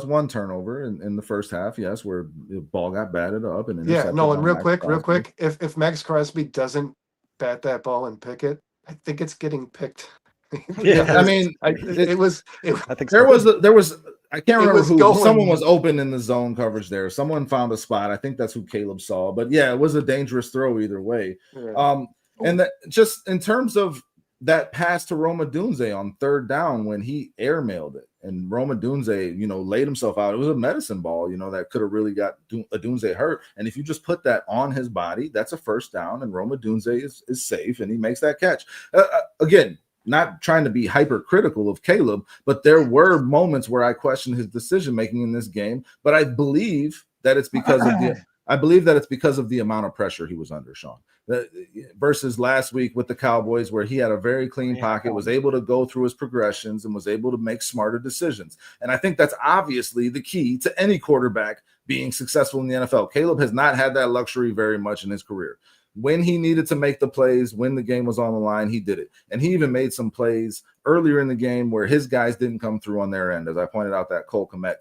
one turnover in the first half, yes, where the ball got batted up and Yeah, intercepted no, and by real Max quick, Crosby. if Max Crosby doesn't bat that ball and pick it, I think it's getting picked. Yeah, I mean, it was I think there so. was I can't remember was who. going- Someone was open in the zone coverage there. Someone found a spot. I think that's who Caleb saw. But yeah, it was a dangerous throw either way. Yeah. And that just in terms of that pass to Roma Dunze on third down when he airmailed it, and Roma Dunze, laid himself out. It was a medicine ball, that could have really got Dunze hurt. And if you just put that on his body, that's a first down, and Roma Dunze is safe, and he makes that catch. Again, not trying to be hypercritical of Caleb, but there were moments where I questioned his decision making in this game. But I believe that it's because of the amount of pressure he was under, Sean. Versus last week with the Cowboys, where he had a very clean pocket, was able to go through his progressions, and was able to make smarter decisions. And I think that's obviously the key to any quarterback being successful in the NFL. Caleb has not had that luxury very much in his career. When he needed to make the plays, when the game was on the line, he did it. And he even made some plays earlier in the game where his guys didn't come through on their end. As I pointed out, that Cole Kmet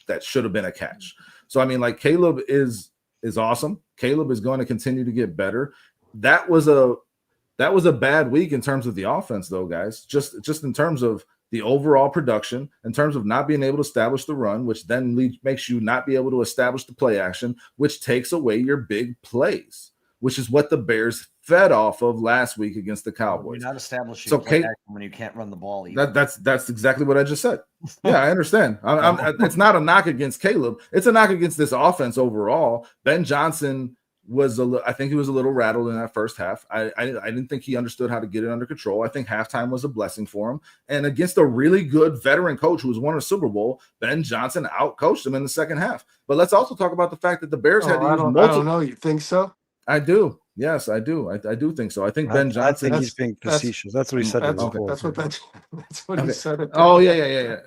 that should have been a catch. So, I mean, like, Caleb is awesome. Caleb is going to continue to get better. That was a bad week in terms of the offense, though, guys. Just in terms of the overall production, in terms of not being able to establish the run, which then makes you not be able to establish the play action, which takes away your big plays, which is what the Bears fed off of last week against the Cowboys. You're not establishing So play action when you can't run the ball either. That's exactly what I just said. Yeah, I understand. It's not a knock against Caleb. It's a knock against this offense overall. Ben Johnson I think he was a little rattled in that first half. I didn't think he understood how to get it under control. I think halftime was a blessing for him. And against a really good veteran coach who was won a Super Bowl, Ben Johnson outcoached him in the second half. But let's also talk about the fact that the Bears had to use multiple. I don't know. You think so? I do. Yes, I do. I do think so. I think Ben Johnson. I think he's being facetious. That's what he said. That's before. that's what he said. Oh, yeah.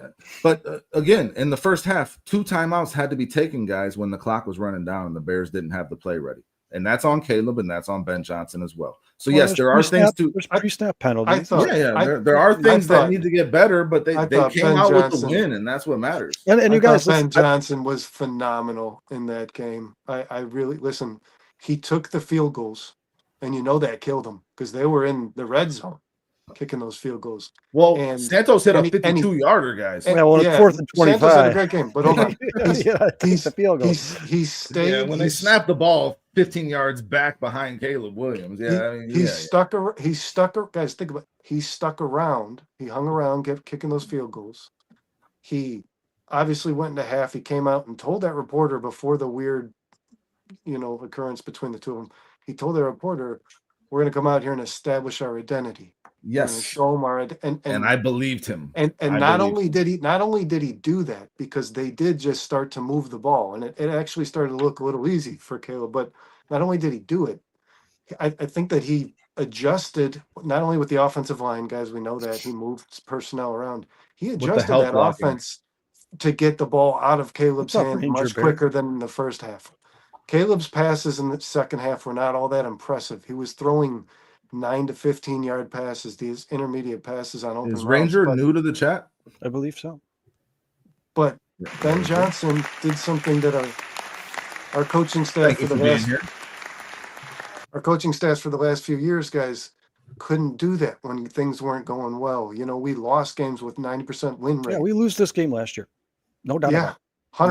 But again, in the first half, 2 timeouts had to be taken, guys, when the clock was running down and the Bears didn't have the play ready. And that's on Caleb, and that's on Ben Johnson as well. So, yes, there are things to. There's pre-snap penalties. There are things that need to get better, but they came out with the win, and that's what matters. And you guys, Ben Johnson was phenomenal in that game. I really listen. He took the field goals, and that killed him because they were in the red zone kicking those field goals. Well, and Santos hit a 52-yarder, guys. Well, 4th and 25. Santos had a great game, but hold on. He's the field goal. He stayed. Yeah, when they snapped the ball 15 yards back behind Caleb Williams. He stuck guys, think about it. He stuck around. He hung around, kicking those field goals. He obviously went into half. He came out and told that reporter before the weird, occurrence between the two of them. He told the reporter, "We're going to come out here and establish our identity." Yes, show him our and I believed him. And not only did he do that, because they did just start to move the ball, and it actually started to look a little easy for Caleb. But not only did he do it, I think that he adjusted not only with the offensive line, guys. We know that he moved personnel around. He adjusted that offense to get the ball out of Caleb's hand much quicker than in the first half. Caleb's passes in the second half were not all that impressive. He was throwing 9 to 15-yard passes, these intermediate passes on open. Is Ranger new to the chat? I believe so. But Ben Johnson did something that our coaching staff for the last few years, guys, couldn't do that when things weren't going well. We lost games with 90% win rate. Yeah, we lose this game last year. No doubt about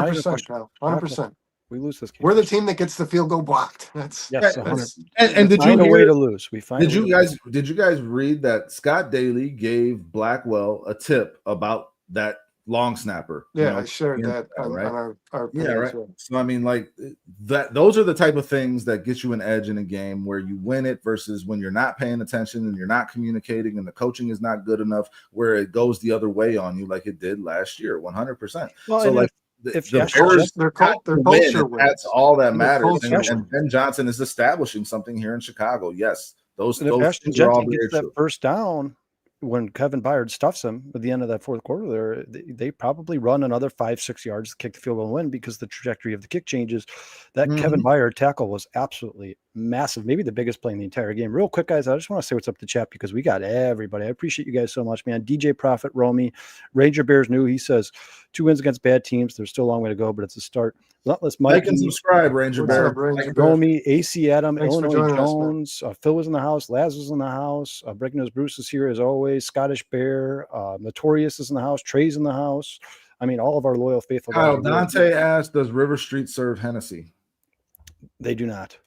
it. 100%, Kyle. 100%. We lose this game. We're the team that gets the field goal blocked. That's and did you find a way to lose? Did you guys read that Scott Daly gave Blackwell a tip about that long snapper? Yeah, I shared that on our page. Right. So I mean, like that. Those are the type of things that get you an edge in a game where you win it versus when you're not paying attention and you're not communicating and the coaching is not good enough, where it goes the other way on you, like it did last year, 100%. Well, so like. If the Bears, their culture wins. That's all that matters. And Ben Johnson is establishing something here in Chicago. Yes, those if Ashton things are all gets that first down, when Kevin Byard stuffs him at the end of that fourth quarter, they probably run another 5-6 yards to kick the field goal and win because the trajectory of the kick changes. That Kevin Byard tackle was absolutely massive, maybe the biggest play in the entire game. Real quick, guys, I just want to say what's up to chat because we got everybody. I appreciate you guys so much, man. DJ Prophet, Romy, Ranger Bears New. He says 2 wins against bad teams. There's still a long way to go, but it's a start. Relentless Mike. Like and subscribe, Ranger What's Bear. up, Ranger Bear? Romy, AC Adam, Thanks for Illinois joining us, man. Jones, Phil was in the house, Laz was in the house, Breaking News Bruce is here as always, Scottish Bear, Notorious is in the house, Trey's in the house. I mean, all of our loyal, faithful Kyle, guys. Dante asked, does River Street serve Hennessy? They do not.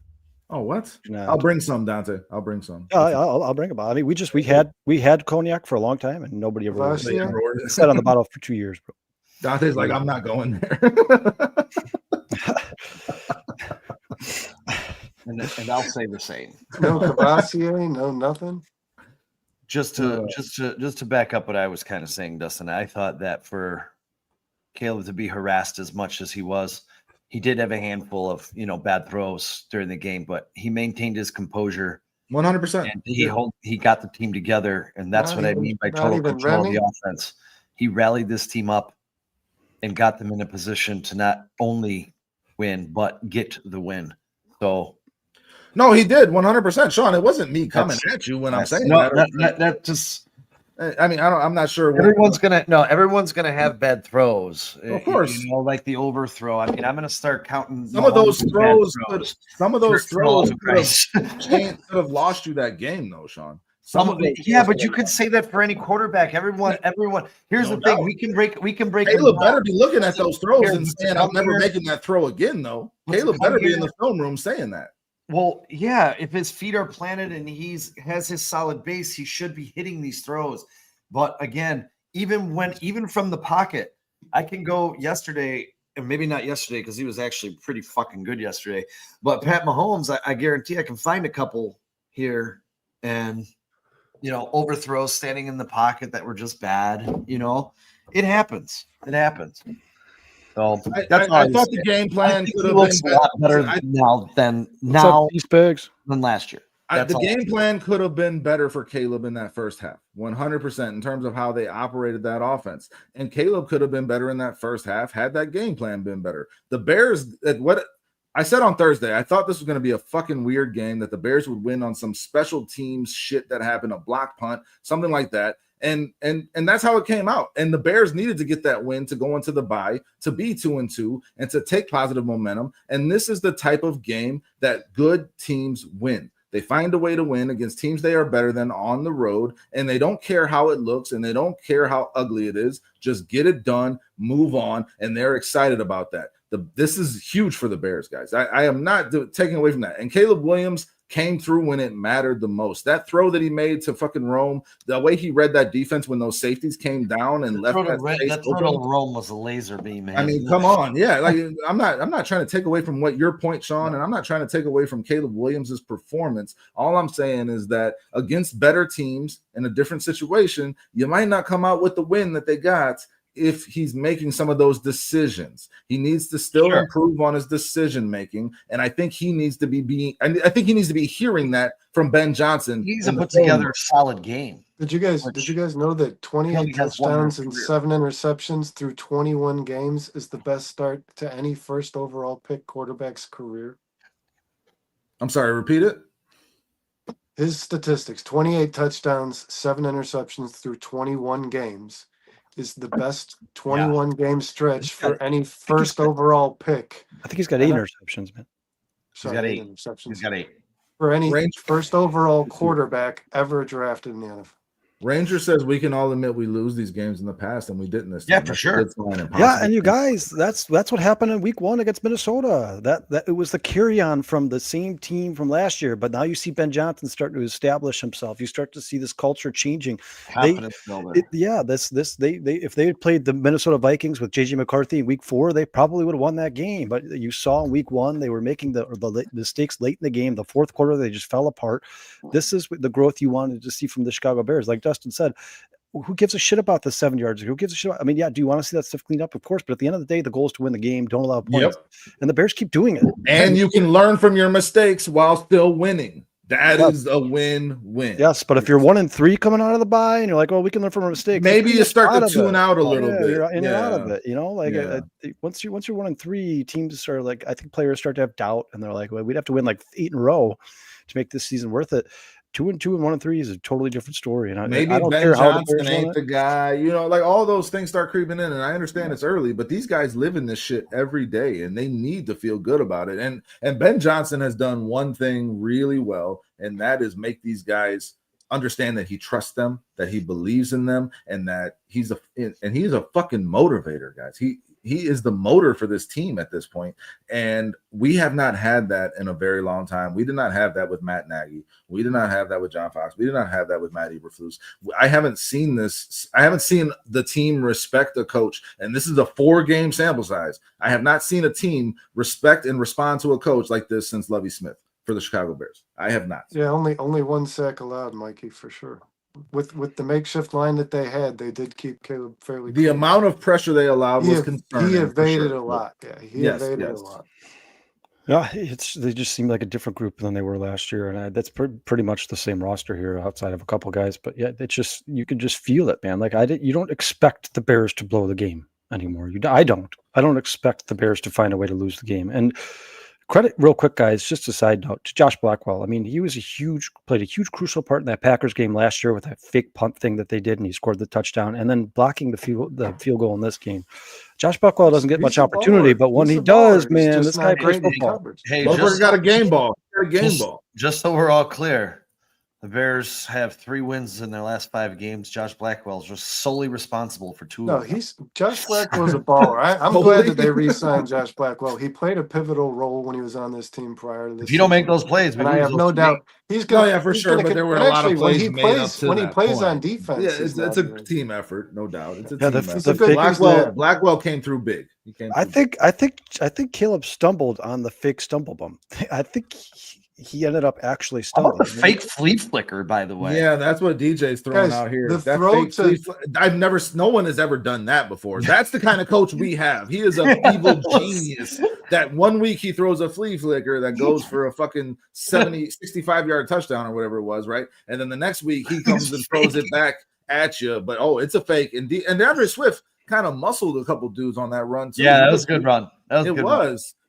Oh, what? Do not. I'll bring some, Dante. I'll bring some. I'll bring them. I mean, we had cognac for a long time, and nobody ever ordered it. Varsity? It sat on the bottle for 2 years, bro. Dante's like, I'm not going there. And I'll say the same. No Cavassier, no nothing. Just to back up what I was kind of saying, Dustin, I thought that for Caleb to be harassed as much as he was, he did have a handful of bad throws during the game, but he maintained his composure 100%. and he got the team together, and that's Not what I even- mean by not total even control of Remy? the offense. He rallied this team up and got them in a position to not only win but get the win. So No, he did 100%. Sean, it wasn't me coming at you when I'm saying that just. I mean, I'm not sure. Everyone's gonna have bad throws. Of course, like the overthrow. I mean, I'm gonna start counting some of those throws. Some of those For throws Christ. could have lost you that game, though, Sean. But you could say that for any quarterback. Everyone. Here's No the thing: doubt. we can break. Caleb them better down. be looking at those throws Here, and saying, come "I'm never here. making that throw again." Though Let's Caleb come better be here. in the film room saying that. Well, yeah. If his feet are planted and has his solid base, he should be hitting these throws. But again, even from the pocket, I can go yesterday, and maybe not yesterday because he was actually pretty fucking good yesterday. But Pat Mahomes, I guarantee I can find a couple here and overthrows standing in the pocket that were just bad. It happens. It happens. So that's all I thought the game plan could he have looks been a lot better better. now These bags. than last year. The game plan could have been better for Caleb in that first half, 100% in terms of how they operated that offense. And Caleb could have been better in that first half had that game plan been better. The Bears, what I said on Thursday, I thought this was going to be a fucking weird game, that the Bears would win on some special teams shit that happened, a block punt, something like that. And that's how it came out. And the Bears needed to get that win to go into the bye, to be 2-2, and to take positive momentum. And this is the type of game that good teams win. They find a way to win against teams they are better than on the road, and they don't care how it looks, and they don't care how ugly it is. Just get it done, move on, and they're excited about that. This is huge for the Bears, guys. I am not taking away from that. And Caleb Williams came through when it mattered the most. That throw that he made to fucking Rome, the way he read that defense when those safeties came down and left that space That throw to open. Rome was a laser beam, man. I mean, come on. Yeah, like I'm not trying to take away from what your point, Sean, and I'm not trying to take away from Caleb Williams' performance. All I'm saying is that against better teams in a different situation, you might not come out with the win that they got if he's making some of those decisions. He needs to still improve on his decision making, and I think he needs to be hearing that from Ben Johnson. He's put together a solid game. Did you guys know that 28 has one touchdowns in and his career. 7 interceptions through 21 games is the best start to any first overall pick quarterback's career? I'm sorry, repeat it. His statistics: 28 touchdowns, 7 interceptions through 21 games is the best 21 game stretch for any first overall pick. I think he's got 8 interceptions, man. Sorry, got 8 8. interceptions. He's got 8. For any Range- first overall quarterback ever drafted in the NFL. Ranger says we can all admit we lose these games in the past, and we didn't this time. Yeah, for That's sure. a good sign in Yeah, and positive. you guys, that's what happened in week 1 against Minnesota. That it was the carry-on from the same team from last year, but now you see Ben Johnson starting to establish himself. You start to see this culture changing. Confidence builder. They if they had played the Minnesota Vikings with JJ McCarthy in week 4, they probably would have won that game. But you saw in week 1 they were making the mistakes late in the game. The fourth quarter they just fell apart. This is the growth you wanted to see from the Chicago Bears. Like Dustin said, who gives a shit about the 7 yards? Who gives a shit? I mean, yeah, do you want to see that stuff cleaned up? Of course, but at the end of the day, the goal is to win the game. Don't allow points. And the Bears keep doing it. And you can learn from your mistakes while still winning. That is a win-win. Yes, but if you're 1-3 coming out of the bye and you're like, well, we can learn from our mistakes. Maybe you start to tune it. out a little bit. You're out of it. Like Yeah. once you're 1-3, teams are like, I think players start to have doubt, and they're like, well, we'd have to win like 8 in a row to make this season worth it. 2-2 and 1-3 is a totally different story. And maybe I don't Ben care how the Johnson players ain't want the it. guy, like all those things start creeping in. And I understand it's early, but these guys live in this shit every day and they need to feel good about it. And Ben Johnson has done one thing really well, and that is make these guys understand that he trusts them, that he believes in them, and that he's a fucking motivator, guys. He is the motor for this team at this point. And we have not had that in a very long time. We did not have that with Matt Nagy. We did not have that with John Fox. We did not have that with Matt Eberflus. I haven't seen this. I haven't seen the team respect a coach. And this is a 4-game sample size. I have not seen a team respect and respond to a coach like this since Lovie Smith for the Chicago Bears. I have not. Yeah, only 1 sack allowed, Mikey, for sure. With the makeshift line that they had, they did keep Caleb fairly. The amount of pressure they allowed was concerning. He evaded a lot. Yeah, he evaded a lot. Yeah, they just seem like a different group than they were last year, and that's pretty much the same roster here, outside of a couple guys. But yeah, it's just, you can just feel it, man. Like you don't expect the Bears to blow the game anymore. I don't expect the Bears to find a way to lose the game. And credit, real quick, guys, just a side note to Josh Blackwell. I mean, he played a huge crucial part in that Packers game last year with that fake punt thing that they did, and he scored the touchdown, and then blocking the field goal in this game. Josh Blackwell doesn't get much opportunity, but when he does, man, this guy plays football. Hey, Motherfucker got a game ball. Just so we're all clear, the Bears have 3 wins in their last 5 games. Josh Blackwell is just solely responsible for 2 of them. Josh Blackwell's a baller. I'm glad that they re-signed Josh Blackwell. He played a pivotal role when he was on this team prior to this. If you don't make those plays, and I have no doubt he's going. Yeah, for sure. But there were a lot of plays when he plays on defense. Yeah, it's a team effort, no doubt. It's a team effort. Blackwell came through big. I think Caleb stumbled on the fake stumble bump. I think he ended up actually stumbling. How about the fake flea flicker, by the way? Yeah, that's what DJ's throwing out here. No one has ever done that before. That's the kind of coach we have. He is an evil genius. That one week he throws a flea flicker that goes for a fucking 65-yard touchdown or whatever it was, right? And then the next week he comes and throws it back at you, but it's a fake. And DeAndre Swift kind of muscled a couple dudes on that run too. Yeah, that was a good run.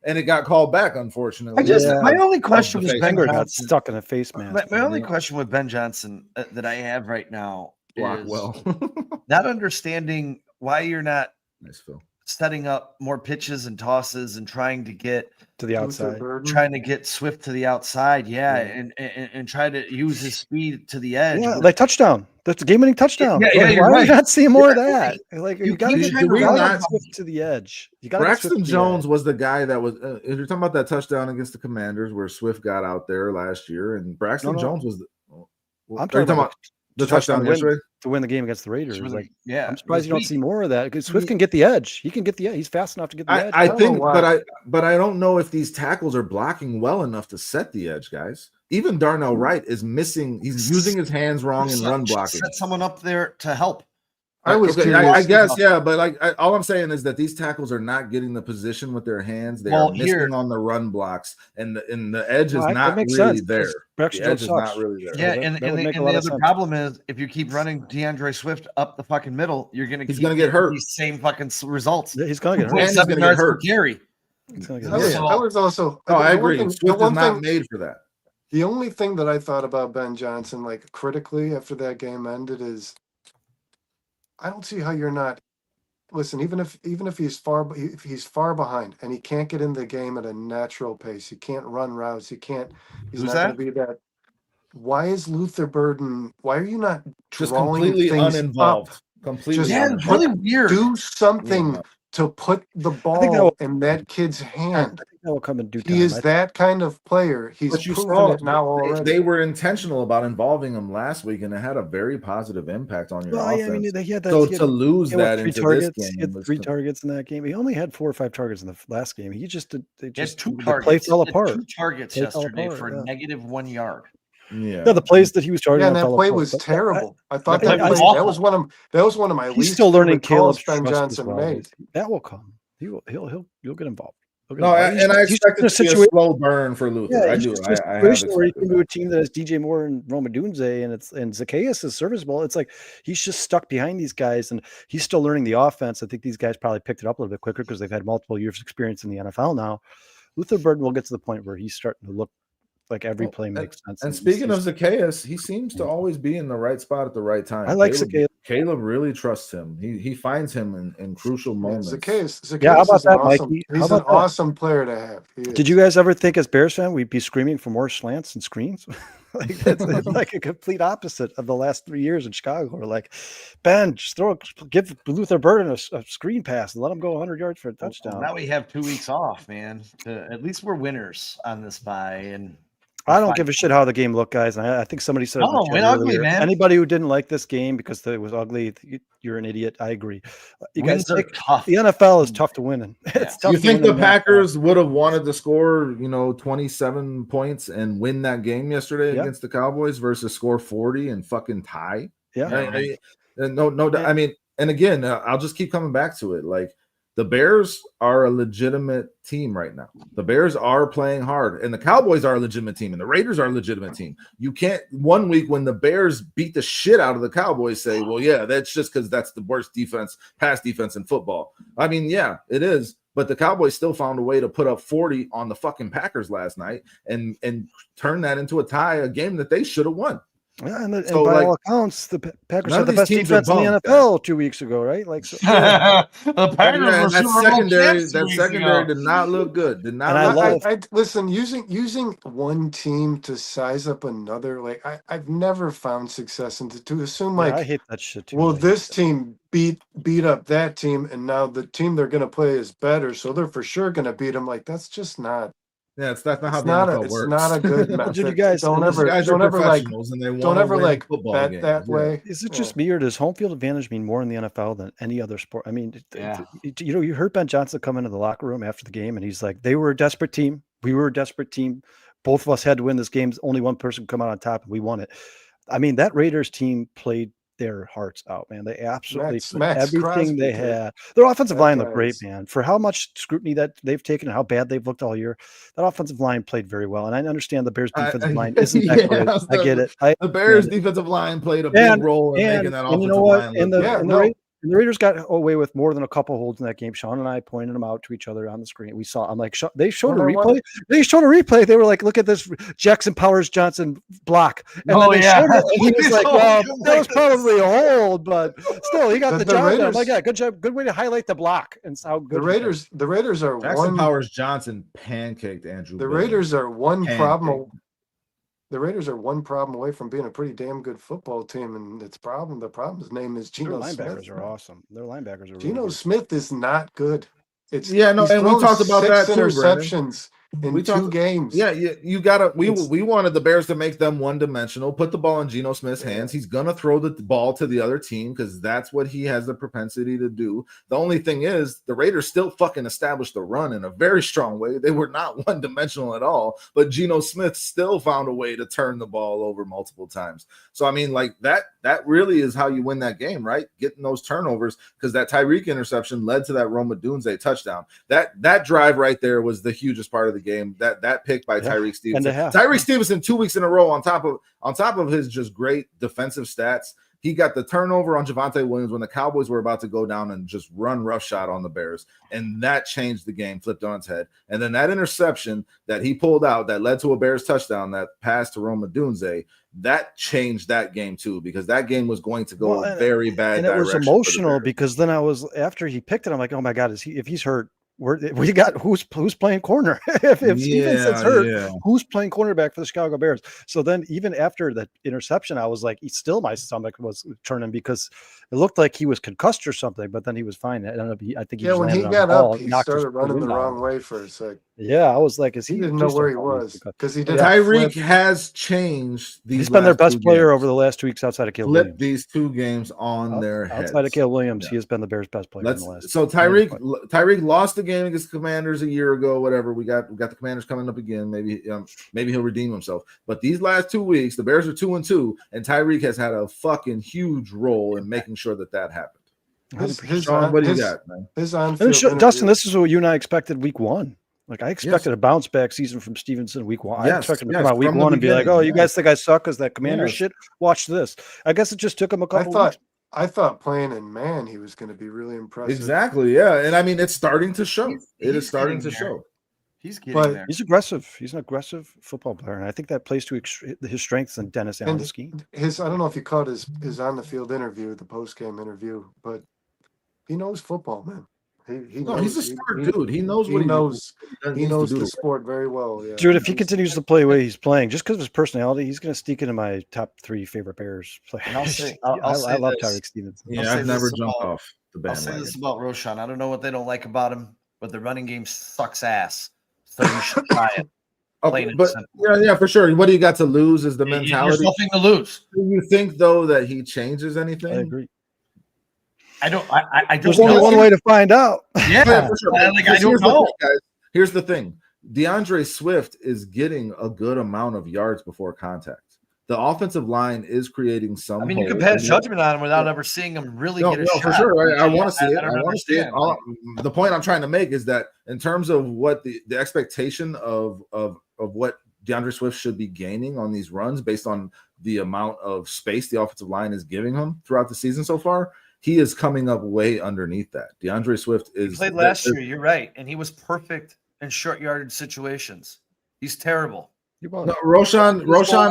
And it got called back, unfortunately. My only question was Ben got stuck in a face mask. My only question with Ben Johnson that I have right now Blackwell. is not understanding why you're not setting up more pitches and tosses and trying to get to the outside, trying to get Swift to the outside, and try to use his speed to the edge. Yeah, like touchdown. That's a game-winning touchdown. Yeah, why are we not seeing more of that? Like you got to get Swift to the edge. Braxton Jones was the guy that was. If you're talking about that touchdown against the Commanders, where Swift got out there last year, and Braxton Jones was. I'm talking about the touchdown yesterday to win the game against the Raiders. Yeah, I'm surprised you don't see more of that, because Swift can get the edge. He can get the edge. He's fast enough to get the edge. I think, but I don't know if these tackles are blocking well enough to set the edge, guys. Even Darnell Wright is missing. He's using his hands wrong in run blocking. Set someone up there to help. I guess, yeah, but all I'm saying is that these tackles are not getting the position with their hands. They are missing on the run blocks, and the edge is not really there. The edge is not really there. Yeah, and the other problem is, if you keep running DeAndre Swift up the fucking middle, he's going to get hurt. These same fucking results. Yeah, he's going to get hurt. And he's going to get hurt. Carry. I agree. Swift is not made for that. The only thing that I thought about Ben Johnson, like critically after that game ended, is I don't see how you're not. Listen, even if he's far behind and he can't get in the game at a natural pace, he can't run routes, he's not going to be that. Why is Luther Burden? Why are you not just drawing completely things uninvolved? Up? Completely, it's really weird. Do something to put the ball in that kid's hand. I think that will come in due time. He is that kind of player. He's proven it now already. They were intentional about involving him last week, and it had a very positive impact on your offense. I mean, to lose that into this game, he had 3 targets in that game. He only had 4 or 5 targets in the last game. He just did. Two targets. The play fell apart. 2 targets yesterday for negative -1 yard. Yeah, the plays that he was targeting. Yeah, and that play was terrible. I thought that was one of my least. He's still learning Caleb's Ben Johnson made. That will come. You'll get involved. No, and I expect it to be a slow burn for Luther. Yeah, I he's do. just in a I have situation where he expected came to a that. team that has DJ Moore and Roma Dunze, and Zacchaeus is serviceable. It's like he's just stuck behind these guys, and he's still learning the offense. I think these guys probably picked it up a little bit quicker because they've had multiple years of experience in the NFL now. Luther Burden will get to the point where he's starting to look like every play makes sense. And speaking of Zacchaeus, he seems to always be in the right spot at the right time. I like Zacchaeus. Caleb really trusts him. He finds him in crucial moments. Zacchaeus Yeah, how about is an that, awesome, Mikey? he's an awesome player to have. Did you guys ever think as Bears fan we'd be screaming for more slants and screens? Like it's like a complete opposite of the last 3 years in Chicago. We're like, Ben, just give Luther Burden a screen pass and let him go 100 yards for a touchdown. Now we have 2 weeks off, man. At least we're winners on this bye, and I don't give a shit how the game looked, guys. And I think somebody said, "No, win ugly, man." Anybody who didn't like this game because it was ugly, you're an idiot. I agree. You guys, tough. The NFL is tough to win in. It's tough. You think the Packers would have wanted to score, 27 points and win that game yesterday against the Cowboys versus score 40 and fucking tie? Yeah. No. I mean, and again, I'll just keep coming back to it. Like, the Bears are a legitimate team right now. The Bears are playing hard, and the Cowboys are a legitimate team, and the Raiders are a legitimate team. You can't one week when the Bears beat the shit out of the Cowboys say, well, yeah, that's just because that's the worst pass defense in football. I mean, yeah, it is. But the Cowboys still found a way to put up 40 on the fucking Packers last night and turn that into a tie, a game that they should have won. Yeah, and by all accounts, the Packers had the best defense in the NFL 2 weeks ago, right? Like the Packers that secondary did not look good. Did not. I listen. Using one team to size up another, like I've never found success in to assume like I hate that shit too. Well, this team beat up that team, and now the team they're going to play is better, so they're for sure going to beat them. Like that's just not. Yeah, that's not how the NFL works. It's not a good method. Did you guys don't ever bet that way. Is it just me, or does home field advantage mean more in the NFL than any other sport? I mean, you heard Ben Johnson come into the locker room after the game, and he's like, "They were a desperate team. We were a desperate team. Both of us had to win this game. Only one person could come out on top, and we won it." I mean, that Raiders team played their hearts out, man. They absolutely everything they had. Their offensive line looked great, man. For how much scrutiny that they've taken and how bad they've looked all year, that offensive line played very well. And I understand the Bears' defensive line isn't that great. I get it. The Bears' defensive line played a big role in making that offensive line look And the Raiders got away with more than a couple holds in that game. Sean and I pointed them out to each other on the screen. We saw. I'm like, they showed a replay. They showed a replay. They were like, "Look at this Jackson Powers Johnson block." And then they showed it, and he was like, "Well, that was probably a hold, but still, he got the job done." I'm like, "Yeah, good job. Good way to highlight the block and how good." The Raiders are Jackson Powers Johnson pancaked Andrew. The Raiders are one problem. The Raiders are one problem away from being a pretty damn good football team, and the problem's name is Geno Smith. Their linebackers are awesome. Their linebackers are Geno Smith is not good. And we talked about that too, interceptions in 2 games. Yeah, you gotta. We wanted the Bears to make them one-dimensional. Put the ball in Geno Smith's hands. He's gonna throw the ball to the other team because that's what he has the propensity to do. The only thing is, the Raiders still fucking established the run in a very strong way. They were not one-dimensional at all, but Geno Smith still found a way to turn the ball over multiple times. So I mean, like that really is how you win that game, right? Getting those turnovers, because that Tyreek interception led to that Roma Dunze touchdown. That drive right there was the hugest part of the game. That pick by Tyreek Stevenson. Tyreek Stevenson 2 weeks in a row on top of his just great defensive stats. He got the turnover on Javonte Williams when the Cowboys were about to go down and just run roughshod on the Bears. And that changed the game, flipped on its head. And then that interception that he pulled out that led to a Bears touchdown, that pass to Roma Dunze, that changed that game too, because that game was going to go a very bad direction. And it was emotional because then after he picked it, I'm like, oh my God, if he's hurt, we got who's playing corner? if Stevenson's hurt, who's playing cornerback for the Chicago Bears? So then even after that interception, I was like, my stomach was turning because it looked like he was concussed or something, but then he was fine. I think when he got up, he started running the wrong way for a sec. Yeah, I was like, he didn't know where he was because he did. Tyreek has changed these. He's been their best player over the last 2 weeks outside of Caleb Williams. These 2 games on their heads. Outside of Caleb Williams, he has been the Bears' best player in the last. So Tyreek lost the game against the Commanders a year ago. Whatever, we got the Commanders coming up again. Maybe he'll redeem himself. But these last 2 weeks, the Bears are 2-2, and Tyreek has had a fucking huge role in making sure that happened. What do you got, man? Dustin, this is what you and I expected week 1. Like I expected a bounce back season from Stevenson week 1. I Yes, expected him to yes, come out week from the 1 and be like, beginning, "Oh, you guys think I suck because that Commander Yes. shit? Watch this." I guess it just took him a couple weeks. I thought playing in man he was going to be really impressive. Exactly. Yeah, and I mean it's starting to show. It is He's starting getting to there. show. He's getting But- there. He's aggressive. He's an aggressive football player, and I think that plays to his strengths in Dennis And Allen's scheme. I don't know if you caught his on the field interview, the post game interview, but he knows football, man. He No, knows, he's a smart dude. He knows what he knows. he He needs knows to do. the sport very well. Yeah. Dude, if he continues to play the way he's playing, just because of his personality, he's going to sneak into my top 3 favorite Bears players. And I'll say- I I'll say love this. Tyreek Stevenson. Yeah, I'll say I've never this jumped about- off the I'll say bandwagon. this about Roshan. I don't know what they don't like about him, but the running game sucks ass. So you should try it. Okay, plain and but simple. yeah, for sure. What do you got to lose is the There's mentality. nothing to lose. Do you think though that he changes anything? I agree. I don't. I don't There's only know. one way to find out. Yeah, Yeah, for sure. I Because don't here's the know. thing, guys. Here's the thing. DeAndre Swift is getting a good amount of yards before contact. The offensive line is creating some. I mean, you can holes. pass judgment on him without ever seeing him really No, get a no, shot. for sure. I want to see it. I I don't want to see it. understand. The point I'm trying to make is that in terms of what the expectation of what DeAndre Swift should be gaining on these runs based on the amount of space the offensive line is giving him throughout the season so far, he is coming up way underneath that. DeAndre Swift He is played last year. You're right, and he was perfect in short yardage situations. He's terrible. No, Roshan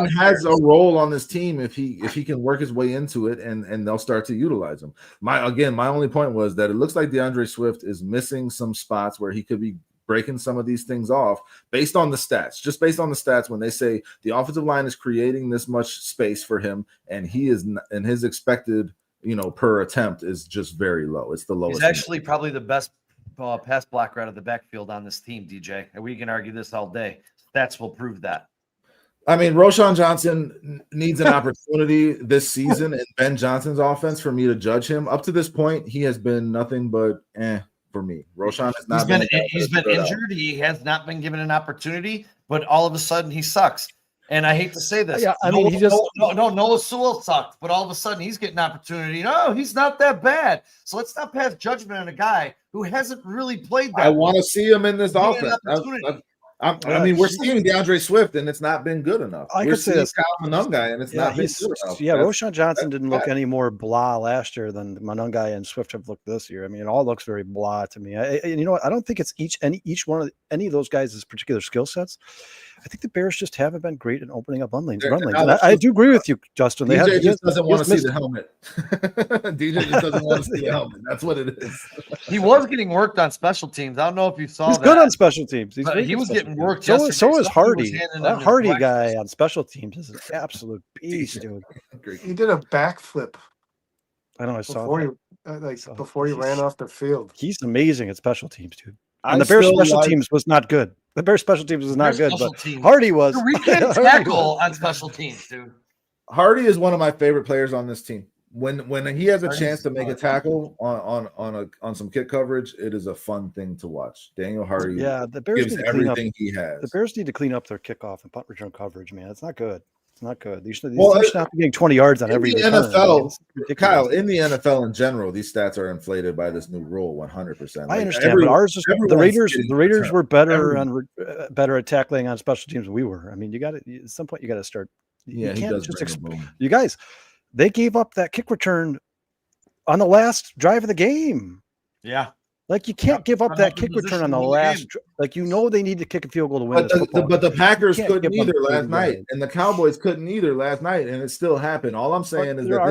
has a role on this team if he can work his way into it and they'll start to utilize him. My only point was that it looks like DeAndre Swift is missing some spots where he could be breaking some of these things off based on the stats. Just based on the stats, when they say the offensive line is creating this much space for him and he is and his expected per attempt is just very low. It's the lowest. He's actually probably the best pass blocker out of the backfield on this team, DJ. And we can argue this all day. Stats will prove that. I mean, Roshan Johnson needs an opportunity this season in Ben Johnson's offense for me to judge him. Up to this point, he has been nothing but for me. Roshan has not He's been injured. He has not been given an opportunity, but all of a sudden he sucks. And I hate to say this. Yeah, I mean, Noah Sewell sucked, but all of a sudden he's getting an opportunity. No, he's not that bad. So let's not pass judgment on a guy who hasn't really played that. I want to see him in this offense. I mean, we're seeing DeAndre Swift, and it's not been good enough. I could say this. Kyle Monungai, and it's not been good enough. Yeah, Roshan Johnson didn't look any more blah last year than Monungai and Swift have looked this year. I mean, it all looks very blah to me. And you know what? I don't think it's each one of any of those guys' particular skill sets. I think the Bears just haven't been great in opening up run lanes. I do agree with you, Justin. DJ just doesn't want to see the helmet. DJ just doesn't want to see the helmet. That's what it is. He was getting worked on special teams. I don't know if you saw He's that. good on special teams. He was getting worked. So is Hardy. That That Hardy guy on special teams is an absolute beast, dude. He did a backflip. I know. I saw that. Before he ran off the field. He's amazing at special teams, dude. And the Bears special teams was not good. The Bears special teams was not good, but Hardy was. We can't tackle on special teams, dude. Hardy is one of my favorite players on this team. When he has a chance to make a tackle on some kick coverage, it is a fun thing to watch. Daniel Hardy, the Bears gives everything he has. The Bears need to clean up their kickoff and punt return coverage, man. It's not good. It's not good. These should not be getting 20 yards on every return. NFL. Kyle, in the NFL in general, these stats are inflated by this new rule 100%. I understand, but ours is the Raiders were better at tackling on special teams than we were. I mean, you got to at some point you got to start. Yeah, you can't just you guys. They gave up that kick return on the last drive of the game. Yeah. Like you can't give up that kick return on the last. Like they need to kick a field goal to win. But the Packers couldn't either last night, and the Cowboys couldn't either last night, and it still happened. All I'm saying is that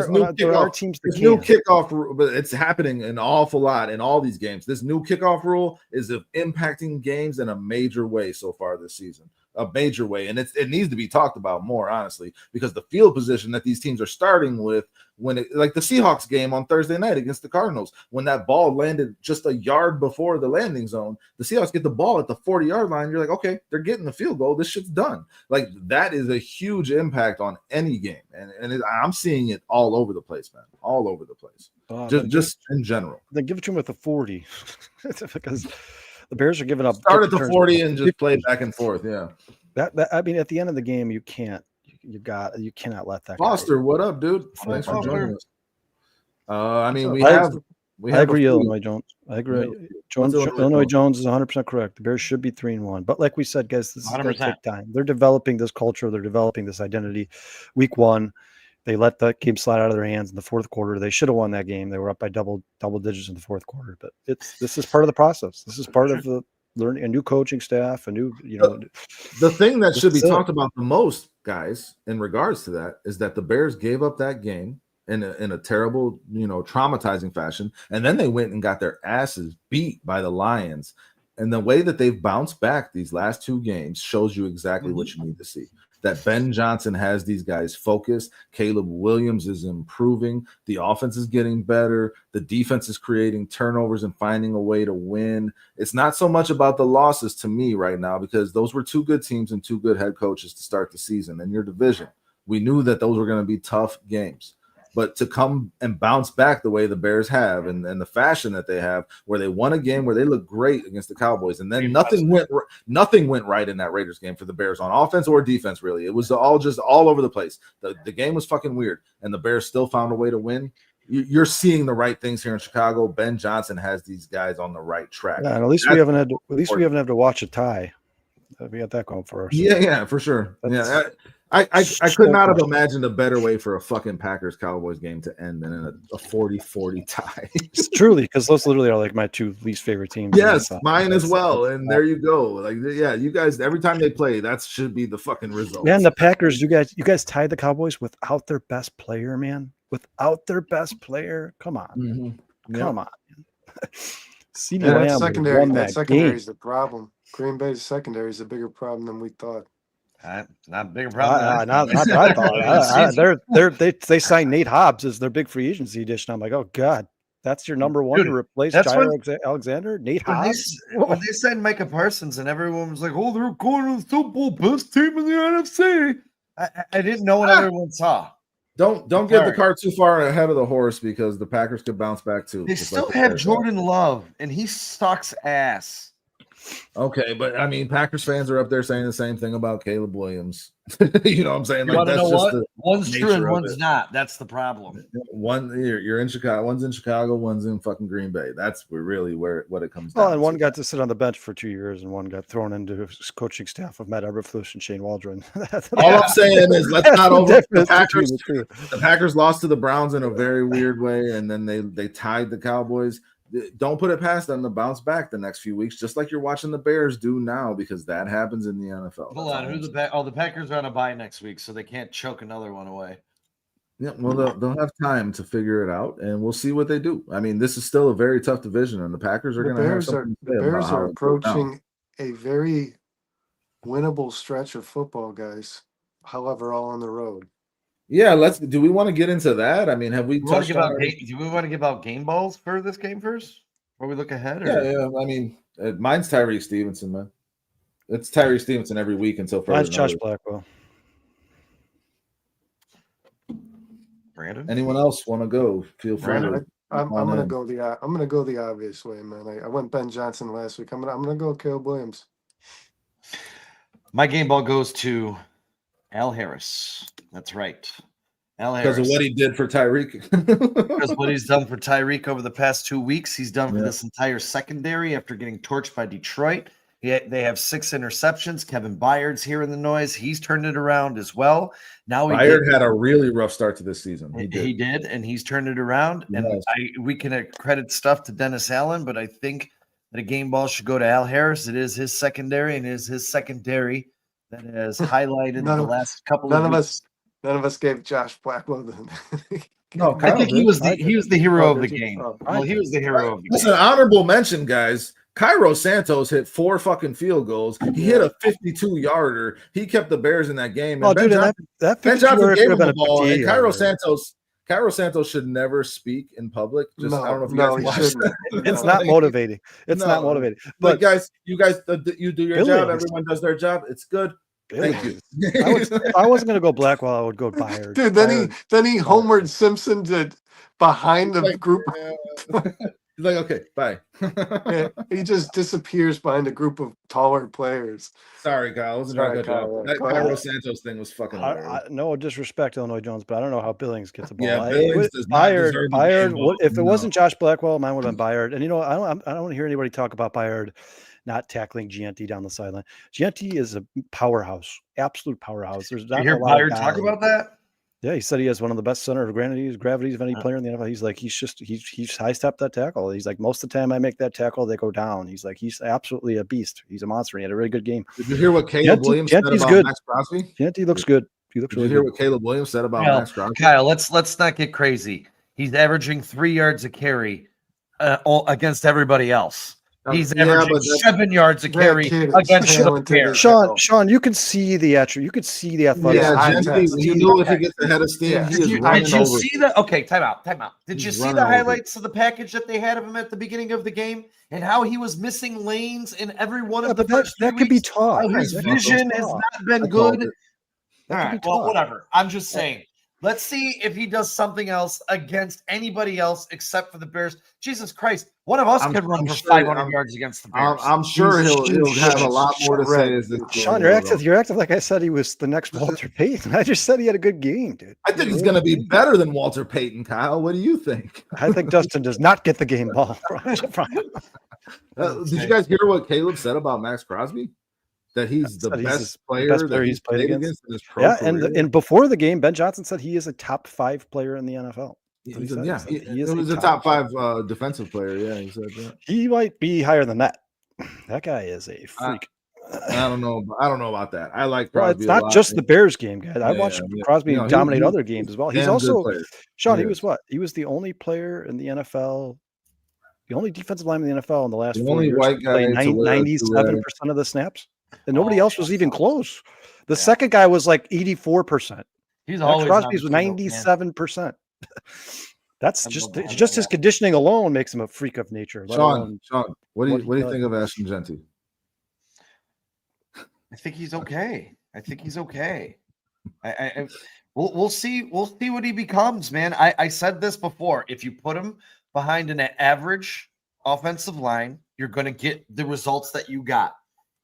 this new kickoff, but it's happening an awful lot in all these games. This new kickoff rule is impacting games in a major way so far this season. A major way, and it needs to be talked about more, honestly, because the field position that these teams are starting with, like the Seahawks game on Thursday night against the Cardinals, when that ball landed just a yard before the landing zone, the Seahawks get the ball at the 40-yard line. You're like, okay, they're getting the field goal. This shit's done. Like that is a huge impact on any game, and I'm seeing it all over the place, man, all over the place, just in general. Then give it to them with a 40, because. The Bears are giving up. Start at the 40 and just play back and forth. Yeah. That I mean, at the end of the game, you cannot let that. Foster, what up, dude? Thanks for joining us. I mean, we have I agree, Illinois Jones. I agree. Illinois Illinois Jones is 100% correct. The Bears should be 3-1. But like we said, guys, this is going to 100%. take time. They're developing this culture. They're developing this identity. Week 1, they let that game slide out of their hands in the fourth quarter. They should have won that game. They were up by double digits in the fourth quarter. But this is part of the process. This is part of the learning a new coaching staff, a new, the thing that should be talked about the most, guys, in regards to that is that the Bears gave up that game in a terrible, traumatizing fashion. And then they went and got their asses beat by the Lions. And the way that they've bounced back these last 2 games shows you exactly what you need to see. That Ben Johnson has these guys focused. Caleb Williams is improving. The offense is getting better. The defense is creating turnovers and finding a way to win. It's not so much about the losses to me right now, because those were 2 good teams and 2 good head coaches to start the season in your division. We knew that those were going to be tough games. But to come and bounce back the way the Bears have and the fashion that they have, where they won a game where they looked great against the Cowboys, and then nothing went right in that Raiders game for the Bears on offense or defense, really. It was all over the place. The game was fucking weird, and the Bears still found a way to win. You're seeing the right things here in Chicago. Ben Johnson has these guys on the right track. Yeah, and at least we haven't had to watch a tie. We got that going for us. Yeah, for sure. I could not have imagined a better way for a fucking Packers-Cowboys game to end than in a 40-40 tie. It's truly, because those literally are like my 2 least favorite teams. Yes, mine as well. And there you go. You guys, every time they play, that should be the fucking result. Man, the Packers, you guys tied the Cowboys without their best player, man. Without their best player. Come on. Mm-hmm. Come on. That secondary is the problem. Green Bay's secondary is a bigger problem than we thought. Not a bigger problem. Not I thought. They signed Nate Hobbs as their big free agency addition. I'm like, oh God, that's your number 1 to replace Jair Alexander? Nate Hobbs? When they signed Micah Parsons and everyone was like, oh, they're going to the Super Bowl, best team in the NFC. I didn't know what everyone saw. Don't get the cart too far ahead of the horse, because the Packers could bounce back too. They still have Jordan Love, and he sucks ass. Okay, but I mean, Packers fans are up there saying the same thing about Caleb Williams. You know what I'm saying? You want to know what? One's true and one's not. That's the problem. One you're in Chicago, one's in Chicago, one's in fucking Green Bay. That's really what it comes down to. And one got to sit on the bench for 2 years, and one got thrown into his coaching staff of Matt Eberflus and Shane Waldron. All I'm saying is, let's not over the Packers. The Packers lost to the Browns in a very weird way, and then they tied the Cowboys. Don't put it past them to bounce back the next few weeks, just like you're watching the Bears do now, because that happens in the NFL. Hold on, the Packers are on a bye next week, so they can't choke another one away. Yeah, well, they'll have time to figure it out, and we'll see what they do. I mean, this is still a very tough division, and the Packers are going to have something to say. The Bears are approaching a very winnable stretch of football, guys. However, all on the road. Yeah, do we want to get into that? I mean, have we touched on do we want to give out game balls for this game first? Before we look ahead? Yeah. I mean, mine's Tyree Stevenson, man. It's Tyree Stevenson every week until further. Mine's Josh Blackwell. Brandon? Anyone else want to go? Feel free. I'm gonna go the obvious way, man. I went Ben Johnson last week. I'm gonna go Caleb Williams. My game ball goes to Al Harris. That's right. Al Harris. Because of what he did for Tyreek. Because what he's done for Tyreek over the past 2 weeks, he's done for this entire secondary after getting torched by Detroit. They have 6 interceptions. Kevin Byard's hearing the noise. He's turned it around as well. Now Byard had a really rough start to this season. He did, and he's turned it around. Yes. And we can credit stuff to Dennis Allen, but I think that a game ball should go to Al Harris. It is his secondary, and it is his secondary that has highlighted the last couple of weeks. None of us gave Josh Blackwell No, I think he was the hero of the game. Well, he was the hero of the game. That's an honorable mention, guys. Cairo Santos hit 4 fucking field goals. He hit a 52-yarder. He kept the Bears in that game. And Ben Johnson gave him the ball. And Cairo Santos should never speak in public. I don't know if you guys watched that. It's not motivating. It's not motivating. But guys, you do your job. Everyone does their job. It's good. Thank you. If I wasn't going to go Blackwell, I would go Byard. Dude, then he homered Simpson to behind the group. He's like, okay, bye. Yeah, he just disappears behind a group of taller players. Sorry, Kyle. I wasn't Sorry, trying to cut you Kyle. off. That Go ahead. Cairo Santos thing was fucking hilarious. No disrespect to Illinois Jones, but I don't know how Billings gets the ball. Yeah, Billings does not deserve the Byard. game ball. If it No. wasn't Josh Blackwell, mine would have been Byard. And I don't want to hear anybody talk about Byard not tackling Gianti down the sideline. Gianti is a powerhouse, absolute powerhouse. There's not You hear a lot of Byard talk guys. about that? Yeah, he said he has one of the best center of gravities of any player in the NFL. He's like, he's high stepped that tackle. He's like, most of the time I make that tackle, they go down. He's like, he's absolutely a beast. He's a monster. He had a really good game. Did you hear what Caleb Williams said about good. Max Crosby? Gianti looks good. He looks Did you really hear good. what Caleb Williams said about Kyle, Max Crosby? Kyle, let's not get crazy. He's averaging 3 yards a carry against everybody else. He's averaging 7 yards a carry against the Bears. Sean, you can see the attribute. You could see the athleticism. Yeah, Gentry, you know if he gets ahead of steam, Yeah. he is Did running you over. see the? Okay, time out. Did you He's see running the over. highlights of the package that they had of him at the beginning of the game and how he was missing lanes in every one of the But first that 3 could be weeks? taught. How his That could be vision has taught. not been I called good. it. All right, be well, taught. whatever. I'm just saying. Let's see if he does something else against anybody else except for the Bears. Jesus Christ, one of us I'm- could run I'm for sure- 500 I'm- yards against the Bears. I'm sure he'll have a lot more to say as this Sean, game goes on. you're acting like I said he was the next Walter Payton. I just said he had a good game, dude. I think he's going to be better than Walter Payton, Kyle. What do you think? I think Dustin does not get the game ball. Did you guys hear what Caleb said about Max Crosby? That he's the best player that he's played against in his pro Yeah, career? and before the game, Ben Johnson said he is a top 5 player in the NFL. He He was a top 5 defensive player. Yeah, he said that. He might be higher than that. That guy is a freak. I don't know. I don't know about that. I like Well, Crosby. it's a not lot. just the Bears game, guys. I Yeah, watched yeah. Crosby No, dominate he- other games as well. He's damn good also player. Sean. He He is. was what? He was the only player in the NFL, the only defensive lineman in the NFL in the last The 4 only years white to play guy to wear a 97% of the snaps, and nobody else was even close. The Yeah. second guy was like 84%. He's Max always Crosby's on was the field, man. 97%. That's I just love that. just his conditioning alone makes him a freak of nature. let alone- Sean, what do what you he what do you does. think of Ashton Genty? I think he's okay. We'll see what he becomes, man. I said this before. If you put him behind an average offensive line, you're going to get the results that you got.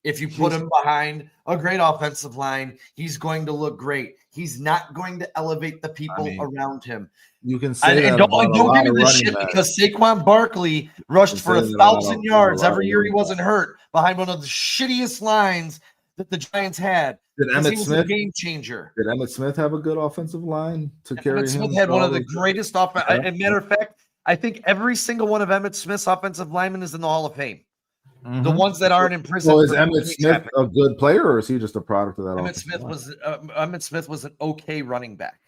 If you put him behind a great offensive line, he's going to look great. He's not going to elevate the people around him. You can say that And about don't a give lot me of this running shit backs. because Saquon Barkley rushed for say that about 1,000 a yards lot every of year he running wasn't hurt behind one of the shittiest lines that the Giants had. Did 'Cause Emmitt he was Smith a game changer. Did Emmitt Smith have a good offensive line to carry Emmitt him? Smith had one of the through? greatest offense. Yeah. And matter of fact, I think every single one of Emmitt Smith's offensive linemen is in the Hall of Fame. Mhm. The ones that aren't in prison. So is for Emmitt things Smith happening. a good player, or is he just a product of that? Emmitt offensive Smith line? Emmitt Smith was an okay running back.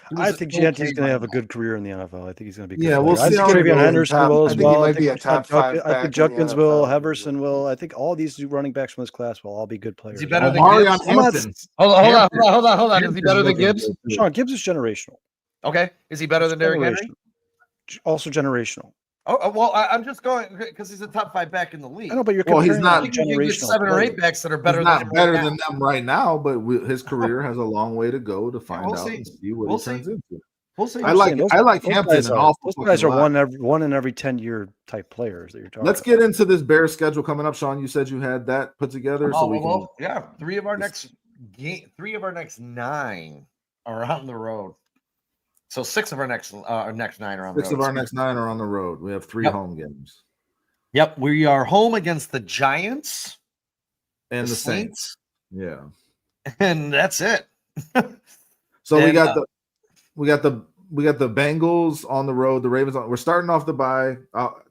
He was I an think okay Gianti's going to have a running good career in the NFL. I think he's going to be. A good Yeah, player. we'll I see think how he Travion goes. Henderson will as I think he well. might be a top 5 I think back in the Judkins will, NFL. Heverson will. I think all these running backs from this class will all be good players. Is he better than Omarion Gibbs? I'm not- Hampton. Hold on. Hampton Is he better than looking Gibbs? good, too. Sean Gibbs is generational. Okay. Is he better than Derrick Henry? Generational. Also generational. Oh, well, I'm just going because he's a top 5 back in the league. I know, but you're Well, he's comparing not- I a think you can get generational 7 or 8 player. backs that are He's better than not him better right than now. them right now, but his career has a long way to go to find we'll out see. and see what We'll he turns see. into. We'll see. I like Those Hampton guys an are, awful those guys fucking are lot. one in every 10-year type players that you're talking Let's about. get into this Bears schedule coming up, Sean. You said you had that put together, so we can. Yeah, 3 of our next 9 are on the road. So 6 of our next 9 are on the road. 6 of our next 9 are on the road. We have 3 Yep. home games Yep, we are home against the Giants, and the Saints, Saints. Yeah. and that's it. So we And, got the Bengals on the road. The Ravens. We're starting off the bye,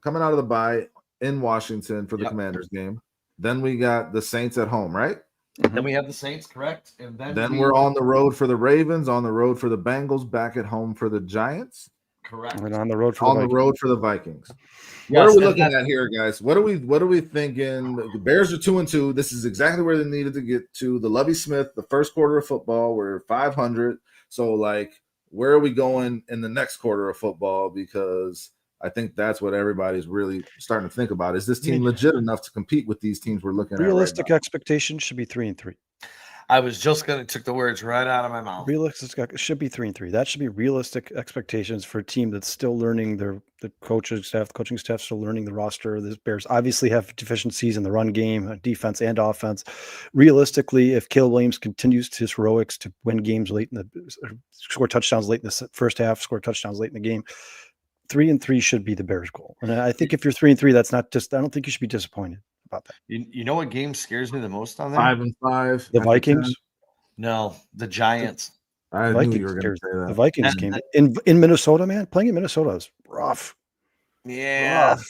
coming out of the bye in Washington for the Yep. Commanders game. Then we got the Saints at home, right? Then we have the Saints, correct? And Then we're on the road for the Ravens, on the road for the Bengals, back at home for the Giants, correct. And on the road for on the the Vikings. road for the Vikings. Yes, What are we and looking that- at here, guys? What are we thinking? The Bears are 2-2. This is exactly where they needed to get to. The Lovie Smith, the first quarter of football, we're 500. So, where are we going in the next quarter of football? Because I think that's what everybody's really starting to think about. Is this team legit enough to compete with these teams we're looking Realistic at right expectations should be 3-3. I was just gonna took the words right out of my mouth. Realistic it should be 3-3. That should be realistic expectations for a team that's still learning the coaching staff still learning the roster. The Bears obviously have deficiencies in the run game, defense and offense. Realistically, if Caleb Williams continues his heroics to win games late in the score touchdowns late in the first half, score touchdowns late in the game, 3-3 should be the Bears' goal. And I think if you're 3-3, that's not just. I don't think you should be disappointed about that. You know what game scares me the most on there? 5-5. The Vikings. No, the Giants. I knew Vikings you were going to say the that. Vikings game in Minnesota, man. Playing in Minnesota is rough. Yeah. Rough.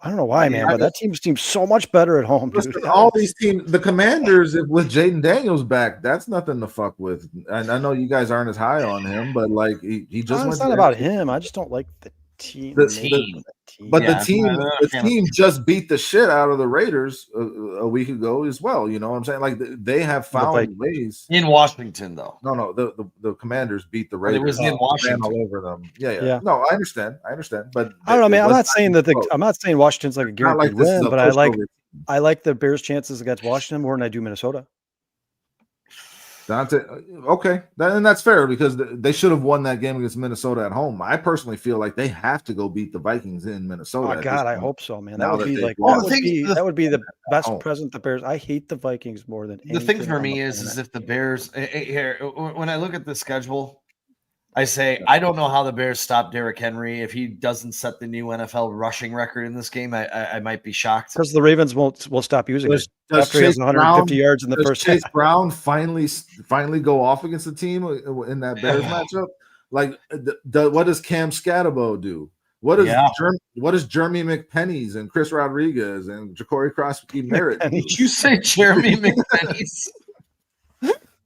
I don't know why, man, but that team seems so much better at home, dude. Listen, all these teams, the Commanders with Jaden Daniels back, that's nothing to fuck with. And I know you guys aren't as high on him, but like he just went. It's not about him. I just don't like the team. The team. But Yeah, the team just beat the shit out of the Raiders a week ago as well. You know what I'm saying? Like they have found ways in Washington, though. No, the Commanders beat the Raiders. It was in Washington, all over them. Yeah. No, I understand. But I don't know, man. I'm not saying Washington's like a guaranteed win, but I like the Bears' chances against Washington more than I do Minnesota. Dante, okay, and that's fair because they should have won that game against Minnesota at home. I personally feel like they have to go beat the Vikings in Minnesota. Oh God, I hope so, man. That would be the best present the Bears. I hate the Vikings more than the thing for me is if the Bears here when I look at the schedule, I say I don't know how the Bears stop Derrick Henry. If he doesn't set the new NFL rushing record in this game, I might be shocked. Because the Ravens will stop using it after he has 150 yards in the first half. Chase Brown finally go off against the team in that Bears matchup? Like, what does Cam Scatterbo do? What does Jeremy McPennies and Chris Rodriguez and Ja'Cory Crosby Merritt do? Did you say Jeremy McPennies?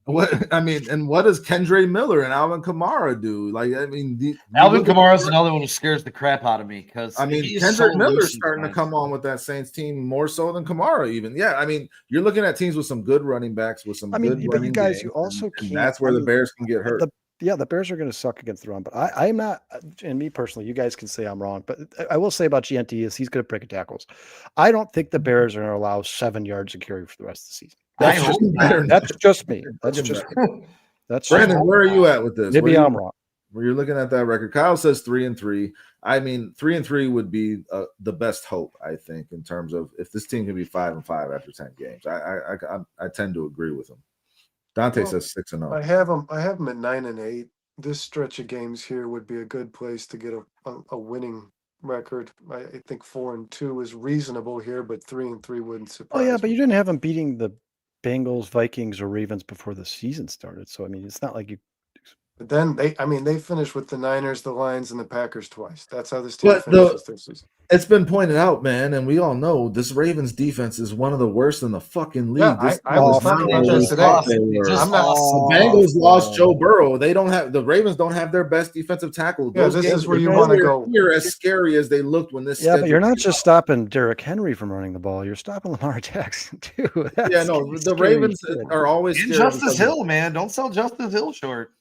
What does Kendre Miller and Alvin Kamara do? Like, I mean, Alvin Kamara is another one who scares the crap out of me because Kendre Miller's starting to come on with that Saints team more so than Kamara even. Yeah, I mean, you're looking at teams with some good running backs with some. But you guys, you also can't. That's where the Bears can get hurt. The Bears are going to suck against the run, but I'm not. And me personally, you guys can say I'm wrong, but I will say about GNT is he's going to break tackles. I don't think the Bears are going to allow 7 yards of carry for the rest of the season. That's just me. That's Brandon. Where are you at with this? Maybe I'm wrong. Where you're looking at that record, Kyle says 3-3. I mean, 3-3 would be the best hope, I think, in terms of if this team can be 5-5 after 10 games. I tend to agree with him. Dante says 6-0. I have them at 9-8. This stretch of games here would be a good place to get a winning record. I think 4-2 is reasonable here, but 3-3 wouldn't surprise. Oh yeah, but you didn't have them beating the Bengals, Vikings, or Ravens before the season started. So I mean, it's not like you. But then they finished with the Niners, the Lions, and the Packers twice. That's how this team finishes their season. It's been pointed out, man, and we all know this Ravens defense is one of the worst in the fucking league. Yeah, I was talking about that today. The Bengals lost Joe Burrow. The Ravens don't have their best defensive tackle. Yeah, this is where you want to go. Here, as scary as they looked when this. Yeah, but you're not just stopping Derrick Henry from running the ball. You're stopping Lamar Jackson too. The Ravens are always scary. Justice Hill, man. Don't sell Justice Hill short.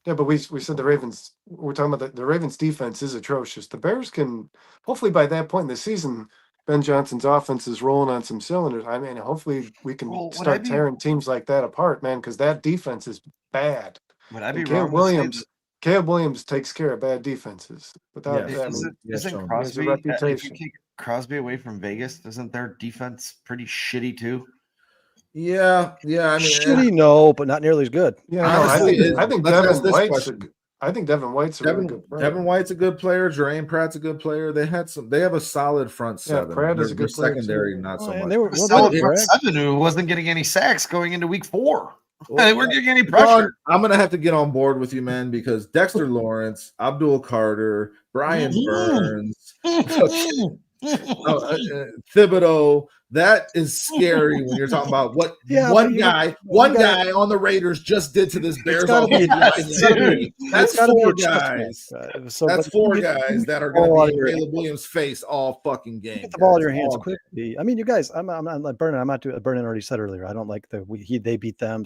Yeah, but we said the Ravens. We're talking about the Ravens' defense is atrocious. The Bears can hopefully by that point in the season, Ben Johnson's offense is rolling on some cylinders. I mean, hopefully we can start tearing teams like that apart, man, because that defense is bad. Would I be wrong? Caleb Williams takes care of bad defenses. Without that, isn't Crosby? If you take Crosby away from Vegas, isn't their defense pretty shitty too? Yeah. I mean, shitty, no, but not nearly as good. Yeah, honestly, I think Devin White's a really good player. Devin White's a good player. Jermaine Pratt's a good player. They have a solid front seven. Yeah, Pratt is a good player. Secondary, not so much. They were solid front seven who wasn't getting any sacks going into week 4. They weren't getting any pressure. I'm gonna have to get on board with you, man, because Dexter Lawrence, Abdul Carter, Brian Burns, Thibodeau. That is scary when you're talking about what one guy on the Raiders just did to this Bears offense. That's 4 guys. That's 4 guys that are going to be in Caleb Williams' face all fucking game. Get the ball in your hands quickly. I mean, you guys, I'm not Brennan. I'm not doing. Brennan already said earlier. I don't like they beat them.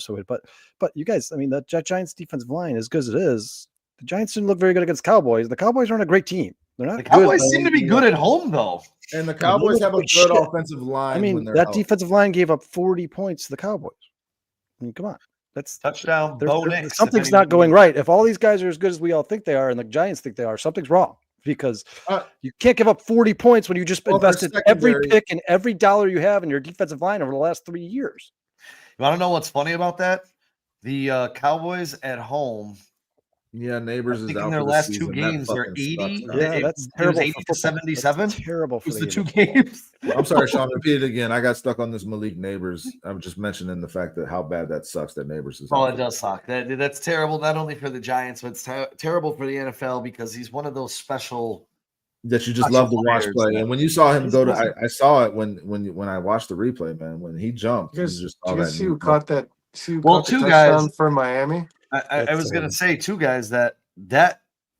But you guys, I mean, the Giants' defensive line, as good as it is, the Giants didn't look very good against the Cowboys. The Cowboys aren't a great team. They're not. The Cowboys seem to be good at home, though. And the Cowboys have a good offensive line. I mean, that defensive line gave up 40 points to the Cowboys. I mean, come on. That's Touchdown, there's- Bo there's- Nix. something's not going right. If all these guys are as good as we all think they are, and the Giants think they are, something's wrong because you can't give up 40 points when you just Well, their invested every secondary- pick and every dollar you have in your defensive line over the last 3 years. You want to know what's funny about that? The Cowboys at home. Yeah, I Neighbors is think in out their for the last season. two That games, they're fucking 80. sucks, man. Yeah, that's It was terrible 80 for to football. 77. That's terrible for Was the the two NFL. games. I'm sorry, Sean. Repeat it again. I got stuck on this Malik Neighbors. I'm just mentioning the fact that how bad that sucks that Neighbors is. Oh, out it does suck. That's terrible, not only for the Giants, but it's terrible for the NFL because he's one of those special. that you just Special love to watch players, play. man. And when you saw him He's go to, awesome. I saw it when I watched the replay, man. When he jumped, You guys, you just did saw you that. guys see who knee. caught that? See who Well, caught the two touchdown guys. for Miami? I That's was going to say, too, guys, that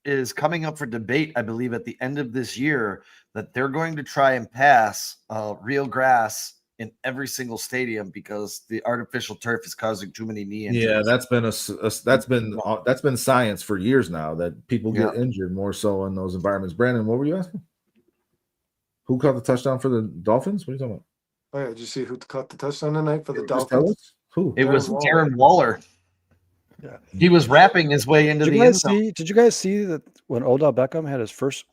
is coming up for debate, I believe, at the end of this year, that they're going to try and pass real grass in every single stadium because the artificial turf is causing too many knee injuries. Yeah, that's been science for years now that people get injured more so in those environments. Brandon, what were you asking? Who caught the touchdown for the Dolphins? What are you talking about? Oh yeah, did you see who caught the touchdown tonight for the Just tell Dolphins? us. Who? It was Darren Darren Waller. Yeah. He was rapping his way into Did the you end guys zone. see? Did you guys see that when Odell Beckham had his first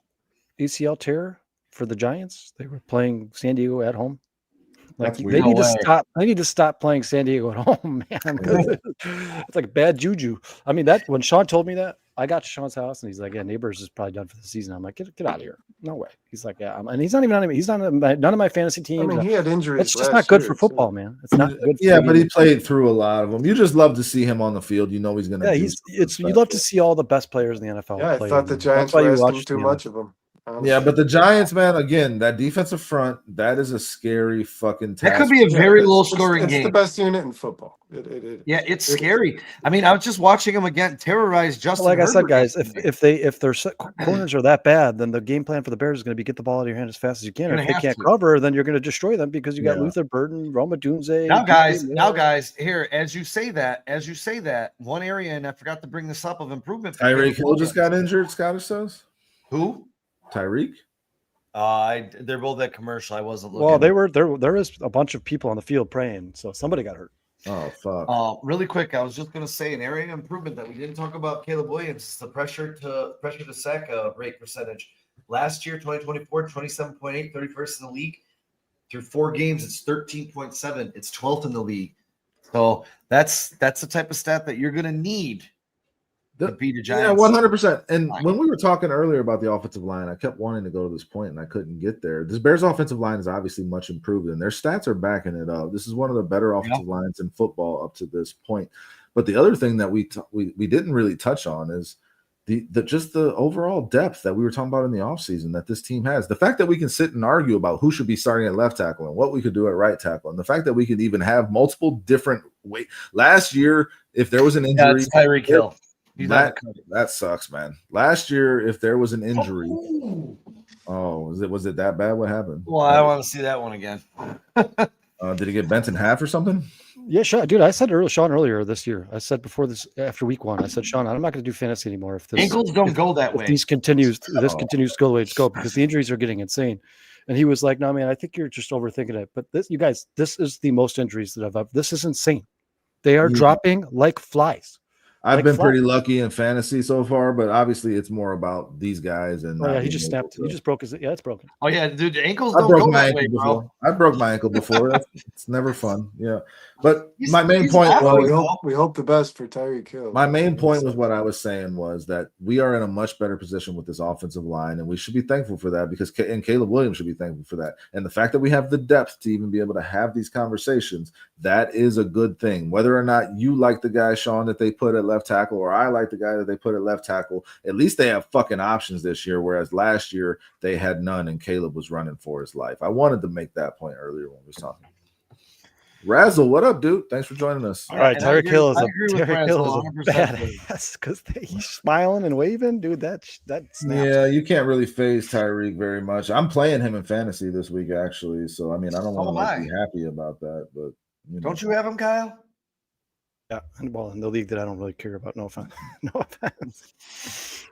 ACL tear for the Giants, they were playing San Diego at home? Like That's they weird. need No to way. stop. They need to stop playing San Diego at home, man. 'Cause it's like bad juju. I mean, that when Sean told me that, I got to Sean's house and he's like, "Yeah, Neighbors is probably done for the season." I'm like, "Get out of here! No way." He's like, "Yeah," and he's not even on. He's not on none of my fantasy I teams. mean, he had injuries. It's just last not good year, for football, too. man. It's not good. Yeah, for but the he played through a lot of them. You just love to see him on the field. You know he's going to. Yeah, you love to see all the best players in the NFL. Yeah, I play, thought the man. Giants That's why were you asking watch too the much NFL. of him. Yeah, but the Giants, man, again, that defensive front, that is a scary fucking task. That could be a very low scoring It's game. the best unit in football. Yeah, it's scary. I mean, I was just watching him again terrorize Justin. Like I said, Herbert guys, yesterday. if their corners are that bad, then the game plan for the Bears is going to be get the ball out of your hand as fast as you can. You're And if they gonna can't have to. cover, then you're going to destroy them because you got Yeah. Luther Burden, Roma Dunze. Now, guys, Moore. here, as you say that, one area, and I forgot to bring this up of improvement. for Tyreek Caleb Hill just Williams. got injured, Scottish says. Who? Tyreek? They're both at commercial. I wasn't looking. Well, there is a bunch of people on the field praying, so somebody got hurt. Oh, fuck. Really quick, I was just going to say an area of improvement that we didn't talk about Caleb Williams is the pressure to sack rate percentage. Last year, 2024, 27.8, 31st in the league. Through 4 games, it's 13.7. It's 12th in the league. So that's the type of stat that you're going to need to beat a Giants. Yeah, 100%. And when we were talking earlier about the offensive line, I kept wanting to go to this point and I couldn't get there. This Bears offensive line is obviously much improved and their stats are backing it up. This is one of the better offensive lines in football up to this point. But the other thing that we didn't really touch on is the overall depth that we were talking about in the offseason that this team has. The fact that we can sit and argue about who should be starting at left tackle and what we could do at right tackle, and the fact that we could even have multiple different weight. Last year, if there was an injury, it's Tyreek Hill. That sucks, man. Last year, if there was an injury, was it that bad? What happened? Well, I want to see that one again. Did he get bent in half or something? Yeah, Sean, dude, I said Sean earlier this year. I said before this, after week 1, I said, Sean, I'm not going to do fantasy anymore if Ankles don't go that way. This continues to go the way it's go because the injuries are getting insane. And he was like, "No, man, I think you're just overthinking it." But this, you guys, this is the most injuries that I've. This is insane. They are dropping like flies. I've been pretty lucky in fantasy so far, but obviously it's more about these guys. And he just snapped. He just broke his. Yeah, it's broken. Oh yeah, dude, ankles don't go that way, bro. I broke my ankle before. It's never fun. Yeah, but my main point was we hope the best for Tyreek Hill. My main point was what I was saying was that we are in a much better position with this offensive line, and we should be thankful for that because and Caleb Williams should be thankful for that. And the fact that we have the depth to even be able to have these conversations, that is a good thing. Whether or not you like the guy, Sean, that they put at left tackle, or I like the guy that they put at left tackle, at least they have fucking options this year, whereas last year they had none and Caleb was running for his life. I wanted to make that point earlier when we was talking. Razzle, what up, dude? Thanks for joining us. All right, Tyreek Hill is a Razzle, badass because he's smiling and waving, dude. That's yeah. You can't really phase Tyreek very much. I'm playing him in fantasy this week, actually. So I mean, I don't want to be happy about that, but don't you have him, Kyle? Yeah, well, in the league that I don't really care about. No offense. No offense.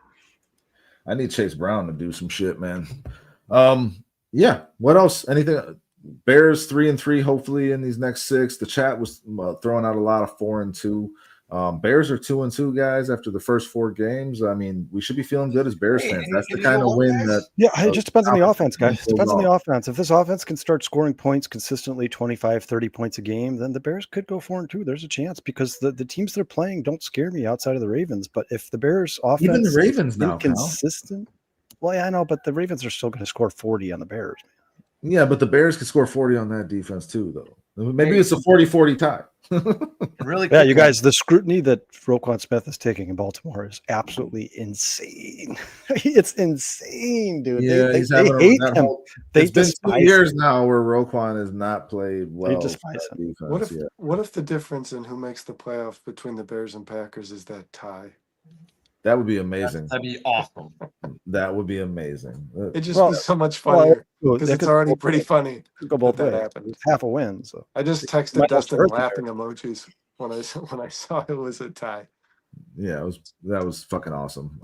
I need Chase Brown to do some shit, man. Yeah. What else? Anything? Bears 3-3, hopefully in these next 6. The chat was throwing out a lot of 4-2. Bears are 2-2, guys. After the first 4 games, I mean, we should be feeling good as Bears fans. That's the kind of win that. Yeah, it just depends on the offense, guys. It depends on the off. offense. If this offense can start scoring points consistently, 25, 30 points a game, then the Bears could go 4-2. There's a chance because the teams they're playing don't scare me outside of the Ravens. But if the Bears offense Even the Ravens is now, inconsistent, well, yeah, I know, but the Ravens are still going to score 40 on the Bears. Yeah, but the Bears could score 40 on that defense too, though. Maybe it's a 40-40 tie. Really? Yeah, you guys, the scrutiny that Roquan Smith is taking in Baltimore is absolutely insane. It's insane, dude. Yeah, they he's having hate him. It's been 2 years now where Roquan has not played well. They despise him. Defense, What if the difference in who makes the playoffs between the Bears and Packers is that tie? That would be amazing. That'd be awesome. That would be amazing. It just be so much funnier because that it's could already go pretty both- funny. go both that ways. happened. It's half a win. So I just Might texted have Dustin hurt the laughing emojis when I saw it was a tie. Yeah, that was fucking awesome.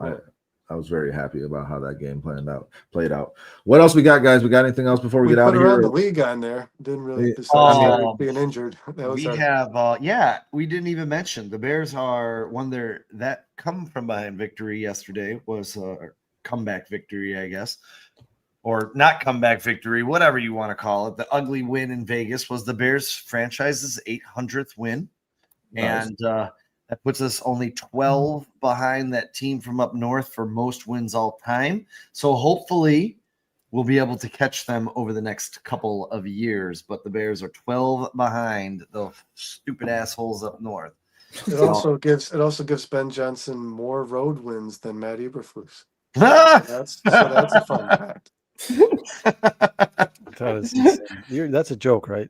I was very happy about how that game played out. What else we got, guys? We got anything else before we get out put of around here? the league on there. Didn't really Yeah. besides Derek being injured. That was We our, have we didn't even mention the Bears are that come from behind victory yesterday was a comeback victory, I guess, or not comeback victory, whatever you want to call it. The ugly win in Vegas was the Bears franchise's 800th win, Nice. and that puts us only 12 behind that team from up north for most wins all time. So hopefully we'll be able to catch them over the next couple of years. But the Bears are 12 behind the stupid assholes up north. it also gives Ben Johnson more road wins than Matt Eberflus. That's That's a fun fact. that is insane. That's a joke, right?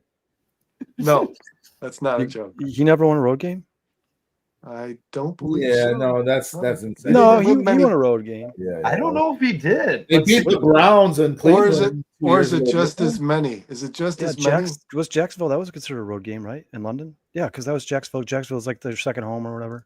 No, that's not a joke. He never won a road game. I don't believe Yeah, so. no, that's insane. No, didn't he win won a road game. Yeah, I don't know if he did. They beat the Browns and Or is Cleveland. it just as many? Is it just Yeah, as many? was Jacksonville. That was considered a road game, right? In London. Yeah, because that was Jacksonville. Jacksonville's like their second home or whatever.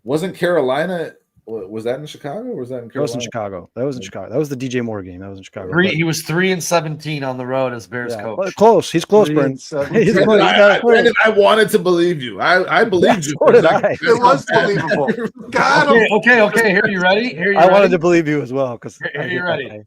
Wasn't Carolina? Was that in Chicago or was that in That was Carolina? in Chicago. That was in Chicago. That was the DJ Moore game. That was in Chicago. He was 3-17 on the road as Bears coach. But close. He's close, Brent. 3-17. He's close. I wanted to believe you. I believed you. So did I. It was believable. Got him. Okay. Here you ready? I wanted to believe you as well because Here you ready?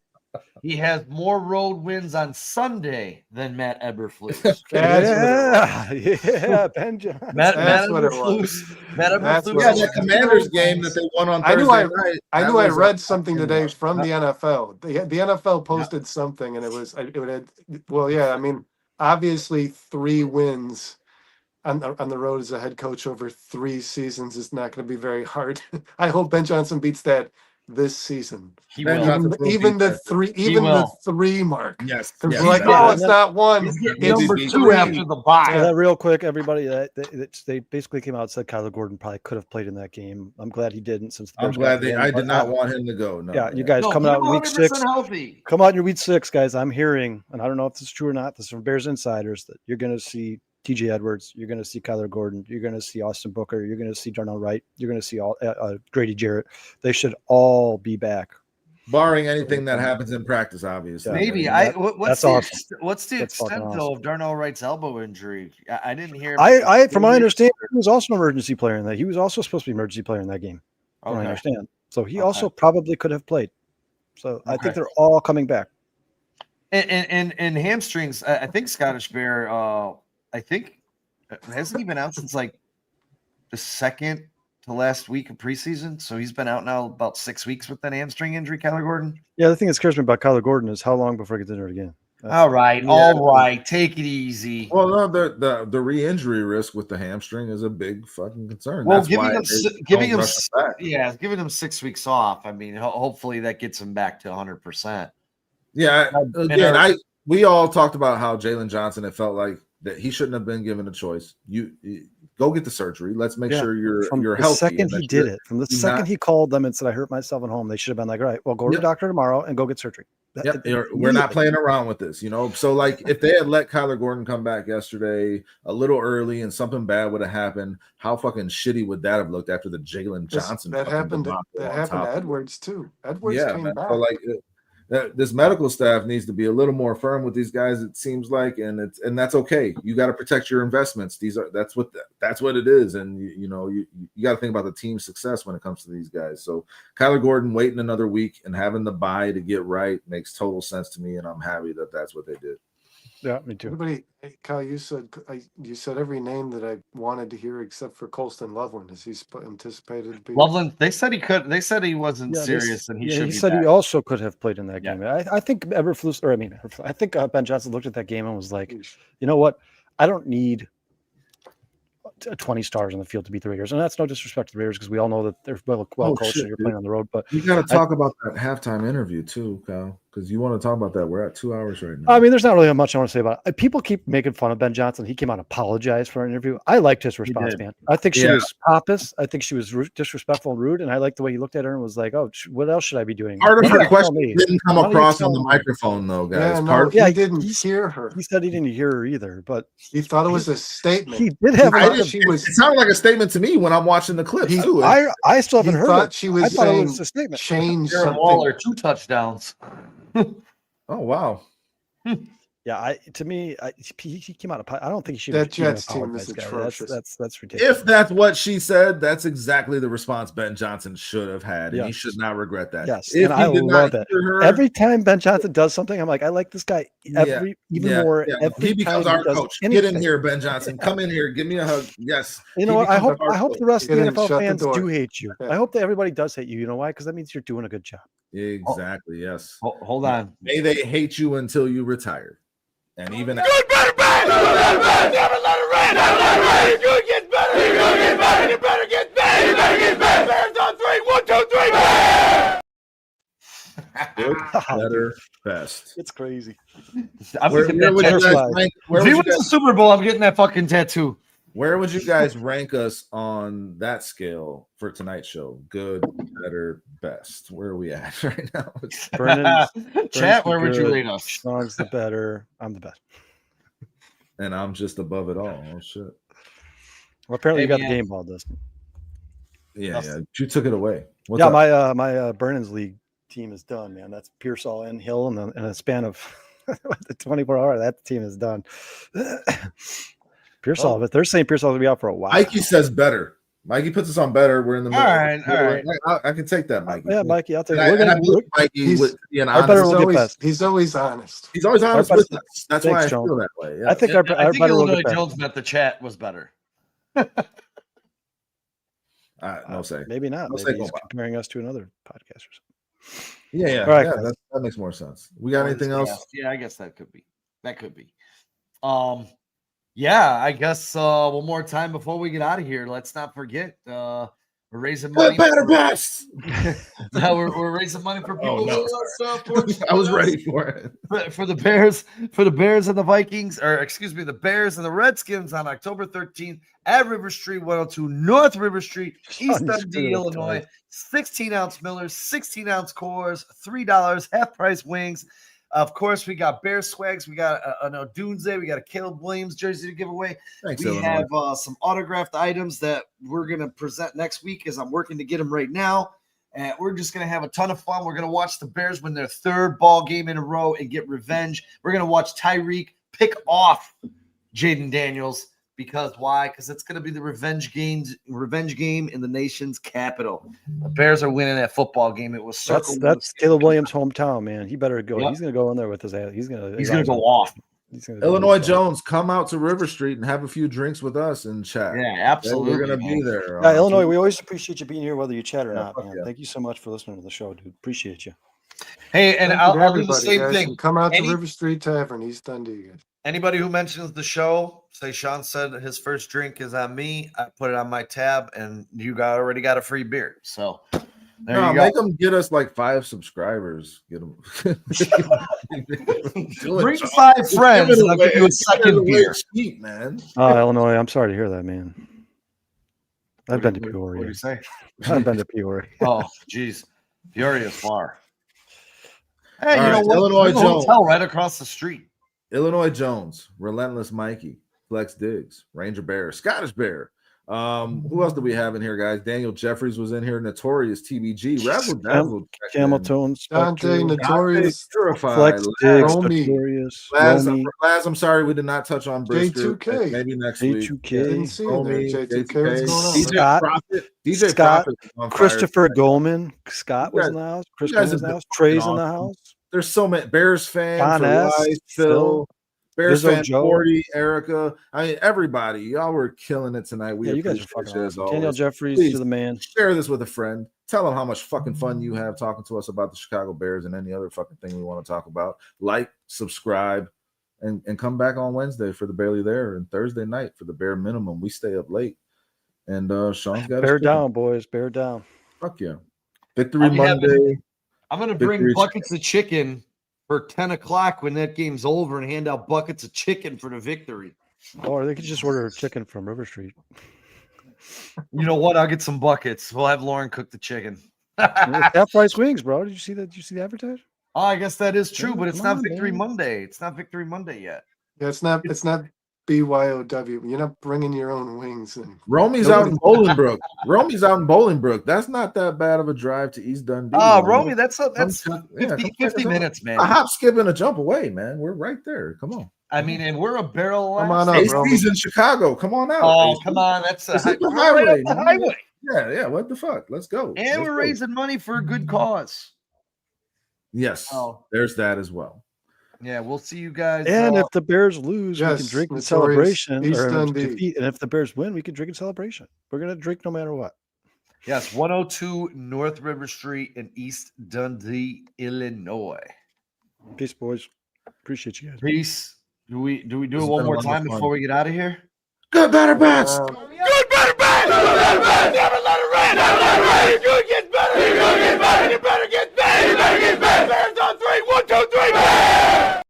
He has more road wins on Sunday than Matt Eberflus. Yeah, Ben Johnson. That's what it was. Matt That's Eberflus. what Yeah, it that Commanders game that they won on I knew Thursday night. I that knew I was a- read something today from the NFL. The NFL posted something, and I mean, obviously 3 wins on the road as a head coach over 3 seasons is not going to be very hard. I hope Ben Johnson beats that this season. He Ben will. Johnson will Even beat the that. 3, He even the will. 3 mark. Yes. It's yes, like, that- it's not 1. He's getting It's number 3. 2 after the bye. Yeah, real quick, everybody. They basically came out and said Kyler Gordon probably could have played in that game. I'm glad he didn't. Since the I'm Bears glad got the I win, did but not want him to go. No. Yeah, you guys No, coming he's out in week 6. 100% healthy. Come out in your week 6, guys. I'm hearing, and I don't know if this is true or not. This is from Bears insiders that you're going to see TJ Edwards, you're going to see Kyler Gordon, you're going to see Austin Booker, you're going to see Darnell Wright, you're going to see all Grady Jarrett. They should all be back. Barring anything that happens in practice, obviously. Maybe. That's awesome. What's the That's fucking extent though awesome. of Darnell Wright's elbow injury? I didn't hear. From my understanding, he was also an emergency player in that. He was also supposed to be an emergency player in that game. From what I Okay. understand. So he Okay. also probably could have played. So I Okay. think they're all coming back. And hamstrings. I think Scottish Bear. I think hasn't he been out since like the second to last week of preseason? So he's been out now about 6 weeks with that hamstring injury. Kyler Gordon. Yeah, the thing that scares me about Kyler Gordon is how long before he gets injured again. All right, take it easy. Well, no, the re-injury risk with the hamstring is a big fucking concern. Well, That's why giving him back. giving him 6 weeks off. I mean, hopefully that gets him back to 100%. Yeah, again, we all talked about how Jalen Johnson, it felt like that he shouldn't have been given a choice. You go get the surgery. Let's make sure you're the healthy. second he did it, from the second he called them and said, "I hurt myself at home," they should have been like, "All right, well, go to the doctor tomorrow and go get surgery." We're not playing around with this, So, like, if they had let Kyler Gordon come back yesterday a little early and something bad would have happened, how fucking shitty would that have looked after the Jalen Johnson? That happened to Edwards too. Edwards came back. So, like, this medical staff needs to be a little more firm with these guys. It seems like, and that's okay. You got to protect your investments. That's what it is, and you got to think about the team's success when it comes to these guys. So Kyler Gordon waiting another week and having the bye to get right makes total sense to me, and I'm happy that that's what they did. Yeah, me too. Hey, Kyle, you said every name that I wanted to hear except for Colston Loveland. Is he anticipated to be? Loveland, they said he could. They said he wasn't serious, and he should. He be said back. he also could have played in that game. I think I think Ben Johnson looked at that game and was like, you know what? I don't need 20 stars on the field to beat the Raiders, and that's no disrespect to the Raiders because we all know that they're well coached and you're playing on the road. But you got to talk about that halftime interview too, Kyle, because you want to talk about that. We're at 2 hours right now. I mean, there's not really much I want to say about it. People keep making fun of Ben Johnson. He came out and apologized for an interview. I liked his response, man. I think she was pompous. I think she was disrespectful and rude, and I liked the way he looked at her and was like, "Oh, what else should I be doing?" Part of her question didn't come across on the microphone, though, guys. He didn't hear her. He said he didn't hear her either, but he thought it was a statement. He did have. It sounded like a statement to me when I'm watching the clip too. I still haven't heard it. She was I thought saying, it was a statement. Change Darren something. Waller 2 touchdowns. Oh wow. Yeah, to me, he came out of. I don't think he should. That Jets team is atrocious. That's ridiculous. If that's what she said, that's exactly the response Ben Johnson should have had, and he Yes. should not regret that. Yes, if and I love it. Every time Ben Johnson does something, I'm like, I like this guy more. Every he becomes time our coach. Get in here, Ben Johnson. Come in here. Give me a hug. Yes. You know what? I hope the rest of the NFL fans door. do hate you. I hope that everybody does hate you. You know why? Because that means you're doing a good job. Exactly. Yes. Hold on. May they hate you until you retire. And even Good, better, bad. Never let it rain. Never let it rain. You're good, get better. You're good, get better. You better get better. You better get better. Bears on 3. 1, 2, 3. good, better, best. It's crazy. Where would you guys rank? If he wins the Super Bowl, I'm getting that fucking tattoo. Where would you guys rank us on that scale for tonight's show? Good, better, best. Where are we at right now? Chat, where would you rate us? Sean's the better. I'm the best. And I'm just above it all. Oh shit. Well, apparently you got the game ball, Dustin. Yeah. You took it away. What's yeah, up? my Burnens League team is done, man. That's Pearsall and Hill in a span of the 24 hour. That team is done. Pearsall, but they're saying Pearsall will be out for a while. Mikey says better. Mikey puts us on better. We're in the middle. All right. I can take that, Mikey. Yeah, Mikey, I'll take it. He's always honest. He's always honest with us. That's why I feel that way. Yeah. I think our better Illinois Jones meant the chat was better. No say. Maybe not. No Maybe he's comparing us to another podcast or something. Yeah. All right, that makes more sense. We got anything else? Yeah, I guess that could be. Yeah, I guess one more time before we get out of here. Let's not forget we're raising money. Good, better, best. Now we're raising money for people. I was ready for it. For the Bears and the Vikings, or excuse me, the Bears and the Redskins on October 13th at River Street 102 North River Street, East Dundee, Illinois. 16-ounce Millers, 16-ounce Coors, $3 half-price wings. Of course, we got Bear swags. We got an Odunze. We got a Caleb Williams jersey to give away. Thanks, we Illinois. have some autographed items that we're going to present next week as I'm working to get them right now. And we're just going to have a ton of fun. We're going to watch the Bears win their 3rd ball game in a row and get revenge. We're going to watch Tyreek pick off Jaden Daniels. Because why? Because it's going to be the revenge game in the nation's capital. The Bears are winning that football game. It was that's Caleb Williams' hometown, man. He better go. Yep. He's going to go in there with his ass. He's going to go off. Illinois Jones, come out to River Street and have a few drinks with us and chat. Yeah, absolutely. We're going to be there. Yeah, Illinois, we always appreciate you being here, whether you chat or not, man. Yeah. Thank you so much for listening to the show, dude. Appreciate you. Hey, and I'll do the same thing. Come out to River Street Tavern, East Dundee. Anybody who mentions the show, say Sean said his first drink is on me. I put it on my tab, and you already got a free beer. So there you go. Make them get us like 5 subscribers. Get them. Bring 5 friends, and I'll give you a second beer. Cheap, man. Oh, Illinois, I'm sorry to hear that, man. I've been to What Peoria. do you say? I've been to Peoria. Oh, geez. Peoria is far. Hey, All you know right, what? Illinois There's a Jones. hotel right across the street. Illinois Jones, Relentless Mikey, Flex Diggs, Ranger Bear, Scottish Bear, Who else do we have in here, guys? Daniel Jeffries was in here. Notorious TBG. Razzle Dazzle. Camel Tone, Dante, Spectre, Notorious, Purified. Flex Diggs, Romy. Notorious, Laz, Romy, I'm sorry we did not touch on Brisker. J2K. Maybe next week. Didn't J2K, see him there. Romy, J2K, what's going on? DJ Scott, Prophet. DJ Scott, Prophet is on fire. Christopher Goldman. Scott You was guys- in the house. you Chris guys Goldman was in have the house. been Trey's fucking in the awesome. house. There's so many Bears fan Don for S, life, Phil, Bears Izzo fan Joe. 40, Erica. I mean, everybody, y'all were killing it tonight. We Yeah, you guys are appreciate fucking you as awesome. Daniel always. Jeffries, Please you're the man. share this with a friend. Tell them how much fucking fun you have talking to us about the Chicago Bears and any other fucking thing we want to talk about. Like, subscribe, and come back on Wednesday for the Barely There and Thursday night for the bare minimum. We stay up late. And Sean's got Bear us down, boys. Bear down. Fuck yeah. Victory I'll be having- Monday. I'm gonna bring Victory buckets of chicken for 10 o'clock when that game's over and hand out buckets of chicken for the victory. Or they could just order chicken from River Street. You know what? I'll get some buckets. We'll have Lauren cook the chicken. Half price wings, bro. Did you see that? Did you see the advertisement? Oh, I guess that is true, Yeah, but it's come not on, Victory man. Monday. It's not Victory Monday yet. Yeah, it's not BYOW. You're not bringing your own wings. And Romy's out in Bolingbrook. Romy's out in Bolingbrook. That's not that bad of a drive to East Dundee. Oh, you know? Romy, that's Come 50 check us out. minutes, man. A hop, skip, and a jump away, man. We're right there. Come on. I mean, and we're a barrel. Come on up, Romy. AC's in Chicago. Come on out. Oh, AC. come on. That's It's a like the we're right highway, up the man. highway. Yeah. What the fuck? Let's go. And Let's we're go. raising money for a good cause. Yes. Oh. There's that as well. Yeah, we'll see you guys. And if the Bears lose, we Yes, can drink in Notorious celebration. East Or Dundee. defeat. And if the Bears win, we can drink in celebration. We're gonna drink no matter what. yes, 102 North River Street in East Dundee, Illinois. Peace, boys. Appreciate you guys. Peace. Do we do This it has one been a more lot of time fun. before we get out of here? Good, better, best. Good, better, bad. Good, better, bad. Never let it rain. Never let it rain. You're good, get better. You're good, get better. You better get better. You better get better. Bears on 3. 1, 2, 3. Bears!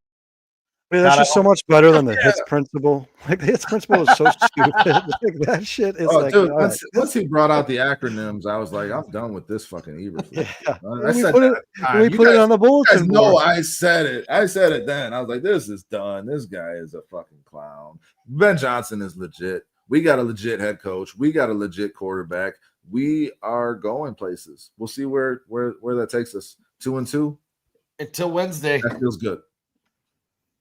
I mean, that's God, I just so much better than the hits principle. Like the hits principle is so stupid. Like that shit is Oh, like, dude, all right. once he brought out the acronyms, I was like, I'm done with this fucking Eberflus. Yeah. I said put that it, at the time. when we You put it guys- on the You guys bulletin know board. I said it. I said it then. I was like, this is done. This guy is a fucking clown. Ben Johnson is legit. We got a legit head coach. We got a legit quarterback. We are going places. We'll see where that takes us. 2-2. Until Wednesday. That feels good.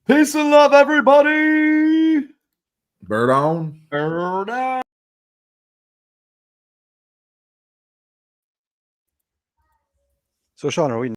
Peace and love, everybody. Bird on. Bird out. So, Sean, are we